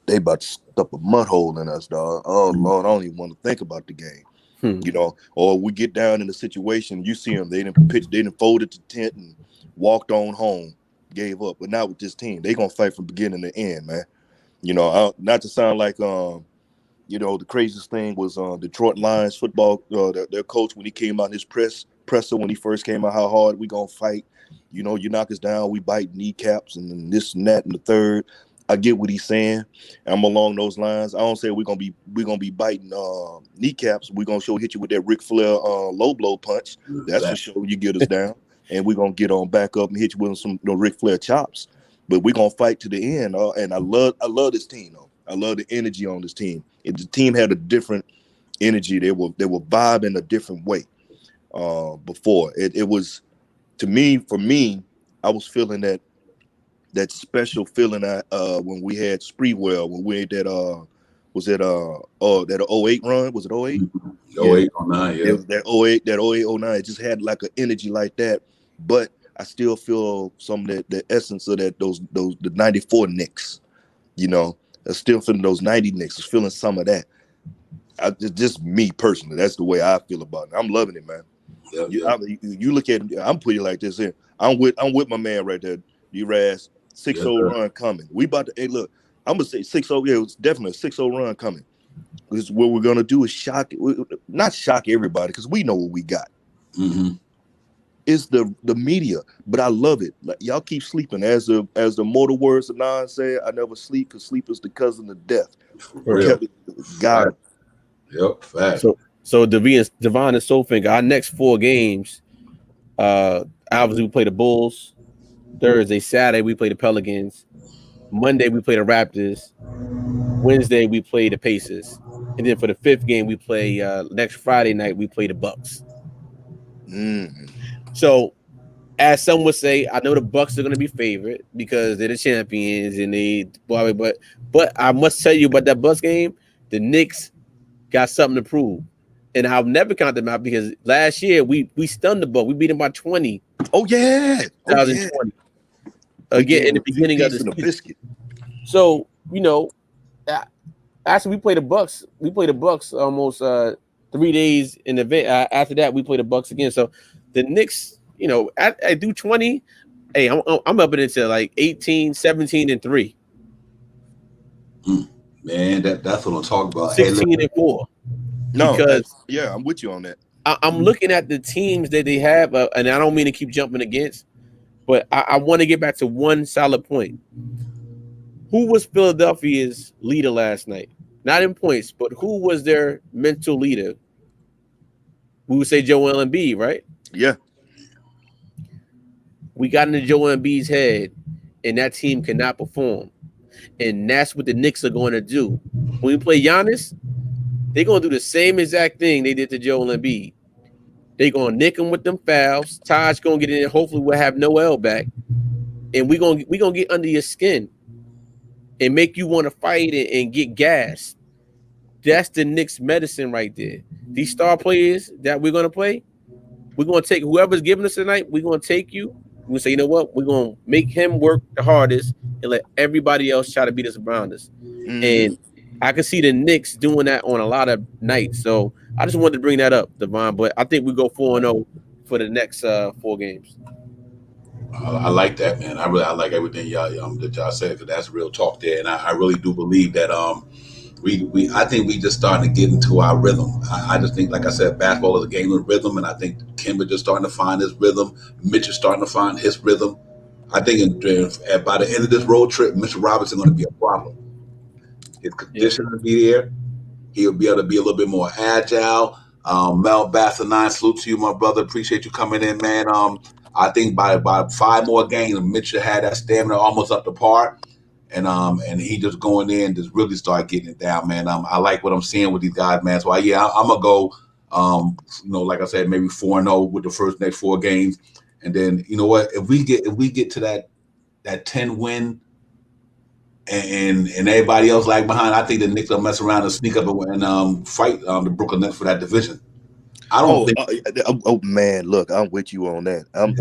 they about to stuff a mud hole in us, dog. Oh Lord, I don't even want to think about the game. You know, or we get down in the situation, you see them, they didn't fold it to tent and walked on home, gave up. But now with this team, they gonna fight from beginning to end, man. You know, not to sound like you know, the craziest thing was Detroit Lions football, their coach when he came out in his presser when he first came out, how hard we gonna fight. You know, you knock us down, we bite kneecaps and then this and that and the third. I get what he's saying. I'm along those lines. I don't say we're gonna be biting kneecaps. We're gonna hit you with that Ric Flair low blow punch. That's for sure. You get us down, and we're gonna get on back up and hit you with some Ric Flair chops. But we're gonna fight to the end. And I love this team though. I love the energy on this team. The team had a different energy. They were vibing a different way. Before it was, for me, I was feeling that special feeling when we had Spreewell, when we had that was it that 08 run? Was it 08? 08, 09, yeah. It was that 08, 09. It just had like an energy like that. But I still feel some of the essence of that the 94 Knicks. You know, I still feeling those 90 Knicks. I was feeling some of that. Just me personally, that's the way I feel about it. I'm loving it, man. Yeah. You look at it, I'm putting it like this here. I'm with my man right there. D-Raz, 6-0 run coming. We about to, hey, look, I'm going to say 6-0. Yeah, it's definitely a 6-0 run coming. Because what we're going to do is not shock everybody, because we know what we got. Mm-hmm. It's the media, but I love it. Like, y'all keep sleeping. As the mortal words of Nan said, I never sleep, because sleep is the cousin of death. Got it. Yep, fact. So Devon and Soulfinger, our next 4 games, obviously we play the Bulls. Thursday, Saturday, we play the Pelicans. Monday, we play the Raptors. Wednesday, we play the Pacers. And then for the 5th game, we play next Friday night, we play the Bucks. So, as some would say, I know the Bucks are going to be favored because they're the champions, and but I must tell you about that Bucks game, the Knicks got something to prove. And I'll never count them out because last year we stunned the Bucks. We beat them by 20. Oh yeah, 2020. Again, in the beginning of the season. So, you know, after we play the Bucks almost 3 days in advance. After that, we play the Bucks again. So the Knicks, you know, I do 20. Hey, I'm up into like 18, 17, and 3. Man, that's what I'm talking about. 16 and 4. No, because I'm with you on that. I'm looking at the teams that they have, and I don't mean to keep jumping against, but I want to get back to one solid point. Who was Philadelphia's leader last night? not in points, but who was their mental leader? We would say Joel Embiid, right? Yeah. We got into Joel Embiid's head, and that team cannot perform. And that's what the Knicks are going to do. When we play Giannis, they're going to do the same exact thing they did to Joel Embiid. They're going to nick him with them fouls. Taj going to get in there. Hopefully, we'll have Noel back. And we're gonna get under your skin and make you want to fight and get gassed. That's the Knicks medicine right there. These star players that we're going to play, we're going to take whoever's giving us tonight, we're going to take you. We're going to say, you know what? We're going to make him work the hardest and let everybody else try to beat us around us. And I can see the Knicks doing that on a lot of nights. So I just wanted to bring that up, Devon. But I think we go 4-0 for the next 4 games. I like that, man. I like everything that y'all said, because that's real talk there, and I really do believe that I think we just starting to get into our rhythm. I just think, like I said, basketball is a game of rhythm, and I think Kemba just starting to find his rhythm. Mitch is starting to find his rhythm. I think by the end of this road trip, Mr. Robinson going to be a problem. His condition will be there. He'll be able to be a little bit more agile. Mel Bassanine, salute to you, my brother. Appreciate you coming in, man. I think by 5 more games, Mitch had that stamina almost up to par, and he just going in and just really start getting it down, man. I like what I'm seeing with these guys, man. So I'm gonna go, like I said, maybe 4-0 with the next 4 games, and then you know what? If we get to that 10 win, and everybody else lag behind, I think the Knicks will mess around and sneak up and fight the Brooklyn Nets for that division. I don't think. Man, look, I'm with you on that. I'm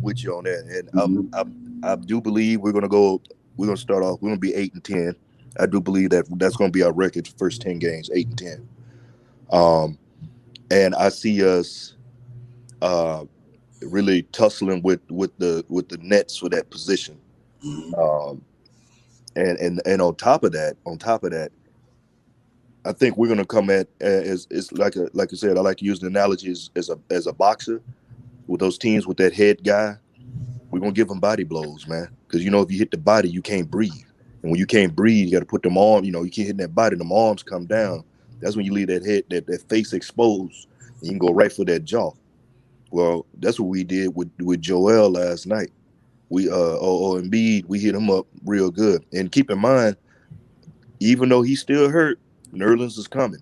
with you on that, and I do believe we're gonna start off. We're gonna be 8-10. I do believe that's gonna be our record for first 10 games, 8-10. And I see us really tussling with the Nets for that position. And on top of that, I think we're gonna come at as like I said, I like to use the analogy as a boxer with those teams with that head guy. We're gonna give them body blows, man. Because if you hit the body, you can't breathe. And when you can't breathe, you got to put them arms. You can't hit that body, them arms come down. That's when you leave that head, that face exposed, and you can go right for that jaw. Well, that's what we did with Joel last night. We Embiid, we hit him up real good. And keep in mind, even though he's still hurt, Nerlens is coming.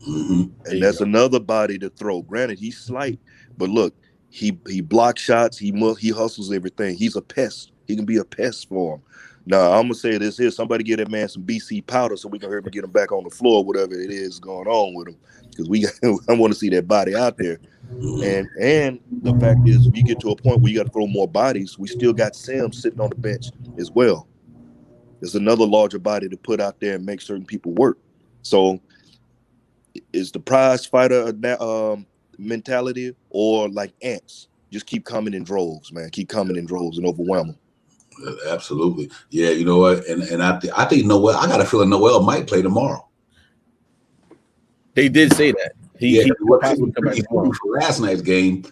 And that's another body to throw. Granted, he's slight, but look, he blocks shots, he hustles everything. He's a pest. He can be a pest for him. Now, I'm gonna say this here: somebody get that man some BC powder so we can hurry get him back on the floor, whatever it is going on with him, because I want to see that body out there. And the fact is, if you get to a point where you got to throw more bodies, we still got Sam sitting on the bench as well. There's another larger body to put out there and make certain people work. So, is the prize fighter mentality, or like ants? Just keep coming in droves, man. Keep coming in droves and overwhelm them. Absolutely, yeah. You know what? And I think Noel. I got a feeling Noel might play tomorrow. They did say that. He possibly come back tomorrow. For last night's game.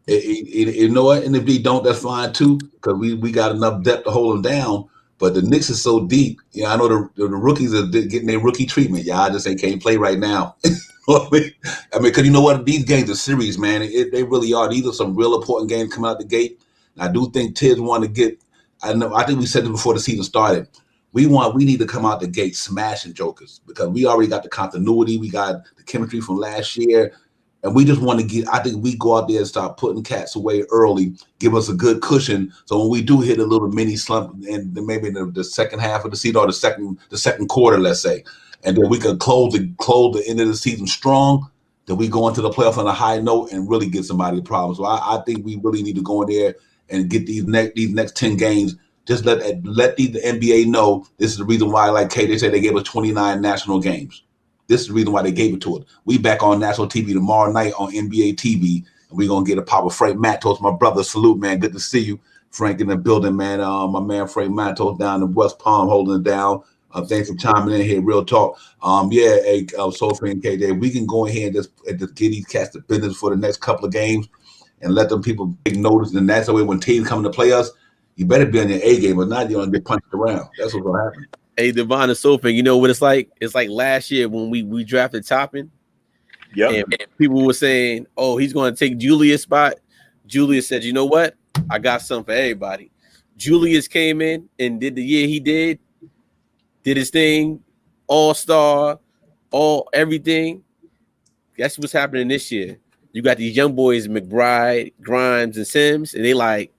You know what? And if he don't, that's fine too, because we got enough depth to hold him down. But the Knicks is so deep. I know the rookies are getting their rookie treatment. Y'all just can't play right now. I mean, because you know what? These games are serious, man. They really are. These are some real important games coming out the gate. And I do think Tibbs want to get. I think we said it before the season started. We need to come out the gate smashing jokers, because we already got the continuity. We got the chemistry from last year. And we just want to get, I think we go out there and start putting cats away early, give us a good cushion. So when we do hit a little mini slump, and maybe in the second half of the season, or the second quarter, let's say, and then we can close the end of the season strong, then we go into the playoffs on a high note and really get somebody a problem. So I think we really need to go in there and get these next 10 games. Just let the NBA know this is the reason why, like Kay, they said they gave us 29 national games. This is the reason why they gave it to us. We back on national TV tomorrow night on NBA TV, and we're going to get a pop of Frank Matos, my brother. Salute, man. Good to see you, Frank, in the building, man. My man Frank Matos down in West Palm holding it down. Thanks for chiming in here. Real talk. Sophie and KJ, we can go in here and just get these cats to business for the next couple of games and let them people take notice. And that's the way when teams come to play us, you better be on your A game, but not you're going to get punched around. That's what's going to happen. Hey, Devon is so funny. You know what it's like? It's like last year when we drafted Toppin. Yeah. And people were saying, "Oh, he's going to take Julius' spot." Julius said, "You know what? I got something for everybody." Julius came in and did the year he did his thing, all-star, everything. That's what's happening this year. You got these young boys, McBride, Grimes, and Sims, and they like,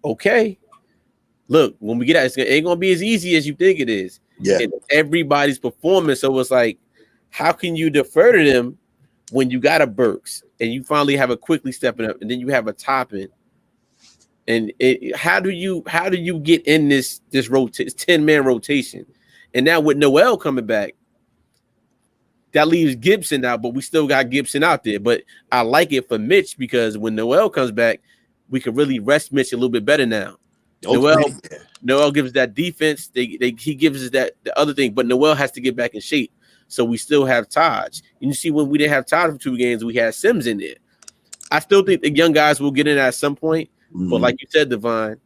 okay, look, when we get out, it ain't gonna be as easy as you think it is. Yeah. And everybody's performance. So it's like, how can you defer to them when you got a Burks and you finally have a Quickly stepping up, and then you have a Toppin? And how do you get in this 10-man rotation? And now with Noel coming back, that leaves Gibson out, but we still got Gibson out there. But I like it for Mitch because when Noel comes back, we can really rest Mitch a little bit better now. Noel gives that defense. He gives us that the other thing, but Noel has to get back in shape. So we still have Taj. And you see, when we didn't have Taj for 2 games, we had Sims in there. I still think the young guys will get in at some point. But like you said, Devon,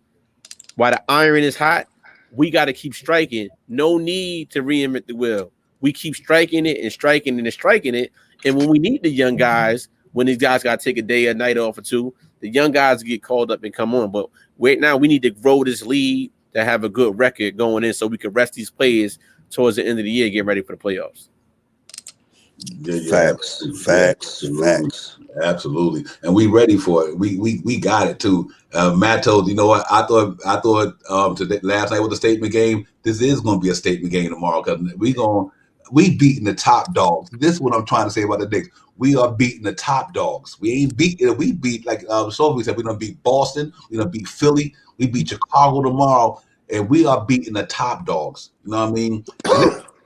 while the iron is hot, we got to keep striking. No need to reinvent the wheel. We keep striking it and striking it and striking it. And when we need the young guys, when these guys got to take a day, a night off or two, the young guys get called up and come on. But right now, we need to grow this lead to have a good record going in so we can rest these players towards the end of the year, get ready for the playoffs. Facts. Absolutely. And we ready for it. We got it too. Matt told, you know what, I thought today, last night with the statement game, this is going to be a statement game tomorrow because we beating the top dogs. This is what I'm trying to say about the Knicks. We are beating the top dogs. We beat like Sophie said, we're going to beat Boston. We're going to beat Philly. We beat Chicago tomorrow. And we are beating the top dogs. You know what I mean?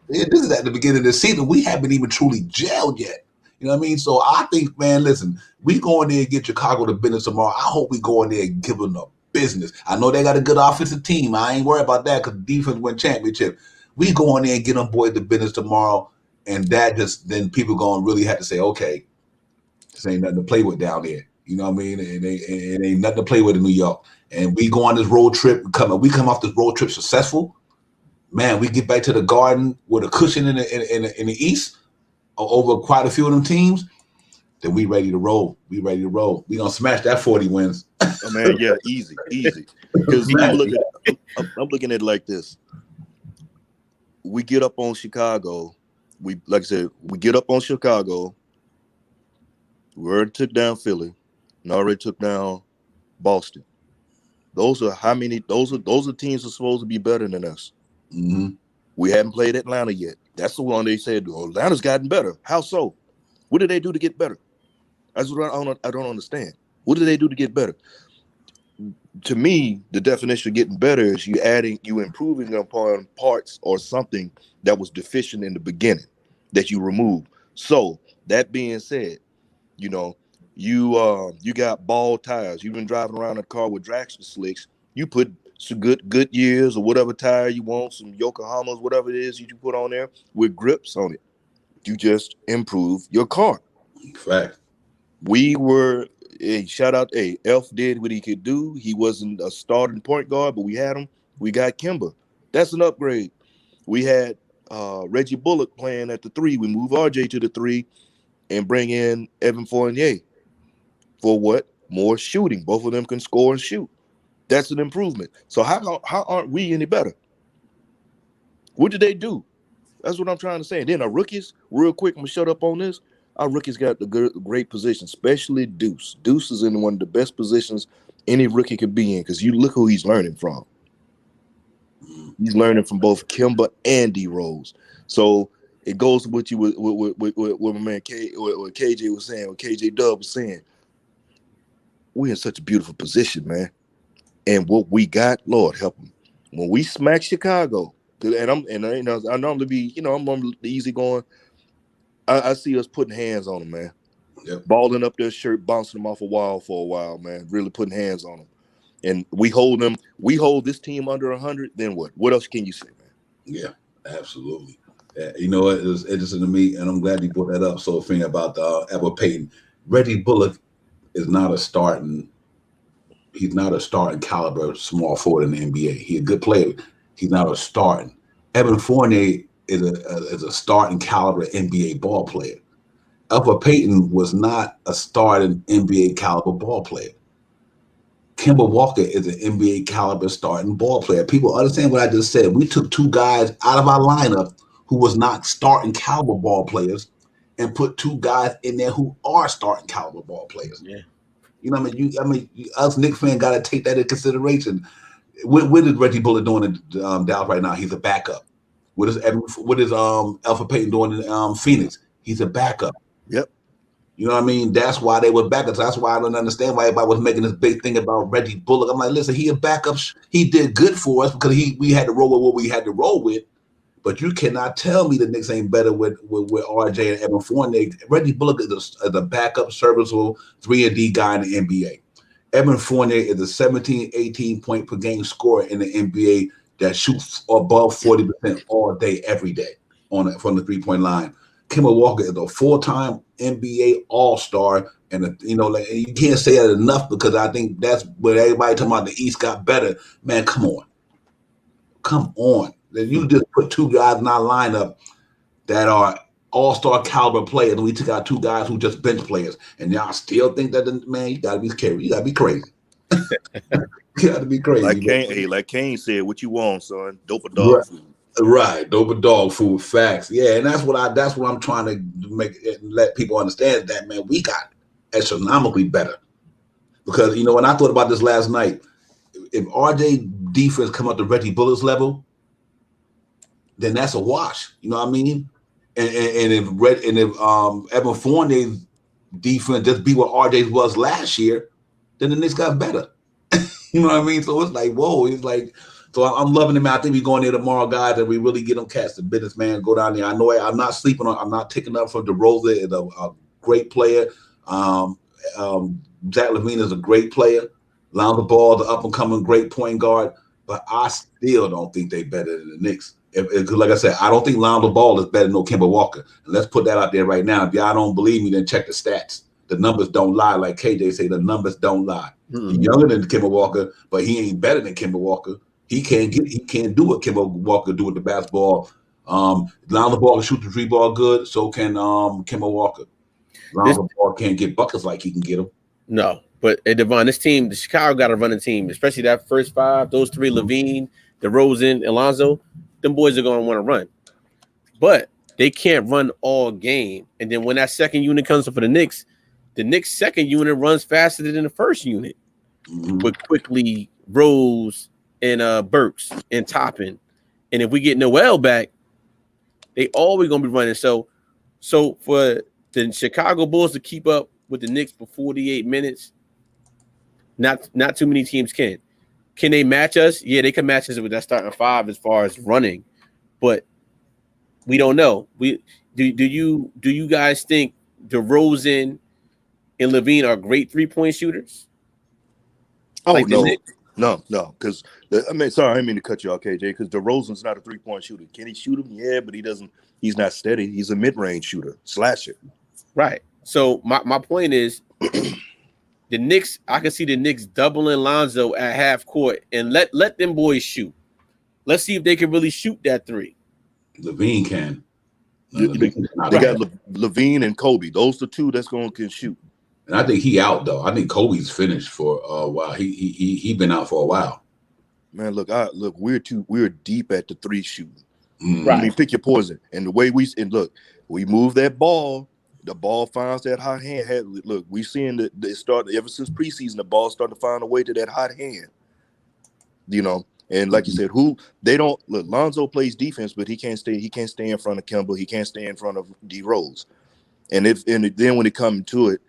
This is at the beginning of the season. We haven't even truly gelled yet. You know what I mean? So I think, man, listen, we go in there and get Chicago to business tomorrow. I hope we go in there and give them the business. I know they got a good offensive team. I ain't worried about that because defense win championship. We go in there and get them boys to business tomorrow. And that just, then people going to really have to say, okay, this ain't nothing to play with down there. You know what I mean? It ain't nothing to play with in New York. And we go on this road trip. We come off this road trip successful. Man, we get back to the Garden with a cushion in the East over quite a few of them teams. Then we ready to roll. We gonna smash that 40 wins. Oh man, yeah, easy. Because I'm looking at it like this. We get up on Chicago. We get up on Chicago. We already took down Philly, and already took down Boston. Those are teams that are supposed to be better than us. Mm-hmm. We haven't played Atlanta yet. That's the one they said, oh, Atlanta's gotten better. How so? What did they do to get better? That's what I don't understand. What did they do to get better? To me, the definition of getting better is you improving upon parts or something that was deficient in the beginning that you remove. So that being said, you know, you got ball tires. You've been driving around a car with dragster slicks. You put some good years or whatever tire you want, some Yokohamas, whatever it is you put on there with grips on it. You just improve your car. Fact. We were shout out. Elf did what he could do. He wasn't a starting point guard, but we had him. We got Kemba. That's an upgrade. We had Reggie Bullock playing at the 3. We move RJ to the 3 and bring in Evan Fournier for what? More shooting. Both of them can score and shoot. That's an improvement. So how aren't we any better? What did they do? That's what I'm trying to say. And then our rookies, real quick, I'm going to shut up on this. Our rookies got the great position, especially Deuce. Deuce is in one of the best positions any rookie could be in because you look who he's learning from. He's learning from both Kemba and D Rose. So it goes to what you what my man what KJ was saying, what KJ Dub was saying. We're in such a beautiful position, man. And what we got, Lord help them. When we smack Chicago, and I normally be, I'm the easy going. I see us putting hands on them, man. Yep. Balling up their shirt, bouncing them off a wall for a while, man. Really putting hands on them. And we hold them. We hold this team under 100. Then what? What else can you say, man? Yeah, absolutely. Yeah, you know, it was interesting to me, and I'm glad you brought that up. So, thing about Edward Payton, Reggie Bullock is not a starting. He's not a starting caliber small forward in the NBA. He's a good player. He's not a starting. Evan Fournier is a starting caliber NBA ball player. Elfrid Payton was not a starting NBA caliber ball player. Kemba Walker is an NBA caliber starting ball player. People understand what I just said. We took two guys out of our lineup who was not starting caliber ball players and put two guys in there who are starting caliber ball players. Yeah. You know what I mean? Us Knicks fans got to take that into consideration. What is Reggie Bullock doing in Dallas right now? He's a backup. What is Elfrid Payton doing in Phoenix? He's a backup. Yep. You know what I mean? That's why they were backups. That's why I don't understand why everybody was making this big thing about Reggie Bullock. I'm like, listen, he a backup. He did good for us because we had to roll with what we had to roll with. But you cannot tell me the Knicks ain't better with RJ and Evan Fournier. Reggie Bullock is a backup, serviceable 3-and-D guy in the NBA. Evan Fournier is a 17, 18 point per game scorer in the NBA that shoots above 40% all day, every day from the 3-point line. Kemba Walker is a full-time NBA All-Star, and you can't say that enough because I think that's what everybody talking about. The East got better, man. Come on. You just put two guys in our lineup that are All-Star caliber players, and we took out two guys who just bench players, and y'all still think that you gotta be scary. You gotta be crazy. You gotta be crazy. Like Kane said, "What you want, son? Dope or dog food." Right, dope or dog food, facts. Yeah, and that's what I'm trying to let people understand that, man, we got astronomically better. Because when I thought about this last night, if RJ defense come up to Reggie Bullock's level, then that's a wash. You know what I mean? And if Evan Fournier's defense just be what RJ's was last year, then the Knicks got better. You know what I mean? So it's like, whoa, it's like. So I'm loving him. I think we're going there tomorrow, guys, and we really get them cats. The businessman go down there. I know I'm not sleeping on. I'm not taking up from DeRozan. Is a great player. Zach LaVine is a great player. Lonzo Ball, the up and coming great point guard. But I still don't think they're better than the Knicks. Because like I said, I don't think Lonzo Ball is better than Kemba Walker. And let's put that out there right now. If y'all don't believe me, then check the stats. The numbers don't lie. Like KJ say, the numbers don't lie. Mm-hmm. He's younger than Kemba Walker, but he ain't better than Kemba Walker. He can't do what Kemba Walker do with the basketball. Lonzo Ball can shoot the three ball good, so can Kemba Walker. Lonzo Ball can't get buckets like he can get them. No, but Devon, this team, the Chicago got to run a team, especially that first five, those three, LaVine, DeRozan, and Lonzo, them boys are going to want to run. But they can't run all game. And then when that second unit comes up for the Knicks second unit runs faster than the first unit with Quickly, Rose, and Burks and Toppin. And if we get Noel back, they always gonna be running. So for the Chicago Bulls to keep up with the Knicks for 48 minutes, not too many teams can. Can they match us? Yeah, they can match us with that starting five as far as running, but we don't know. Do you guys think DeRozan and LaVine are great 3-point shooters? Oh, like no, because sorry, I didn't mean to cut you off, KJ. Because DeRozan's not a 3-point shooter. Can he shoot him? Yeah, but he doesn't. He's not steady. He's a mid-range shooter, slasher. Right. So my point is, the Knicks. I can see the Knicks doubling Lonzo at half court and let them boys shoot. Let's see if they can really shoot that three. LaVine can. They got LaVine and Kobe. Those the two that's going to shoot. And I think he out though. I think Kobe's finished for a while. He been out for a while. Man, look, we're deep at the three shooting. Right. I mean, pick your poison. And the way we move that ball, the ball finds that hot hand. Look, we seeing that it started ever since preseason. The ball started to find a way to that hot hand. And like you said, Lonzo plays defense, but he can't stay in front of Kemba. He can't stay in front of D Rose. And then when it comes to it,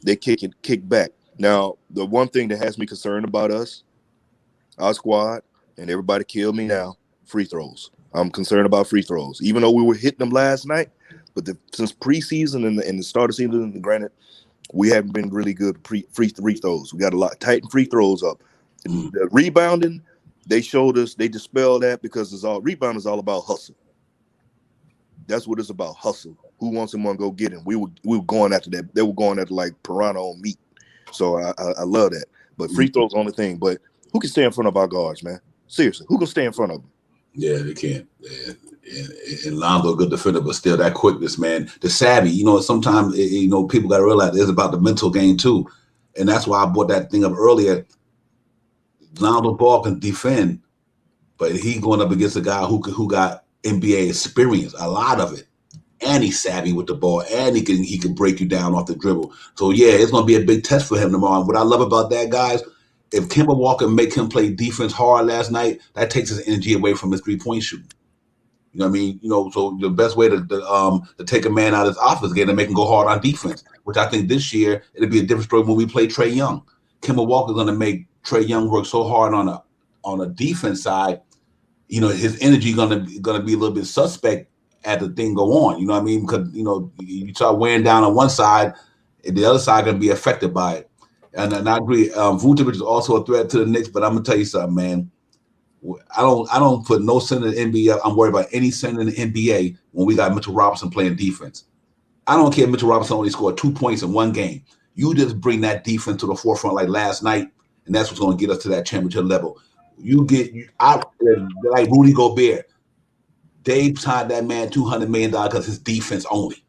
they kick back. Now, the one thing that has me concerned about us, our squad, and everybody kill me now, free throws. I'm concerned about free throws. Even though we were hitting them last night, but since preseason and the start of season, granted, we haven't been really good free throws. We got a lot tighten free throws up. The rebounding, they showed us, they dispelled that because rebound is all about hustle. That's what it's about, hustle. Who wants someone to go get him? We were going after that. They were going after like piranha on meat. So I love that. But free throws on the thing. But who can stay in front of our guards, man? Seriously, who can stay in front of them? Yeah, they can't. And Lonzo, a good defender, but still that quickness, man. The savvy, sometimes, people got to realize it's about the mental game too. And that's why I brought that thing up earlier. Lonzo Ball can defend, but he going up against a guy who got NBA experience, a lot of it. And he's savvy with the ball, and he can break you down off the dribble. So, yeah, it's going to be a big test for him tomorrow. What I love about that, guys, if Kemba Walker make him play defense hard last night, that takes his energy away from his three-point shooting. You know what I mean? So the best way to take a man out of his offense game and make him go hard on defense, which I think this year it'll be a different story when we play Trae Young. Kemba Walker's going to make Trae Young work so hard on a defense side. His energy gonna be a little bit suspect as the thing go on. You know what I mean? Because you start wearing down on one side, and the other side gonna be affected by it. And I agree. Vucevic is also a threat to the Knicks, but I'm gonna tell you something, man. I don't put no center in the NBA. I'm worried about any center in the NBA when we got Mitchell Robinson playing defense. I don't care if Mitchell Robinson only scored 2 points in one game. You just bring that defense to the forefront like last night, and that's what's going to get us to that championship level. Like Rudy Gobert. They signed that man $200 million because his defense only.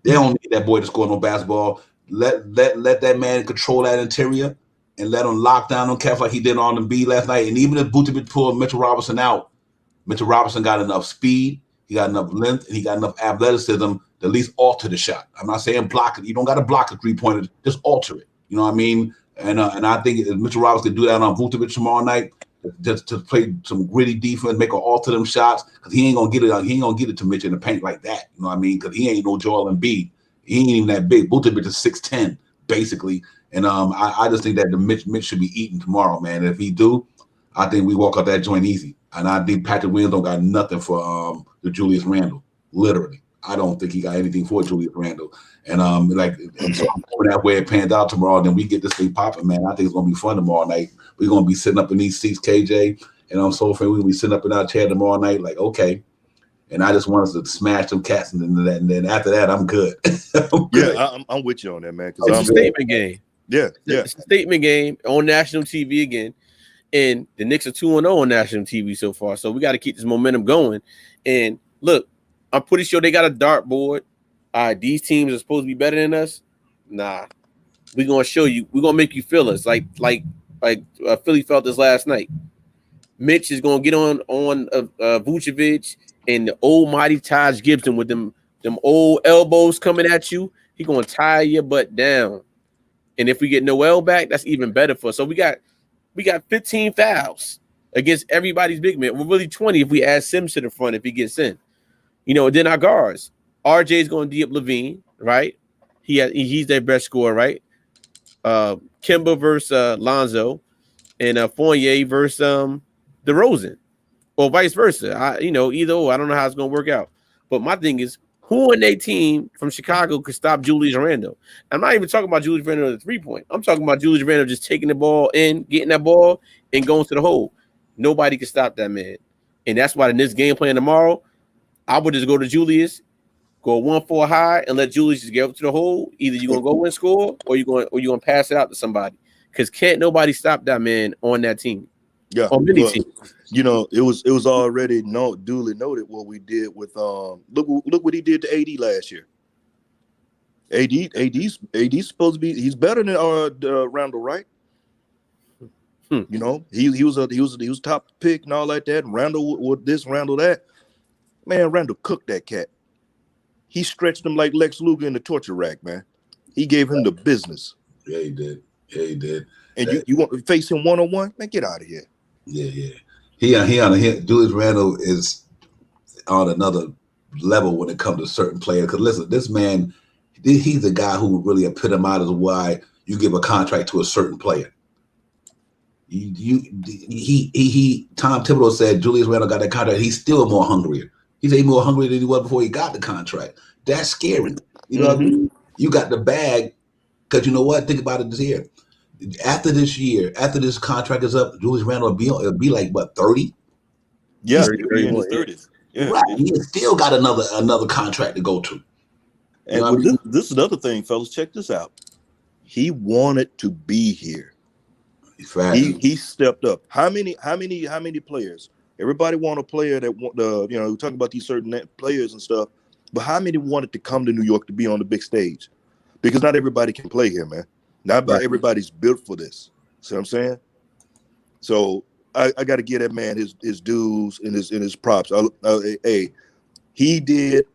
They don't need that boy to score no basketball. Let that man control that interior and let him lock down on Kev like he did on Embiid last night. And even if Vucevic pulled Mitchell Robinson out, Mitchell Robinson got enough speed, he got enough length, and he got enough athleticism to at least alter the shot. I'm not saying block it. You don't got to block a three-pointer. Just alter it. You know what I mean? And I think if Mitchell Robinson can do that on Vucevic tomorrow night, just to play some gritty defense, make her alter them shots, because he ain't gonna get it. He ain't gonna get it to Mitch in the paint like that. You know what I mean? Because he ain't no Joel Embiid. He ain't even that big. Vucevic is 6'10", basically. And I just think that the Mitch should be eating tomorrow, man. And if he do, I think we walk out that joint easy. And I think Patrick Williams don't got nothing for the Julius Randle. Literally, I don't think he got anything for Julius Randle. And so I'm hoping that way it pans out tomorrow. Then we get this thing popping, man. I think it's gonna be fun tomorrow night. We're gonna be sitting up in these seats, KJ, and I'm so afraid we're gonna be sitting up in our chair tomorrow night, like, okay. And I just want us to smash them cats, and then after that, I'm good. I'm with you on that, man. It's a statement game. Yeah. It's a statement game on national TV again. And the Knicks are 2-0 on national TV so far. So we got to keep this momentum going. And look, I'm pretty sure they got a dartboard. All right, these teams are supposed to be better than us. Nah, we're gonna show you. We're gonna make you feel us like Philly felt us last night. Mitch is gonna get on Vucevic and the old mighty Taj Gibson with them old elbows coming at you. He gonna tie your butt down. And if we get Noel back, that's even better for us. So we got 15 fouls against everybody's big man. We're really 20 if we add Sims to the front if he gets in. Then our guards. RJ's going to D up Levine, right? He's their best scorer, right? Kemba versus Lonzo, and Fournier versus DeRozan, or vice versa. Either or. I don't know how it's going to work out. But my thing is, who in their team from Chicago could stop Julius Randle? I'm not even talking about Julius Randle at the 3-point. I'm talking about Julius Randle just taking the ball in, getting that ball, and going to the hole. Nobody can stop that man. And that's why in this game plan tomorrow, I would just go to Julius, go 1-4 high, and let Julius just get up to the hole. Either you're gonna go and score, or you're gonna pass it out to somebody. Because can't nobody stop that man on that team. Yeah, on many teams. It was already duly noted what we did with look what he did to AD last year. AD's supposed to be, he's better than Randle, right? He was top pick and all like that. And Randle with this, Randle that. Man, Randle cooked that cat. He stretched him like Lex Luger in the torture rack, man. He gave him the business. Yeah, he did. And you want to face him one-on-one? Man, get out of here. Yeah. Julius Randle is on another level when it comes to certain players. Because listen, this man, he's the guy who really epitomizes why you give a contract to a certain player. Tom Thibodeau said Julius Randle got that contract. He's still more hungrier. He's even more hungry than he was before he got the contract. That's scary. You know what I mean? You got the bag, because you know what? Think about it this year. After this year, after this contract is up, Julius Randle will be like, what, 30? Yeah, 30 in his 30s. Yeah. Right. He still got another contract to go to. And this is another thing, fellas. Check this out. He wanted to be here. He's fast. He stepped up. How many players Everybody want a player that want the, you know, we talk about these certain players and stuff, but how many wanted to come to New York to be on the big stage? Because not everybody can play here, man. Not everybody's built for this. See what I'm saying? So I got to give that man his dues and his props. Hey, he did.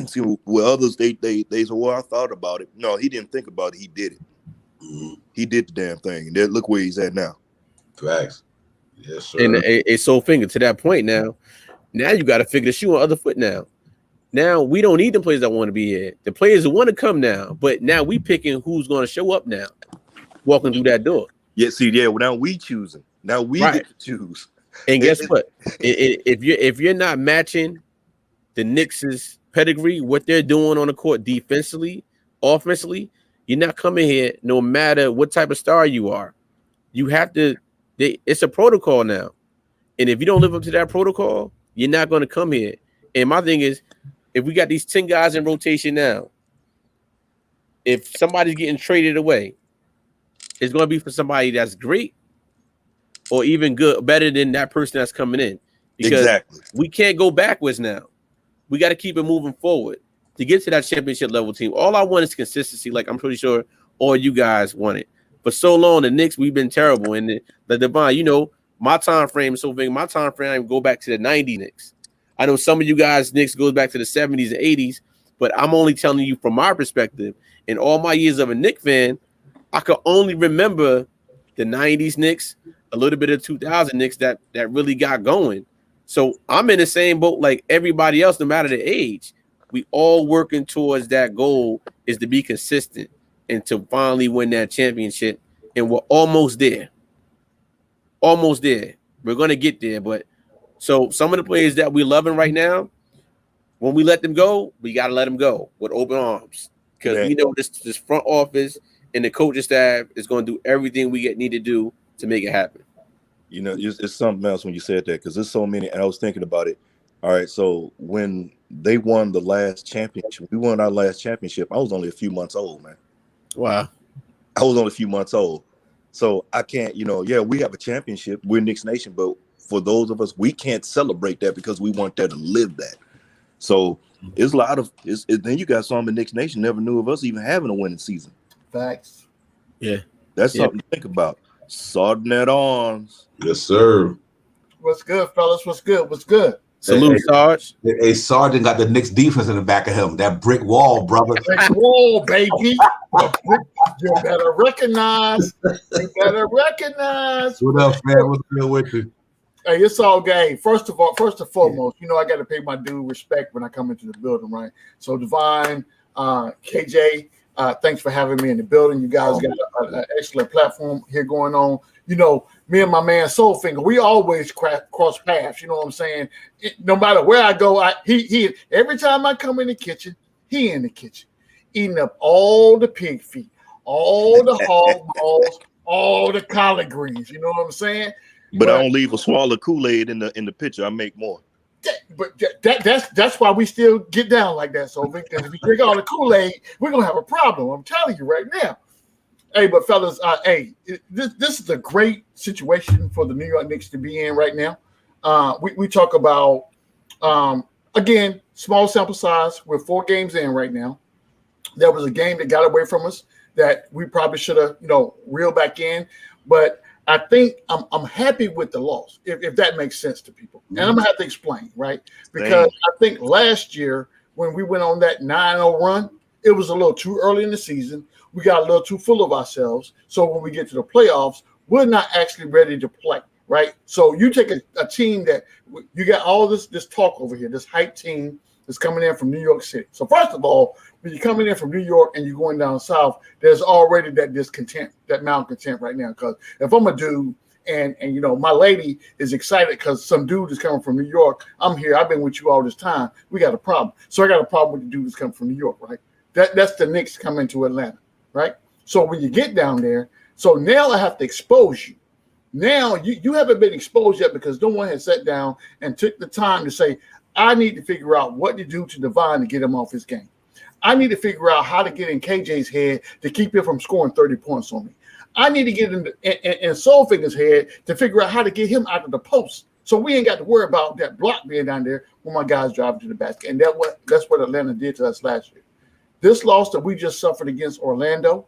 See, with others, they say, well, I thought about it. No, he didn't think about it. He did it. Mm-hmm. He did the damn thing. And look where he's at now. Facts. Yes, sir. And a soul finger to that point now. Now you got to figure the shoe on other foot now. Now we don't need the players that want to be here. The players that want to come now, but now we picking who's going to show up now, walking through that door. Yeah, see, yeah. Well, now we choosing. Now we get to choose. And guess what? If you're not matching the Knicks' pedigree, what they're doing on the court defensively, offensively, you're not coming here no matter what type of star you are. You have to. It's a protocol now, and if you don't live up to that protocol, you're not going to come here. And my thing is, if we got these 10 guys in rotation now, if somebody's getting traded away, it's going to be for somebody that's great or even good, better than that person that's coming in. Because we can't go backwards now. We got to keep it moving forward to get to that championship level team. All I want is consistency. Like I'm pretty sure all you guys want it. For so long, the Knicks, we've been terrible. And the Divine, you know, my time frame is so big. My time frame go back to the 90 Knicks. I know some of you guys, Knicks goes back to the 70s and 80s, but I'm only telling you from my perspective. In all my years of a Knicks fan, I could only remember the 90s Knicks, a little bit of 2000 Knicks that really got going. So I'm in the same boat like everybody else, no matter the age. We all working towards that goal is to be consistent and to finally win that championship. And we're almost there. Almost there. We're going to get there. But so some of the players that we're loving right now, when we let them go, we got to let them go with open arms. Because we know this front office and the coaching staff is going to do everything we need to do to make it happen. You know, it's something else when you said that, because there's so many, and I was thinking about it. All right, so when they won the last championship, we won our last championship, I was only a few months old, man. Wow. I was only a few months old. So I can't, you know, we have a championship. We're Knicks Nation, but for those of us, we can't celebrate that because we weren't there to live that. So it's a lot of, then you got some in Knicks Nation never knew of us even having a winning season. Facts. Yeah. That's something to think about. Sardinette Arms. Yes, sir. What's good, fellas? What's good? What's good? Salute, Sarge. Hey, Sergeant got the Knicks defense in the back of him. That brick wall, brother. Brick wall, baby. You better recognize. You better recognize. What up, man? What's good with you? Hey, it's all game. First and foremost, you know I got to pay my due respect when I come into the building, right? So Divine, KJ, thanks for having me in the building. You guys got an excellent platform here going on. You know, me and my man Soulfinger, we always cross paths. You know what I'm saying? No matter where I go, he every time I come in the kitchen, he in the kitchen, eating up all the pig feet, all the hog balls, all the collard greens. You know what I'm saying? But I don't leave a swallow Kool-Aid in the picture. I make more. That's why we still get down like that. So because if we drink all the Kool-Aid, we're gonna have a problem. I'm telling you right now. Hey, but fellas, this is a great situation for the New York Knicks to be in right now. We talk about again, small sample size. We're 4 games in right now. There was a game that got away from us that we probably should have, reeled back in. But I think I'm happy with the loss, if that makes sense to people. And I'm gonna have to explain, right? Because I think last year when we went on that 9-0 run, it was a little too early in the season. We got a little too full of ourselves. So when we get to the playoffs, we're not actually ready to play, right? So you take a team that you got all this talk over here, this hype team that's coming in from New York City. So first of all, when you're coming in from New York and you're going down south, there's already that discontent, that malcontent right now. Because if I'm a dude and my lady is excited because some dude is coming from New York, I'm here, I've been with you all this time, we got a problem. So I got a problem with the dude that's coming from New York, right? That's the Knicks coming to Atlanta, right? So when you get down there, so now I have to expose you. Now you haven't been exposed yet because no one has sat down and took the time to say, I need to figure out what to do to Divine to get him off his game. I need to figure out how to get in KJ's head to keep him from scoring 30 points on me. I need to get in Soulfinger's head to figure out how to get him out of the post So we ain't got to worry about that block being down there when my guys driving to the basket. And that's what Atlanta did to us last year. This loss that we just suffered against Orlando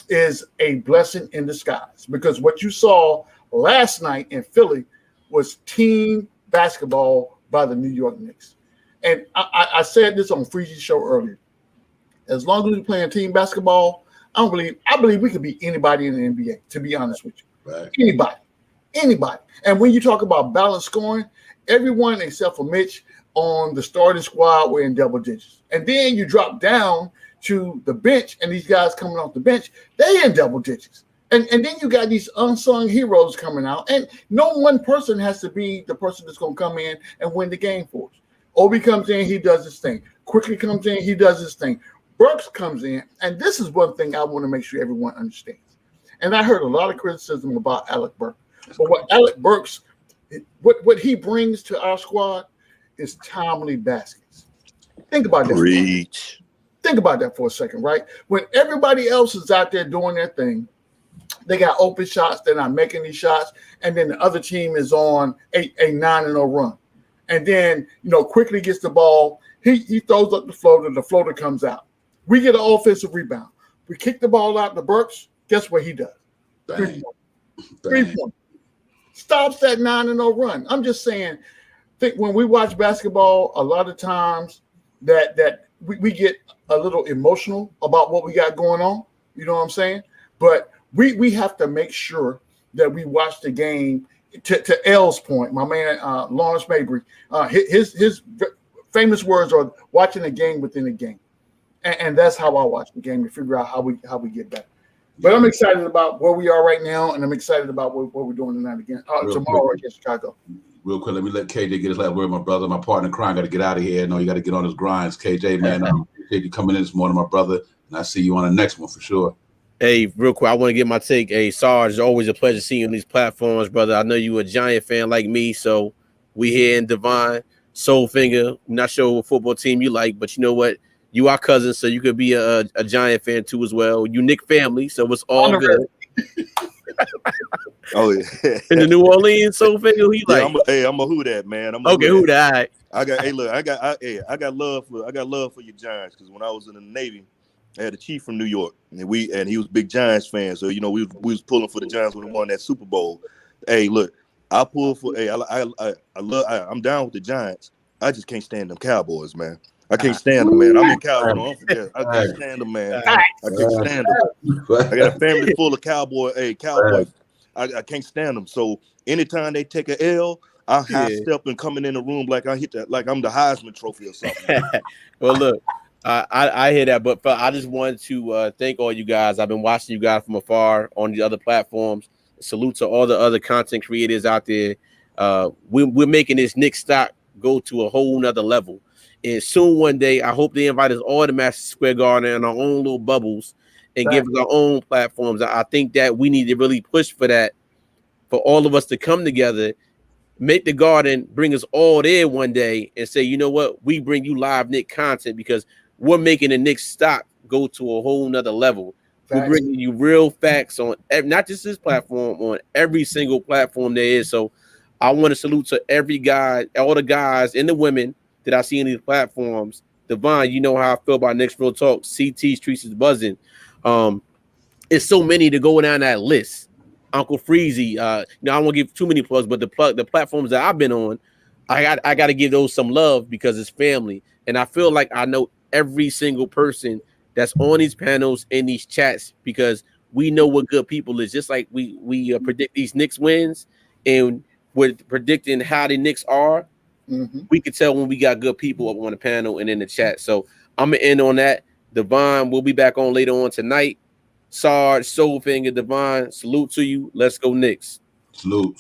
is a blessing in disguise, because what you saw last night in Philly was team basketball by the New York Knicks. And I said this on Freezy's show earlier. As long as we're playing team basketball, I believe we could beat anybody in the NBA, to be honest with you. Right. Anybody. And when you talk about balanced scoring, everyone except for Mitch on the starting squad were in double digits. And then you drop down to the bench, and these guys coming off the bench, they in double digits. And then you got these unsung heroes coming out, and no one person has to be the person that's going to come in and win the game for us. Obi comes in, he does his thing. Quickly comes in, he does his thing. Burks comes in, and this is one thing I want to make sure everyone understands. And I heard a lot of criticism about Alec Burks. But what Alec Burks, what he brings to our squad is timely baskets. Think about that. Reach. Think about that for a second, right? When everybody else is out there doing their thing, they got open shots, they're not making these shots, and then the other team is on a 9-0 run. And then, quickly gets the ball, he throws up the floater comes out. We get an offensive rebound. We kick the ball out to Burks, guess what he does? 3 points. Stops that 9-0 run. I'm just saying, think when we watch basketball, a lot of times that we get a little emotional about what we got going on. You know what I'm saying? But we have to make sure that we watch the game. To L's point, my man Lawrence Mabry, his famous words are watching a game within a game, and that's how I watch the game to figure out how we get better. But I'm excited about where we are right now, and I'm excited about what we're doing tonight again tomorrow against Chicago. Real quick, let me let KJ get his last word. My brother, my partner in crime, got to get out of here. I know you got to get on his grinds. KJ, man, I appreciate you coming in this morning, my brother, and I see you on the next one for sure. Hey, real quick, I want to get my take. Hey, Sarge, it's always a pleasure seeing you on these platforms, brother. I know you a Giant fan like me, so we here in Divine, Soulfinger. I'm not sure what football team you like, but you know what? You are cousins, so you could be a Giant fan too as well. You Nick family, so it's all good. Oh yeah. In the New Orleans Soulfinger, who you like? I'm a who that man. Who that? I got love for your Giants, because when I was in the Navy, I had a chief from New York, and he was a big Giants fan. So we was pulling for the Giants when we won that Super Bowl. Hey, look, I pull for. Hey, I'm down with the Giants. I just can't stand them Cowboys, man. I can't stand them, man. I'm in Cowboys. I can't stand them, man. I can't stand them. I got a family full of Cowboys. I can't stand them. So anytime they take a L, I high step and coming in the room like I hit that, like I'm the Heisman Trophy or something. Well, look. I hear that, but I just wanted to thank all you guys. I've been watching you guys from afar on the other platforms. Salute to all the other content creators out there. We're making this Knicks stock go to a whole nother level. And soon one day, I hope they invite us all to Madison Square Garden in our own little bubbles and give us our own platforms. I think that we need to really push for that, for all of us to come together, make the Garden, bring us all there one day and say, you know what, we bring you live Knicks content, because we're making the Knicks stock go to a whole nother level. We're bringing you real facts on not just this platform, on every single platform there is. So I want to salute to every guy, all the guys and the women that I see in these platforms. Devon, you know how I feel about Knicks Real Talk. CT Streets is buzzing. It's so many to go down that list. Uncle Freezy, I won't give too many plugs, but the platforms that I've been on, I got to give those some love because it's family. And I feel like I know every single person that's on these panels, in these chats, because we know what good people is. Just like we predict these Knicks wins, and we're predicting how the Knicks are. Mm-hmm. We can tell when we got good people up on the panel and in the chat. So I'm gonna end on that. Devon will be back on later on tonight. Sarge, Soulfinger, Devon, salute to you. Let's go Knicks. Salute.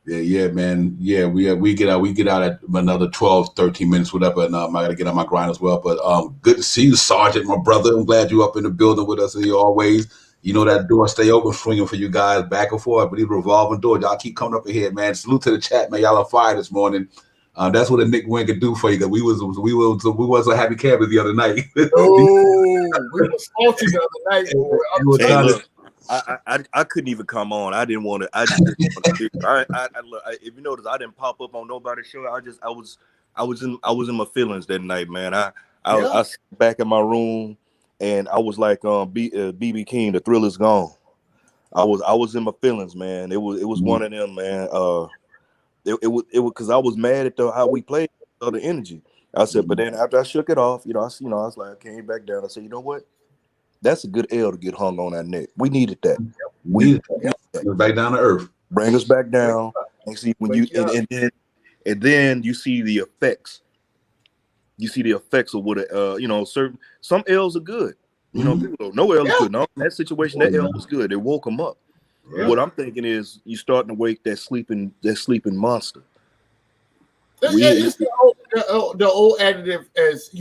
Yeah, man. Yeah, we get out at another 12, 13 minutes, whatever, and I got to get on my grind as well. But good to see you, Sergeant, my brother. I'm glad you're up in the building with us as you always. You know that door stay open, swinging for you guys back and forth. But these revolving doors, y'all keep coming up in here, man. Salute to the chat, man. Y'all on fire this morning. That's what a Nick win could do for you. Cause we was a happy campers the other night. We were salty the other night. I couldn't even come on. I didn't want to. I just didn't want to. If you notice, I didn't pop up on nobody's show. I was in my feelings that night, man. I sat back in my room and I was like, BB King, the thrill is gone. I was in my feelings, man. It was one of them, man. It was because I was mad at how we played, the energy. I said, but then after I shook it off, I was like, I came back down. I said, you know what? That's a good L to get hung on our neck. We needed that. We needed that. Back down to earth. Bring us back down. And see when and then you see the effects. You see the effects of what some L's are good. People don't know L is good. No, in that situation, that L was good. It woke them up. Yeah. What I'm thinking is you starting to wake that sleeping monster. It's the old additive, as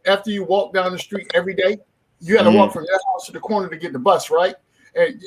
after you walk down the street every day, you got to walk from that house to the corner to get the bus, right? And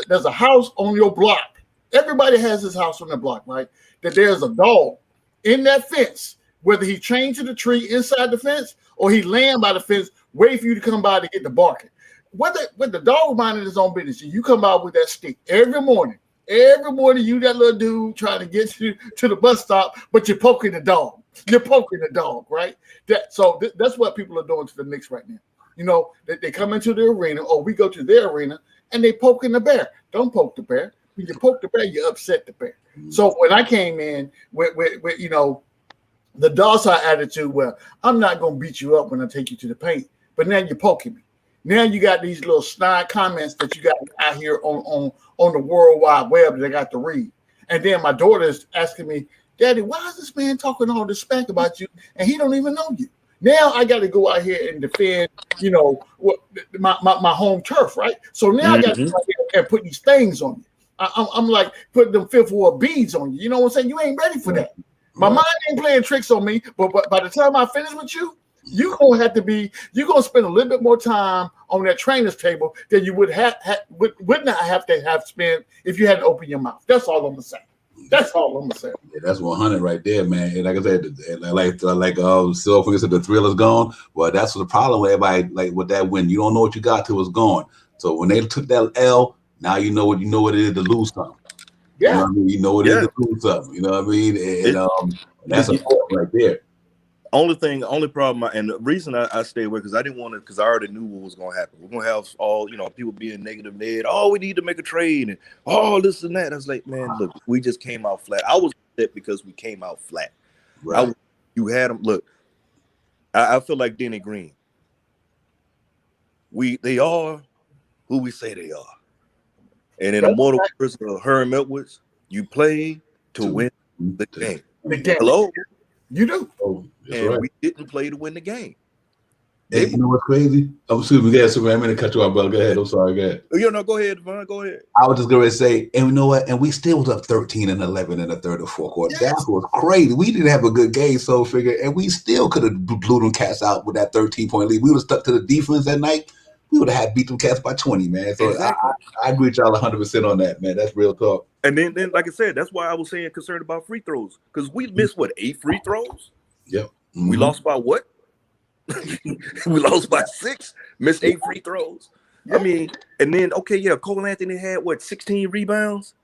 there's a house on your block. Everybody has his house on the block, right? That there's a dog in that fence, whether he chained to the tree inside the fence or he laying by the fence, waiting for you to come by to get the barking. Whether the dog minding his own business, you come out with that stick every morning. Every morning, you that little dude trying to get to the bus stop, but you're poking the dog. You're poking the dog, right? That's what people are doing to the Knicks right now. They come into the arena, or we go to their arena, and they poking the bear. Don't poke the bear. When you poke the bear, you upset the bear. So when I came in with the docile attitude, well, I'm not going to beat you up when I take you to the paint, but now you're poking me. Now you got these little snide comments that you got out here on the World Wide Web that I got to read. And then my daughter is asking me, Daddy, why is this man talking all this smack about you and he don't even know you? Now I got to go out here and defend, my home turf, right? So now I got to go out here and put these things on you. I'm like putting them Fifth Ward beads on you. You know what I'm saying? You ain't ready for that. My mind ain't playing tricks on me, but by the time I finish with you, you're gonna spend a little bit more time on that trainer's table than you would not have to have spent if you hadn't opened your mouth. That's all I'm gonna say. That's all I'm gonna say. Yeah, that's 100 right there, man. And like I said, Silver said the thrill is gone. Well, that's the problem with everybody. Like with that win, you don't know what you got till it's gone. So when they took that L, now you know what it is to lose something. Yeah, you know what it is to lose something. You know what I mean? And that's a point right there. Only problem, and the reason I stayed away because I didn't want to, because I already knew what was going to happen. We're going to have all, people being negative, Ned. Oh, we need to make a trade, and this and that. I was like, man, look, we just came out flat. I was upset because we came out flat. Right. You had them. Look, I feel like Denny Green. They are who we say they are, and in immortal words of Herm Edwards, you play to win the game. Hello. You do. Oh, and right. We didn't play to win the game. Hey, you know what's crazy? Oh, excuse me. Yeah, Superman, I'm going to cut you off, brother. Go ahead. I'm sorry. Go ahead. Go ahead, Devon. Go ahead. I was just going to say, and you know what? And we still was up 13 and 11 in the third or fourth quarter. Yes. That was crazy. We didn't have a good game, so figure, and we still could have blew them cats out with that 13-point lead. We would have stuck to the defense that night. We would have had beat them cats by 20, man. So exactly. I agree with y'all 100% on that, man. That's real talk. And then, like I said, that's why I was saying concerned about free throws, because we missed 8 free throws. Yep. Mm-hmm. We lost by what? We lost by 6. Missed 8 free throws. Yeah. I mean, and then Cole Anthony had 16 rebounds.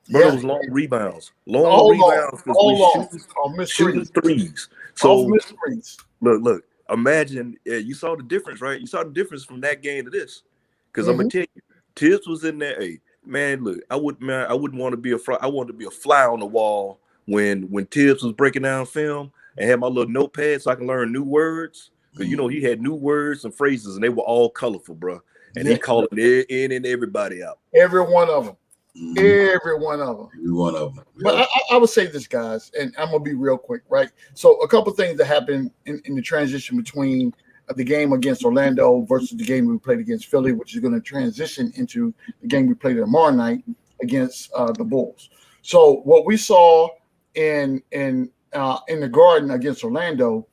Bro, those long rebounds, because shooting threes. So look. Imagine, you saw the difference, right? You saw the difference from that game to this. Because I'm gonna tell you, Tibbs was in there. Hey, man, look, I wouldn't want to be I wanted to be a fly on the wall when Tibbs was breaking down film and had my little notepad so I can learn new words. Because he had new words and phrases and they were all colorful, bro. And he called in and everybody out. Every one of them. Every one of them. Every one of them. Yeah. But I would say this, guys, and I'm gonna be real quick, right? So a couple things that happened in the transition between the game against Orlando versus the game we played against Philly, which is going to transition into the game we play tomorrow night against the Bulls. So what we saw in the Garden against Orlando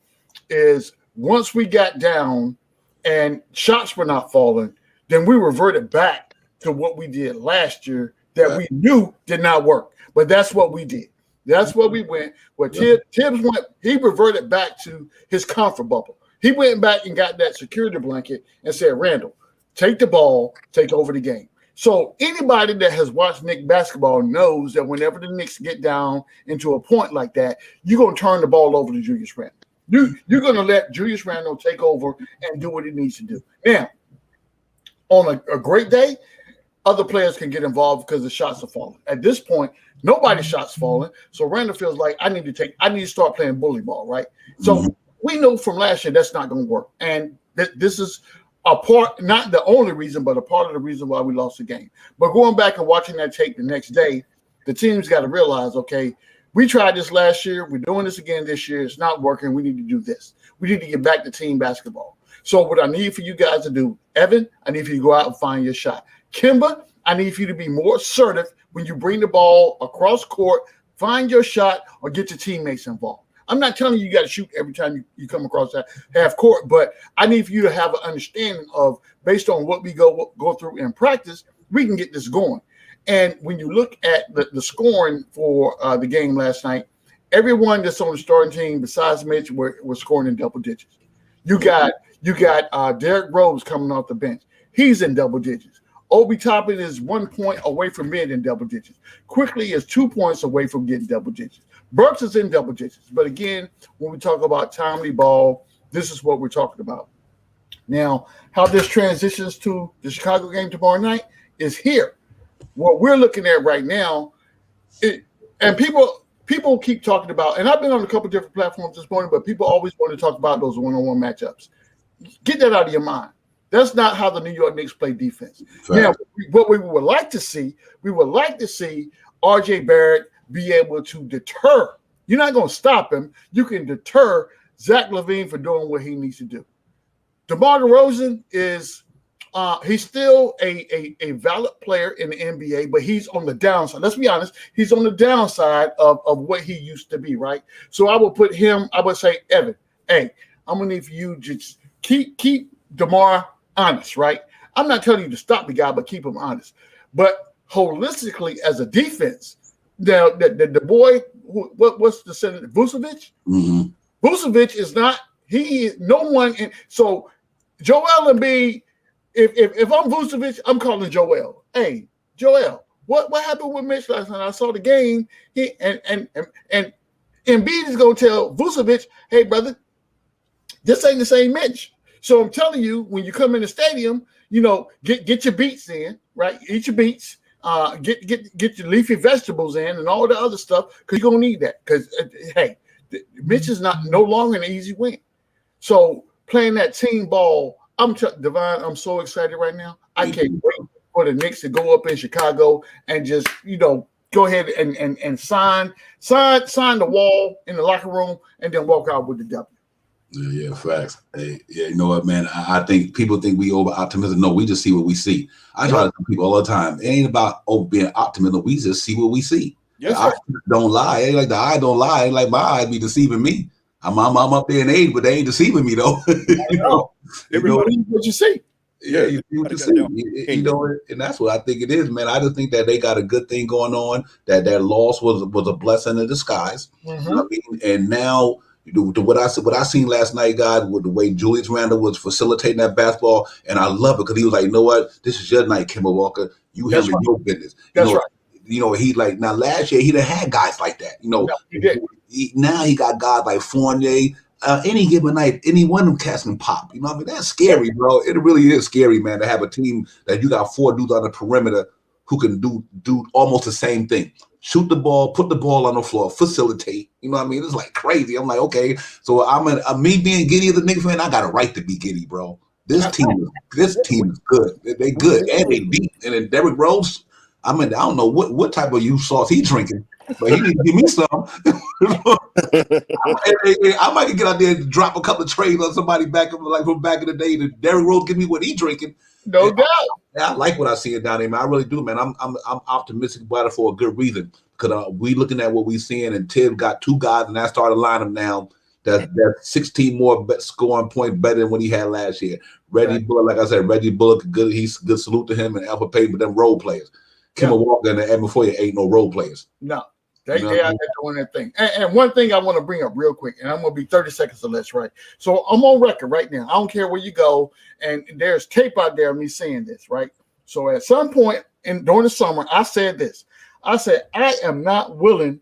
is once we got down and shots were not falling, then we reverted back to what we did last year that we knew did not work. But that's what we did. That's what we went. Tibbs went, he reverted back to his comfort bubble. He went back and got that security blanket and said, Randall, take the ball, take over the game. So anybody that has watched Knicks basketball knows that whenever the Knicks get down into a point like that, you're going to turn the ball over to Julius Randle. You're going to let Julius Randle take over and do what he needs to do. Now, on a great day, other players can get involved because the shots are falling. At this point, nobody's shots falling. So Randle feels like I need to start playing bully ball, right? So we know from last year that's not going to work. And this is a part, not the only reason, but a part of the reason why we lost the game. But going back and watching that tape the next day, the team's got to realize, okay, we tried this last year. We're doing this again this year. It's not working. We need to do this. We need to get back to team basketball. So what I need for you guys to do, Evan, I need for you to go out and find your shot. Kimba, I need for you to be more assertive when you bring the ball across court, find your shot, or get your teammates involved. I'm not telling you got to shoot every time you come across that half court, but I need for you to have an understanding of, based on what we go through in practice, we can get this going. And when you look at the scoring for the game last night, everyone that's on the starting team besides Mitch was scoring in double digits. You got Derrick Rose coming off the bench. He's in double digits. Obi Toppin is 1 point away from being in double digits. Quickly is 2 points away from getting double digits. Burks is in double digits. But again, when we talk about timely ball, this is what we're talking about. Now, how this transitions to the Chicago game tomorrow night is here. What we're looking at right now, and people keep talking about, and I've been on a couple different platforms this morning, but people always want to talk about those one-on-one matchups. Get that out of your mind. That's not how the New York Knicks play defense. Fair. Now, what we would like to see, RJ Barrett be able to deter. You're not going to stop him. You can deter Zach LaVine for doing what he needs to do. DeMar DeRozan is he's still a valid player in the NBA, but he's on the downside. Let's be honest. He's on the downside of what he used to be, right? So I would say, Evan, hey, I'm going to need for you to just keep DeMar honest, right? I'm not telling you to stop the guy, but keep him honest. But holistically, as a defense, the boy, what's the center? Vucevic? Mm-hmm. Vucevic is not, he is no one. So Joel Embiid, if I'm Vucevic, I'm calling Joel. Hey, Joel, what happened with Mitch last night? I saw the game. And Embiid is going to tell Vucevic, hey, brother, this ain't the same Mitch. So I'm telling you, when you come in the stadium, get your beets in, right? Eat your beets, get your leafy vegetables in, and all the other stuff, because you're gonna need that. Because hey, Mitch is no longer an easy win. So playing that team ball, Devon, I'm so excited right now. I can't wait for the Knicks to go up in Chicago and just go ahead and sign the wall in the locker room and then walk out with the W. Yeah, facts. Hey, yeah, you know what, man? I think people think we over optimistic. No, we just see what we see. I try to tell people all the time, it ain't about being optimistic. We just see what we see. Yes, the eyes don't lie. It ain't like the eye don't lie. It ain't like my eyes be deceiving me. I'm up there in age, but they ain't deceiving me though. Everybody what you see. Yeah, you see what you see. And that's what I think it is, man. I just think that they got a good thing going on. That loss was a blessing in disguise. Mm-hmm. You know what I mean? And now, what I seen last night, God, with the way Julius Randle was facilitating that basketball, and I love it because he was like, you know what, this is your night, Kemba Walker. You handle your business. That's right. He like, now last year he done had guys like that. He did. Now he got guys like Fournier. Any given night, any one of them cats can pop. You know what I mean? That's scary, bro. It really is scary, man, to have a team that you got 4 dudes on the perimeter who can do almost the same thing. Shoot the ball, put the ball on the floor, facilitate. You know what I mean? It's like crazy. I'm like, okay, so me being giddy as a Knicks fan, I got a right to be giddy, bro. This team is good. They good, and they beat. And then Derrick Rose, I don't know what type of youth sauce he drinking, but he need to give me some. I might get out there and drop a couple of trades on somebody from back in the day. That Derrick Rose give me what he drinking. No doubt. I like what I see down there, man. I really do, man. I'm optimistic about it for a good reason. Because we looking at what we seeing, and Tim got 2 guys in that starting lineup now that's 16 more scoring points better than what he had last year. Reggie Bullock, like I said, Reggie Bullock, good. He's good. Salute to him and Alpha Payton, but them role players. Kemba Walker and Evan Fournier ain't no role players. No. They out there doing that thing. And one thing I want to bring up real quick, and I'm going to be 30 seconds or less, right? So I'm on record right now. I don't care where you go, and there's tape out there of me saying this, right? So at some point during the summer, I said this. I said, I am not willing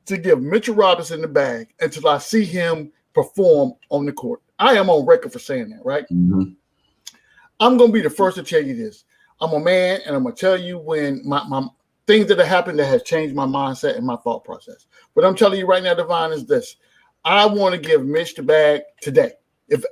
to give Mitchell Robinson the bag until I see him perform on the court. I am on record for saying that, right? Mm-hmm. I'm going to be the first to tell you this. I'm a man, and I'm going to tell you when my things that have happened that has changed my mindset and my thought process. But I'm telling you right now, Devon, is this. I want to give Mitch the bag today. If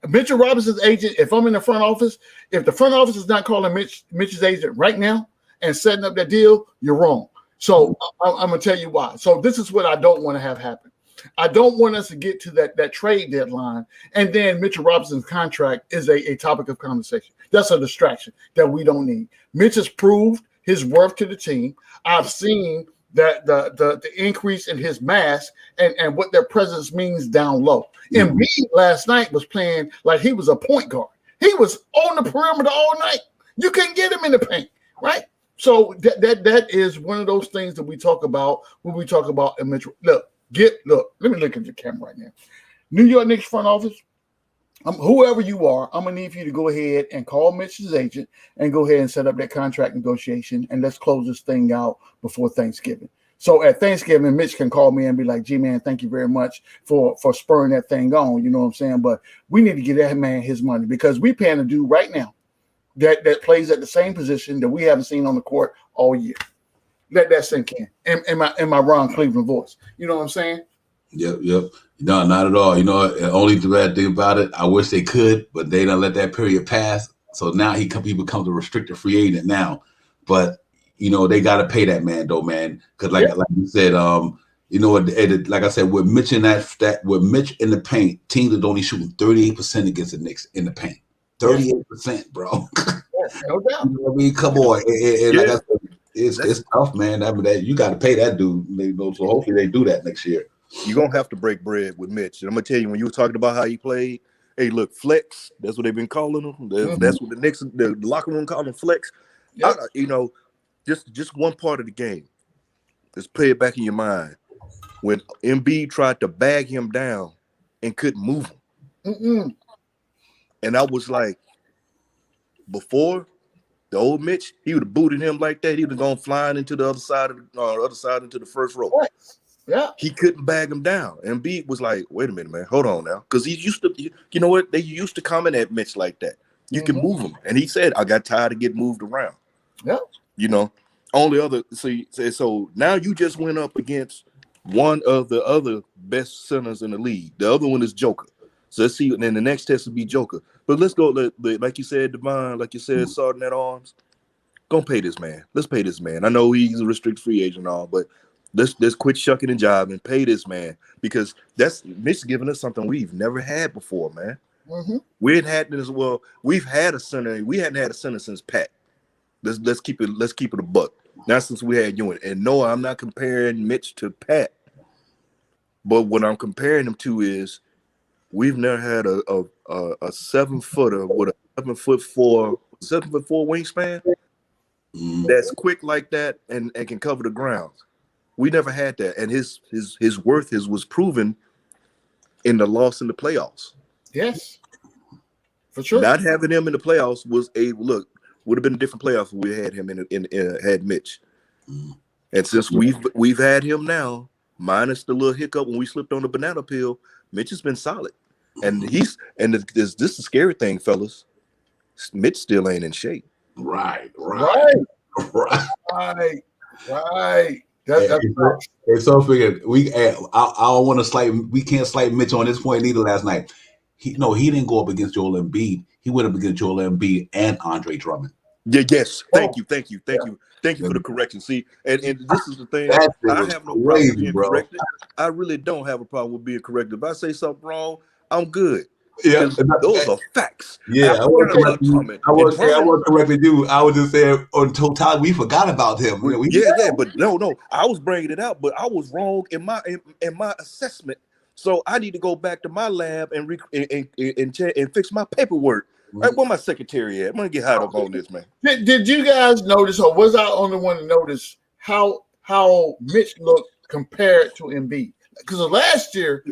Mitchell Robinson's agent, if I'm in the front office, if the front office is not calling Mitch's agent right now and setting up that deal, you're wrong. So I'm going to tell you why. So this is what I don't want to have happen. I don't want us to get to that trade deadline, and then Mitchell Robinson's contract is a topic of conversation. That's a distraction that we don't need. Mitch has proved his worth to the team. I've seen that the increase in his mass and what their presence means down low. Embiid last night was playing like he was a point guard. He was on the perimeter all night. You couldn't get him in the paint, right? So that is one of those things that we talk about when we talk about Mitchell. Look, let me look at the camera right now. New York Knicks front office, whoever you are, I'm going to need for you to go ahead and call Mitch's agent and go ahead and set up that contract negotiation, and let's close this thing out before Thanksgiving. So at Thanksgiving, Mitch can call me and be like, G-Man, thank you very much for spurring that thing on. You know what I'm saying? But we need to get that man his money because we paying a dude right now that plays at the same position that we haven't seen on the court all year. Let that sink in my Ron Cleveland voice. You know what I'm saying? Yep. No, not at all. You know, only the bad thing about it, I wish they could, but they don't let that period pass. So now he becomes a restricted free agent now. But, you know, they got to pay that man, though, man. Because like you said, you know, like I said, with Mitch in with Mitch in the paint, teams are only shooting 38% against the Knicks in the paint. 38%, bro. No doubt. You know what I mean? Come on. And like I said, it's tough, man. You got to pay that dude. You know, so hopefully they do that next year. You're going to have to break bread with Mitch. And I'm going to tell you, when you were talking about how he played, hey, look, flex, that's what they've been calling him. That's what the Knicks, the locker room call him flex. Yep. You know, just one part of the game. Just play it back in your mind. When Embiid tried to bag him down and couldn't move him. And I was like, before, the old Mitch, he would have booted him like that. He would have gone flying into the other side into the first row. Right. Yeah, he couldn't bag him down. And Embiid was like, "Wait a minute, man, hold on now," because he used to, you know what? They used to comment at Mitch like that. You can move him, and he said, "I got tired of getting moved around." Yeah, you know, only other. So now you just went up against one of the other best centers in the league. The other one is Joker. So let's see. And then the next test will be Joker. But let's go. Like you said, Devon, like you said, Sergeant at Arms. Gonna pay this man. Let's pay this man. I know he's a restricted free agent and all, but let's quit shucking and jiving and pay this man, because that's Mitch giving us something we've never had before, man. We hadn't had this. Well, we've had a center. We hadn't had a center since Pat. Let's keep it a buck. Not since we had you. And no, I'm not comparing Mitch to Pat, but what I'm comparing him to is we've never had a 7-footer with a 7'4" wingspan that's quick like that and can cover the ground. We never had that, and his worth was proven in the loss in the playoffs. Yes, for sure. Not having him in the playoffs would have been a different playoff if we had him had Mitch. And since we've had him now, minus the little hiccup when we slipped on the banana peel, Mitch has been solid. And this is the scary thing, fellas. Mitch still ain't in shape. Right. So figured I don't want to we can't slight Mitch on this point either. Last night, he didn't go up against Joel Embiid. He went up against Joel Embiid and Andre Drummond. Yes. Thank you for the correction. See, and this is the thing. I have no problem with being corrected. I really don't have a problem with being corrected. If I say something wrong, I'm good. Yeah, those are facts. Yeah, I wasn't correcting you. I was just saying on totality, we forgot about him. But no, I was bringing it out, but I was wrong in my assessment. So I need to go back to my lab and fix my paperwork. Right, where my secretary at? I'm gonna get hot up on this, man. Did you guys notice, or was I the only one to notice how Mitch looked compared to Embiid? Because last year,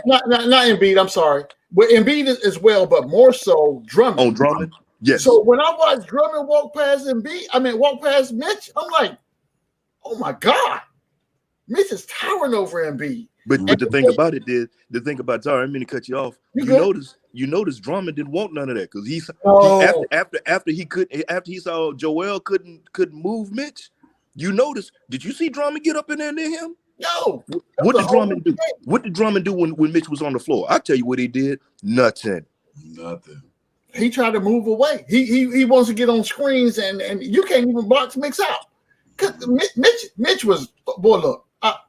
not Embiid. I'm sorry, but Embiid as well, but more so Drummond. Oh, Drummond. Yes. So when I watch Drummond walk past Mitch, I'm like, oh my God, Mitch is towering over Embiid. But the thing about it is, sorry, I didn't mean to cut you off. You notice Drummond didn't want none of that because after he saw Joel couldn't move Mitch. You notice? Did you see Drummond get up in there near him? No. What did Drummond do? What did Drummond do when Mitch was on the floor? I'll tell you what he did. Nothing. He tried to move away. He wants to get on screens and you can't even box Mitch out. Because Mitch was, boy, look,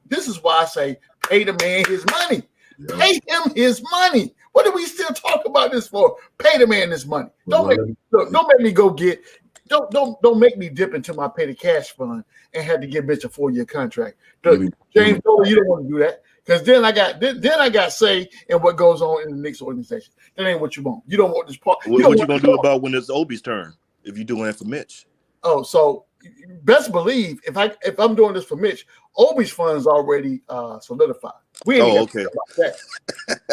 this is why I say pay the man his money. Yeah. Pay him his money. What do we still talk about this for? Pay the man his money. Don't make me go get. Don't make me dip into my petty cash fund and had to give Mitch a 4-year contract. James, you don't want to do that because then I got say in what goes on in the Knicks organization. That ain't what you want. You don't want this part. What you gonna do about when it's Obi's turn if you doing it for Mitch? Oh, so best believe if I'm doing this for Mitch, Obi's funds already solidified. We ain't okay. About that.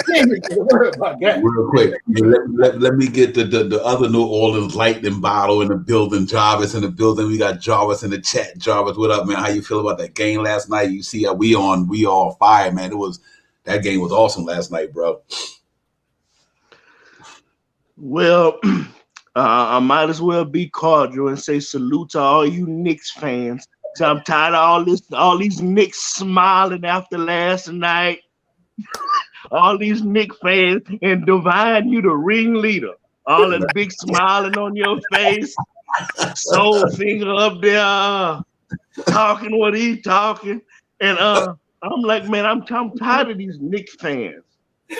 We ain't even worried about that. Real quick, let me get the other New Orleans lightning bottle in the building. Jarvis in the building. We got Jarvis in the chat. Jarvis, what up, man? How you feel about that game last night? You see how we all fire, man. That game was awesome last night, bro. Well, I might as well be cordial and say salute to all you Knicks fans. So I'm tired of all these Knicks smiling after last night. All these Knicks fans and Divine, you the ringleader. All that big smiling on your face. Soul finger up there talking what he talking. And I'm like, man, I'm tired of these Knicks fans.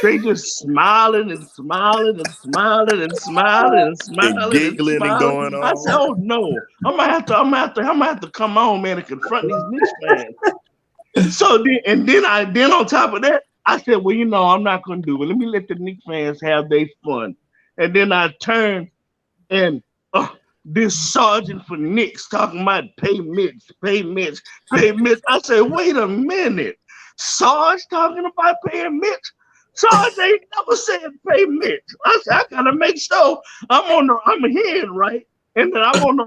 They just smiling and smiling and smiling and smiling and smiling and giggling and going on. I said, "Oh no, I'm gonna have to come on, man, and confront these Knicks fans." So then on top of that, I said, "Well, I'm not gonna do it. Let me let the Knicks fans have their fun." And then I turned and this sergeant for Knicks talking about pay Mitch. I said, "Wait a minute, Sarge talking about paying Mitch." Sarge ain't never said pay Mitch. I said, I gotta make sure I'm hearing right, and that I'm on the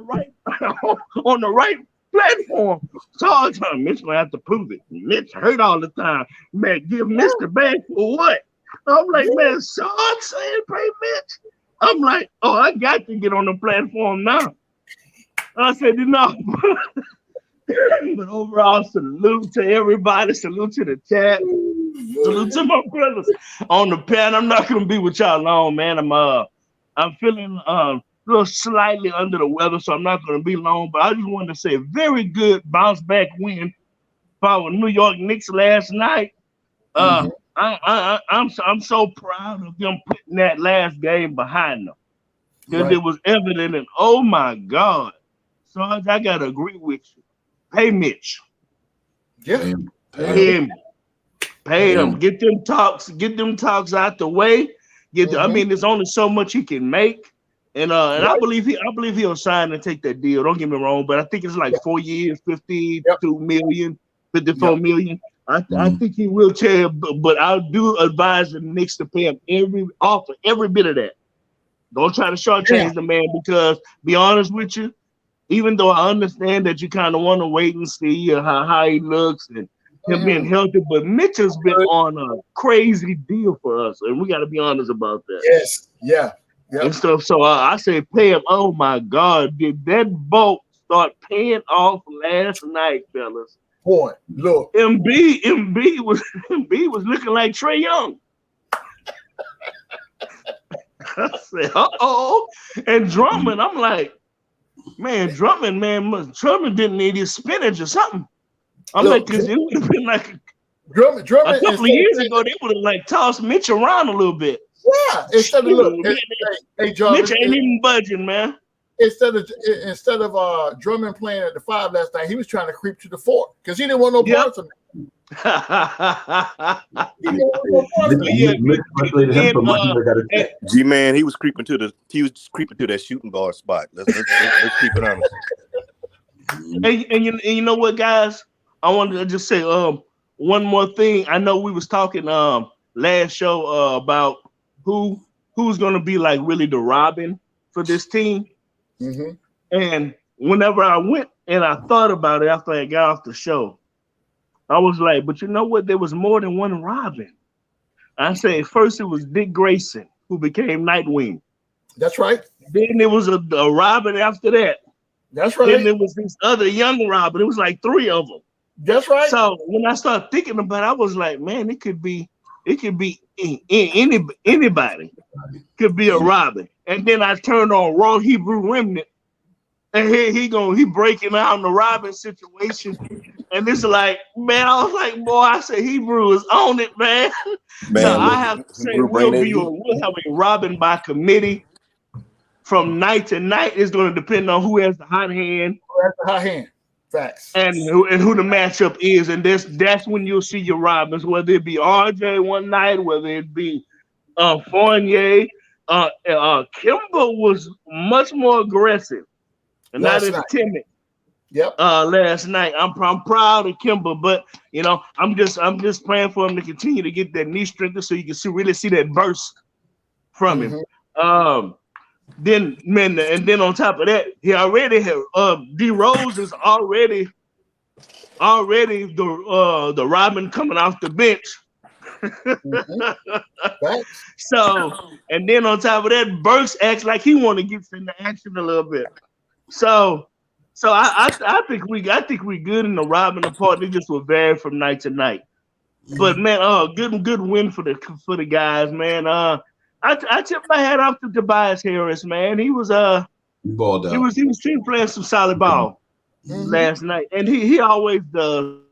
right platform. Sarge, Mitch gonna have to prove it. Mitch hurt all the time. Man, give Mr. back for what? I'm like, man, Sarge saying pay Mitch. I'm like, oh, I got to get on the platform now. I said, but overall, salute to everybody. Salute to the chat. Salute to my brothers on the pen. I'm not gonna be with y'all long, man. I'm feeling a little slightly under the weather, so I'm not gonna be long. But I just wanted to say, very good bounce back win for our New York Knicks last night. I'm so proud of them putting that last game behind them because it was evident. And oh my God, so I gotta agree with you. Pay Mitch. Yeah. Pay him. Get them talks out the way. I mean, there's only so much he can make. And I believe he'll sign and take that deal. Don't get me wrong, but I think it's like 4 years, 52 million, 54 million. I think he will tell, but I do advise the Knicks to pay him every bit of that. Don't try to shortchange the man because, be honest with you, even though I understand that you kind of want to wait and see how he looks and him being healthy, but Mitch has been on a crazy deal for us, and we got to be honest about that. Yes, yeah. And stuff. So I say pay him. Oh my God, did that boat start paying off last night, fellas? Boy, look, Embiid was looking like Trae Young. I said, and Drummond, I'm like, man, Drummond didn't need his spinach or something. I'm like, because it would have been like Drummond a couple of years ago, they would have like tossed Mitch around a little bit. Yeah, instead of Mitch ain't even budging, man. Instead of Drummond playing at the 5 last night, he was trying to creep to the 4 because he didn't want no parts of it. G-Man, he was creeping to that shooting guard spot. Let's keep it honest. And you know what, guys? I wanted to just say one more thing. I know we was talking last show about who's gonna be like really the Robin for this team. Mm-hmm. And whenever I went and I thought about it after I got off the show, I was like, but you know what? There was more than one Robin. I said, first it was Dick Grayson, who became Nightwing. That's right. Then there was a Robin after that. That's right. Then there was this other young Robin. It was like 3 of them. That's right. So when I started thinking about it, I was like, man, it could be anybody could be a Robin. And then I turned on Raw Hebrew Remnant, and he breaking down the Robin situation. And it's like, man, I was like, boy, I said Hebrew is on it, man. So I have to say we'll have a Robin by committee. From night to night, it's going to depend on who has the hot hand. Who has the hot hand? Facts. And who the matchup is, and that's when you'll see your Robins, whether it be RJ one night, whether it be Fournier. Kimba was much more aggressive and not as timid. Yep. Last night, I'm proud of Kimba, but you know, I'm just praying for him to continue to get that knee strength so you can really see that burst from him. Then on top of that, he already had D Rose is already the Robin coming off the bench. So, and then on top of that, Burks acts like he want to get into action a little bit. So I think we good in the Robin part. They just will vary from night to night. But man, good win for the guys, man. I tipped my hat off to Tobias Harris, man. He was balled out. He was playing some solid ball last night, and he always does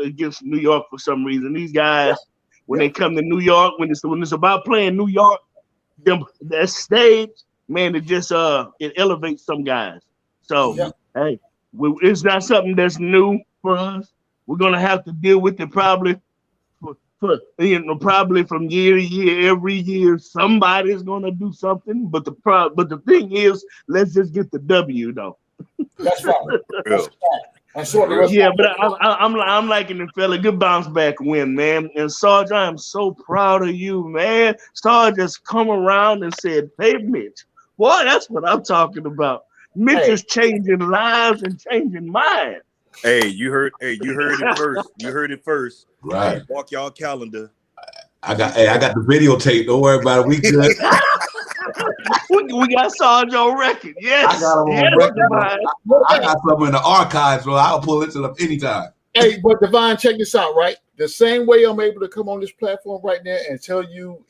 against New York for some reason. These guys, when they come to New York, when it's about playing New York, that stage, man, it just it elevates some guys. So hey, it's not something that's new for us. We're gonna have to deal with it probably. Probably from year to year, every year, somebody's gonna do something. But the thing is, let's just get the W though. That's right. But I'm liking it, fella. Good bounce back win, man. And Sarge, I am so proud of you, man. Sarge just come around and said, "Hey, Mitch, boy, that's what I'm talking about. Mitch is changing lives and changing minds." Hey, you heard it first. You heard it first. Right. Mark y'all calendar. I got the videotape. Don't worry about it. We good. we got Sarge on record. Yes. I got him on record. I got something in the archives, bro. I'll pull it up anytime. Hey, but Divine, check this out, right? The same way I'm able to come on this platform right now and tell you,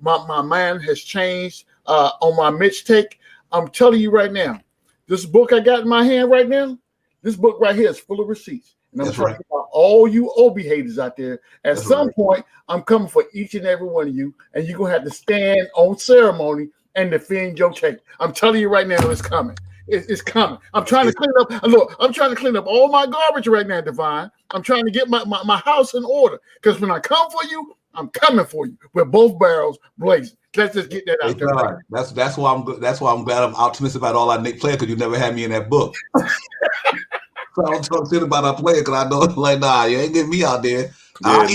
my mind has changed on my Mitch take. I'm telling you right now, this book I got in my hand right now, this book right here is full of receipts. And I'm talking about all you OB haters out there. At some point, I'm coming for each and every one of you, and you're going to have to stand on ceremony and defend your take. I'm telling you right now, it's coming. It's coming. I'm trying to clean up. Look, I'm trying to clean up all my garbage right now, Divine. I'm trying to get my house in order. Because when I come for you, I'm coming for you with both barrels blazing. Let's just get that out there. That's why I'm glad I'm optimistic about all our Knicks players, because you never had me in that book. So I don't talk shit about our player because I know, like, nah, you ain't getting me out there. I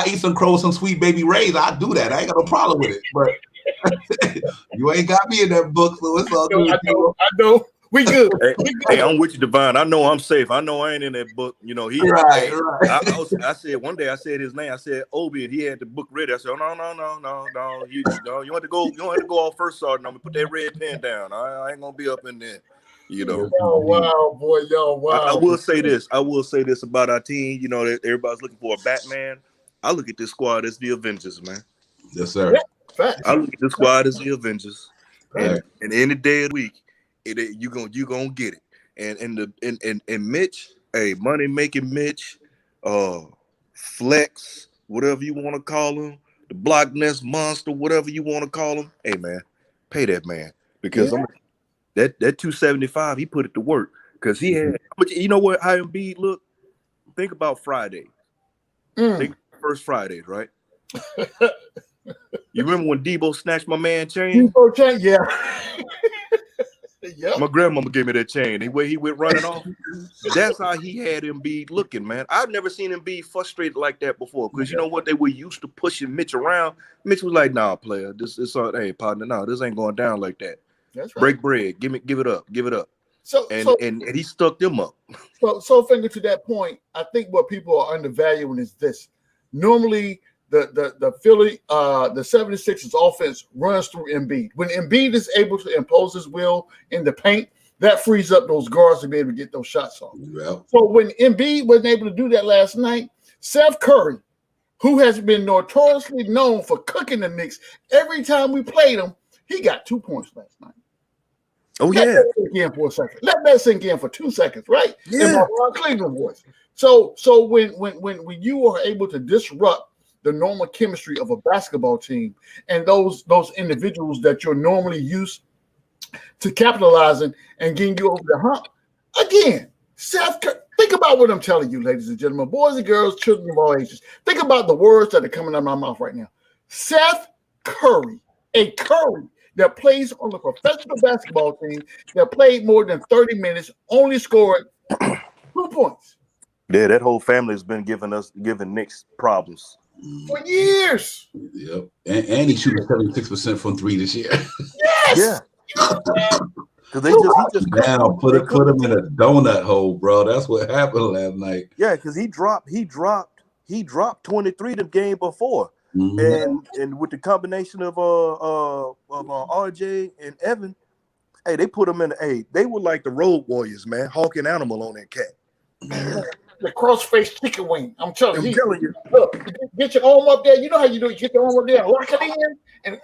eat some crow, some sweet baby rays. I do that. I ain't got no problem with it. But you ain't got me in that book, so it's all good. I know. We good. Hey, I'm with you, Divine. I know I'm safe. I know I ain't in that book. You know, right. I said one day, I said his name. I said Obi, and he had the book ready. I said, no. You want to go off first, Sergeant. I'm gonna put that red pen down. I ain't gonna be up in there. You know. Oh wow, boy, wow. I will say this about our team. You know, that everybody's looking for a Batman. I look at this squad as the Avengers, man. Yes, sir. I look at this squad as the Avengers, and any day of the week, you gonna get it. And Mitch, hey, money making Mitch, Flex, whatever you want to call him, the Block Nest Monster, whatever you want to call him. Hey man, pay that man, because that 275, he put it to work, because he had. But you know what? How Embiid look? Think about Friday. Think first Fridays, right? You remember when Debo snatched my man chain? Debo chain, yeah. Yep. My grandmama gave me that chain. The way he went running off, that's how he had Embiid looking, man. I've never seen Embiid frustrated like that before, because you know what? They were used to pushing Mitch around. Mitch was like, nah, player, this is hey, partner, no, this ain't going down like that. That's right. Break bread. Give it up. So And he stuck them up. So finger to that point, I think what people are undervaluing is this. Normally, the Philly, the 76ers offense runs through Embiid. When Embiid is able to impose his will in the paint, that frees up those guards to be able to get those shots off. Yeah. So when Embiid wasn't able to do that last night, Seth Curry, who has been notoriously known for cooking the Knicks every time we played him, he got 2 points last night. Oh, Let yeah. that sink in for a second. Let that sink in for 2 seconds, right? Yeah. In my Ron Cleveland voice. So when you are able to disrupt the normal chemistry of a basketball team and those individuals that you're normally used to capitalizing and getting you over the hump, again, Seth Curry, think about what I'm telling you, ladies and gentlemen, boys and girls, children of all ages. Think about the words that are coming out of my mouth right now. Seth Curry, a Curry that plays on the professional basketball team that played more than 30 minutes, only scored 2 points. Yeah, that whole family has been giving Knicks problems for years. Yep. And he's shooting 76% from 3 this year. Yes. Yeah. Because he just down, put him in a donut hole, bro. That's what happened last night. Yeah, because he dropped 23 the game before. Mm-hmm. And with the combination of RJ and Evan, hey, they put him in. They were like the Road Warriors, man. Hawk and Animal on that cat. The cross-faced chicken wing. I'm telling you. Look, get your arm up there. You know how you do it. Get your arm up there, lock it in, and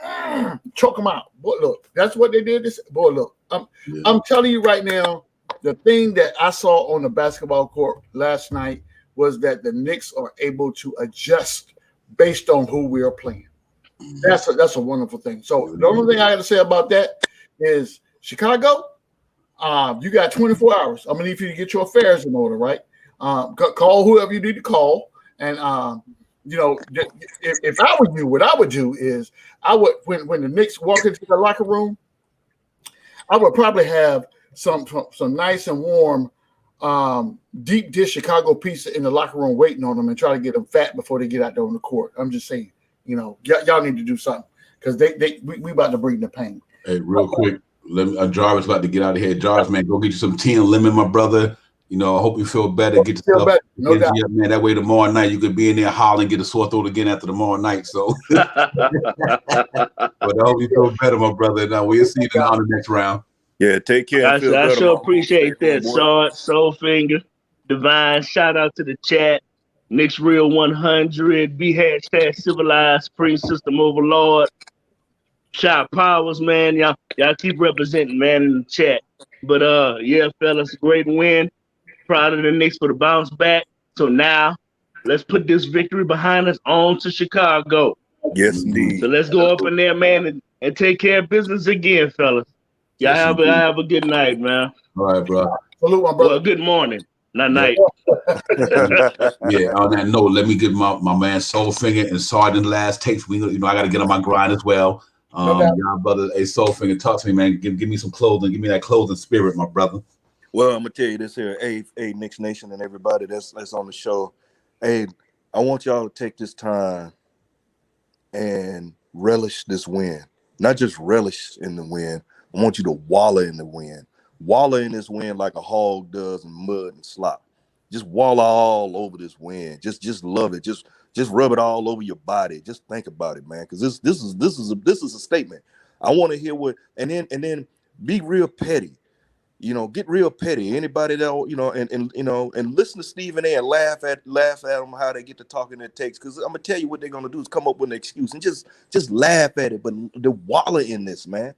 choke them out. Boy, look, that's what they did. Boy, look, I'm telling you right now, the thing that I saw on the basketball court last night was that the Knicks are able to adjust based on who we are playing. That's a wonderful thing. So the only thing I got to say about that is Chicago, you got 24 hours. I'm gonna need for you to get your affairs in order, right? Call whoever you need to call, and if I were you, what I would do is I would when the Knicks walk into the locker room, I would probably have some nice and warm deep dish Chicago pizza in the locker room waiting on them and try to get them fat before they get out there on the court. I'm just saying, y'all need to do something because we about to bring the pain. Hey, real quick, Jarvis about to get out of here. Jarvis, man, go get you some tea and lemon, my brother. I hope you feel better. Get yourself better, no doubt. Up, man. That way tomorrow night you could be in there hollering, get a sore throat again after tomorrow night. So, but I hope you feel better, my brother. Now we'll see you on the next round. Yeah, take care. I sure appreciate that. Soulfinger, Divine. Shout out to the chat. Knicks Real 100. B #civilized Supreme System Overlord. Shot Powers, man. Y'all keep representing, man, in the chat. But yeah, fellas, great win. Proud of the Knicks for the bounce back. So now let's put this victory behind us on to Chicago. Yes, indeed. So let's go up in there, man, and take care of business again, fellas. Y'all have a good night, man. All right, bro. Salute, my brother. Well, good morning, not night. Yeah, on that note, let me give my man Soulfinger and Sergeant last takes. I got to get on my grind as well. Y'all brother, hey Soulfinger, talk to me, man. Give me some clothing. Give me that clothing spirit, my brother. Well, I'm gonna tell you this here, hey, Knicks Nation and everybody that's on the show. Hey, I want y'all to take this time and relish this win. Not just relish in the win. I want you to wallow in the win. Wallow in this win like a hog does in mud and slop. Just wallow all over this win. Just love it. Just rub it all over your body. Just think about it, man. Because this is a statement. I want to hear what and then be real petty. Get real petty. Anybody that and listen to Stephen A. and laugh at them how they get to talking their takes. Because I'm gonna tell you what they're gonna do is come up with an excuse and just laugh at it. But the wallow in this, man.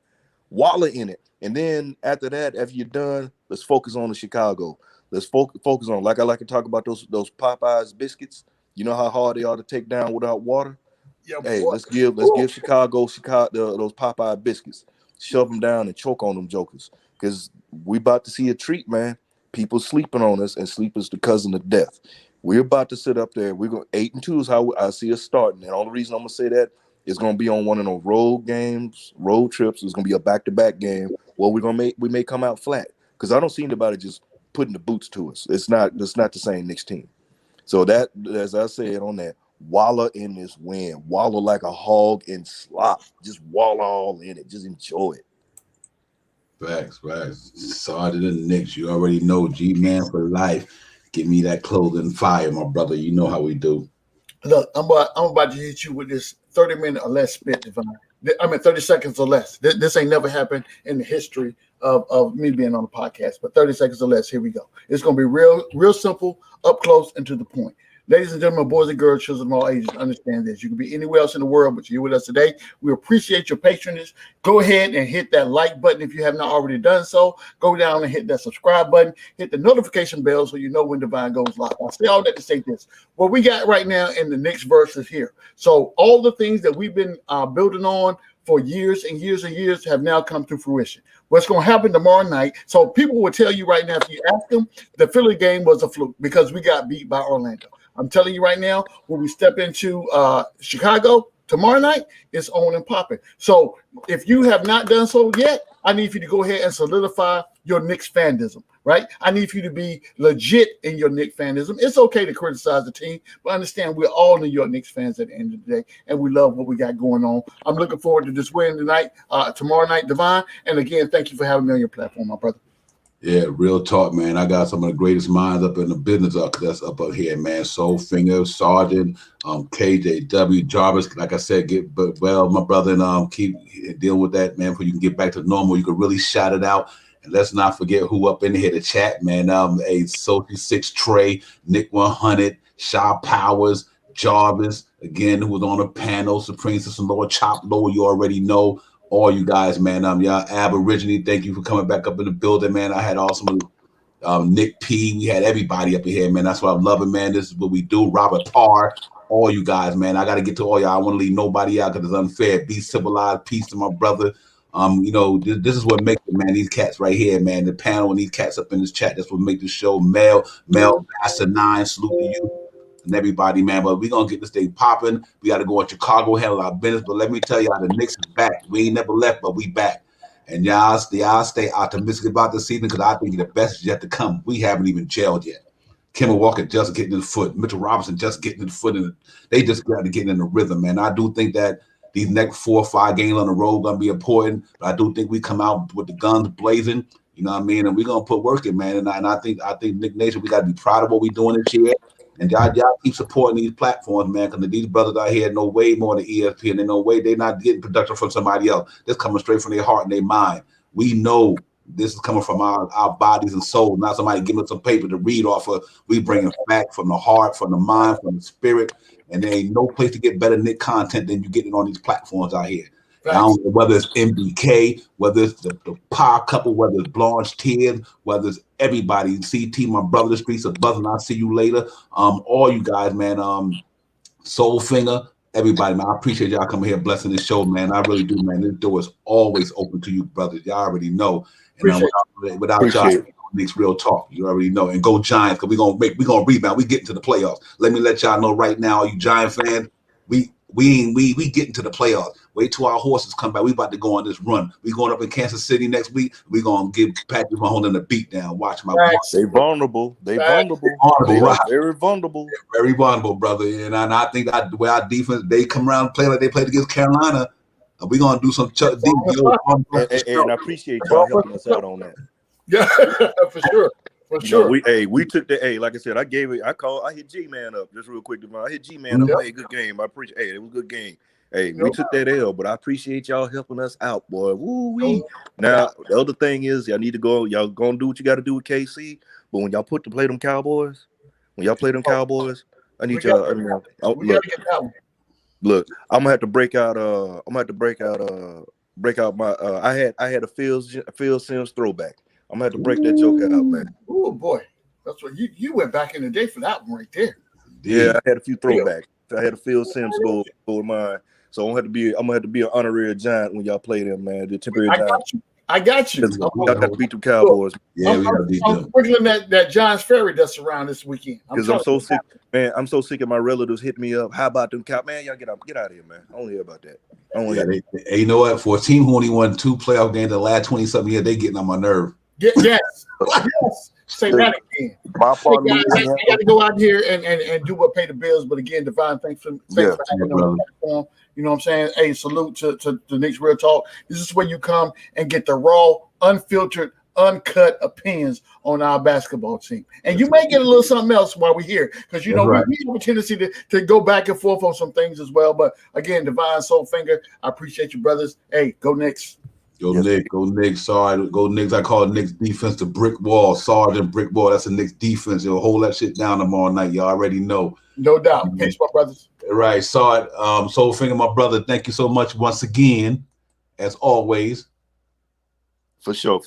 Wallow in it. And then after that, after you're done, let's focus on the Chicago. Let's focus on, like I like to talk about those Popeyes biscuits. You know how hard they are to take down without water? Yeah, hey, let's give Chicago those Popeye biscuits. Shove them down and choke on them jokers. Because we about to see a treat, man. People sleeping on us, and sleep is the cousin of death. We're about to sit up there. We're going 8-2 is how I see us starting. And all the reason I'm gonna say that is gonna be on one of those road trips. It's gonna be a back-to-back game. Well, we may come out flat because I don't see anybody just putting the boots to us. It's not the same Knicks team. So that, as I said on that, wallow in this win. Wallow like a hog in slop. Just wallow all in it. Just enjoy it. Facts. Sergeant and Knicks, you already know, G-Man for life. Give me that clothing fire, my brother. You know how we do. Look, I'm about to hit you with this 30-minute or less spit, Divine. 30 seconds or less. This ain't never happened in the history of me being on the podcast, but 30 seconds or less. Here we go. It's going to be real simple, up close, and to the point. Ladies and gentlemen, boys and girls, children of all ages, understand this. You can be anywhere else in the world, but you're with us today. We appreciate your patronage. Go ahead and hit that like button if you have not already done so. Go down and hit that subscribe button. Hit the notification bell so you know when Divine goes live. I say all that to say this. What we got right now in the Knicks verse is here. So all the things that we've been building on for years and years and years have now come to fruition. What's going to happen tomorrow night? So people will tell you right now, if you ask them, the Philly game was a fluke because we got beat by Orlando. I'm telling you right now, when we step into Chicago tomorrow night, it's on and popping. So if you have not done so yet, I need you to go ahead and solidify your Knicks fanism, right? I need you to be legit in your Knicks fanism. It's okay to criticize the team, but understand we're all New York Knicks fans at the end of the day, and we love what we got going on. I'm looking forward to this win tonight, tomorrow night, Divine. And again, thank you for having me on your platform, my brother. Yeah, real talk, man. I got some of the greatest minds up in the business that's up here, man. Soulfinger, Sergeant, KJW, Jarvis. Like I said, get well, my brother, and keep dealing with that, man. Before you can get back to normal, you can really shout it out. And let's not forget who up in here to chat, man. Sophie 6 Trey, Nick 100, Shaw Powers, Jarvis, again, who was on the panel, Supreme System Lord, Chop Low, you already know. All you guys, man. Y'all Aborigine, thank you for coming back up in the building, man. I had awesome Nick P. We had everybody up in here, man. That's what I'm loving, man. This is what we do. Robert Parr, all you guys, man. I got to get to all y'all. I want to leave nobody out because it's unfair. Be civilized. Peace to my brother. This is what makes it, man. These cats right here, man. The panel and these cats up in this chat. That's what make the show. Mel, Master 9, salute to you. And everybody, man, but we're going to get this thing popping. We got to go in Chicago, handle our business. But let me tell y'all, the Knicks is back. We ain't never left, but we back. And y'all stay optimistic about this season because I think the best is yet to come. We haven't even gelled yet. Kemba Walker just getting in the foot. Mitchell Robinson just getting in the foot. And they just got to get in the rhythm, man. I do think that these next 4 or 5 games on the road going to be important. But I do think we come out with the guns blazing. You know what I mean? And we're going to put work in, man. And I think Nick Nation, we got to be proud of what we're doing this year. And y'all keep supporting these platforms, man, because these brothers out here know way more than ESPN. They know they're not getting production from somebody else. This coming straight from their heart and their mind. We know this is coming from our bodies and souls, not somebody giving us some paper to read off of. We bring it back from the heart, from the mind, from the spirit. And there ain't no place to get better Nick content than you getting on these platforms out here. I don't know whether it's MBK, whether it's the Power Couple, whether it's Blanche Tears, whether it's everybody. CT, my brother, the streets are buzzing. I'll see you later. All you guys, man. Soulfinger, everybody, man. I appreciate y'all coming here blessing this show, man. I really do, man. This door is always open to you, brothers. Y'all already know. And without y'all, Knicks real talk. You already know. And go Giants, because we're gonna rebound. We get into the playoffs. Let me let y'all know right now, you Giant fans, we get into the playoffs. Wait till our horses come back. We about to go on this run. We going up in Kansas City next week. We gonna give Patrick Mahomes a beat down. Watch my boy. They vulnerable. They vulnerable. They are very vulnerable. They're very vulnerable, brother. And I think that the way our defense, they come around and play like they played against Carolina. We're gonna do some Chuck D. And I appreciate y'all helping us out on that. Yeah, for sure. For sure. We took the like I said, I hit G-Man up just real quick. I hit G-Man up. Hey, good game. I appreciate it was a good game. Hey, we took that L, but I appreciate y'all helping us out, boy. Woo-wee. Now, the other thing is y'all need to go, y'all gonna do what you gotta do with KC, but when y'all play them Cowboys, I need y'all. Look, I'm gonna have to break out my I had a Phil Sims throwback. I'm gonna have to break that joke out, man. Oh boy, that's what you went back in the day for that one right there. Yeah, I had a few throwbacks. I had a Phil Sims go with mine, so I'm gonna have to be an honorary Giant when y'all play them, man. The temporary Giant. I got you. Y'all got to beat the Cowboys. Yeah, we got to beat them. I'm sprinkling that Giants Ferry dust around this weekend. Because I'm so sick, man. I'm so sick of my relatives hitting me up. How about them Cow? Man, y'all get out of here, man. I don't hear about that. Hey, you know what? For a team who only won 2 playoff games in the last 20-something years, they getting on my nerve. Yes. Say that again. My partner, Hey guys, I got to go out here and do what pay the bills. But again, Divine, thanks for having me on the platform. You know what I'm saying? Hey, salute to the Knicks Real Talk. This is where you come and get the raw, unfiltered, uncut opinions on our basketball team. And you may get a little something else while we're here, because we have a tendency to go back and forth on some things as well. But again, Divine Soulfinger, I appreciate you, brothers. Hey, go Knicks. Go Knicks, go Knicks. Sorry, go Knicks. I call it Knicks defense the brick wall. Sergeant brick wall. That's a Knicks defense. You'll hold that shit down tomorrow night. You already know. No doubt. Peace, my brothers. Right. Saw it. Soulfinger, my brother. Thank you so much once again, as always. For sure.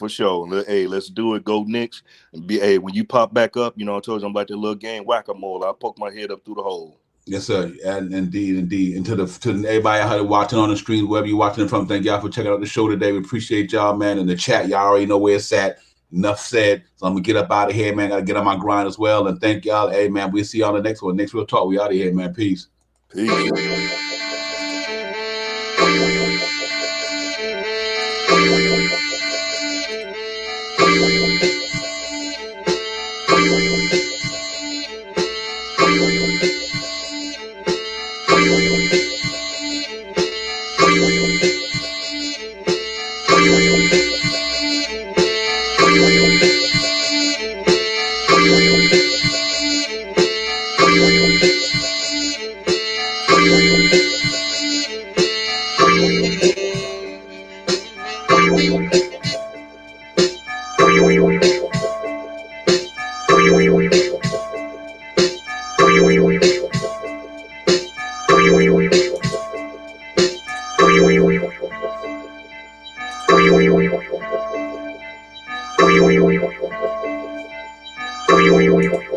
Hey, let's do it. Go Knicks. And when you pop back up, I told you I'm like that little game whack-a-mole. I'll poke my head up through the hole. Yes, sir. And indeed. And to everybody out there watching on the stream, wherever you're watching it from, thank y'all for checking out the show today. We appreciate y'all, man. In the chat, y'all already know where it's at. Enough said. So I'm gonna get up out of here, man. Gotta get on my grind as well. And thank y'all. Hey, man, we'll see y'all on the next one. Next Real Talk. We out of here, man. Peace. Peace.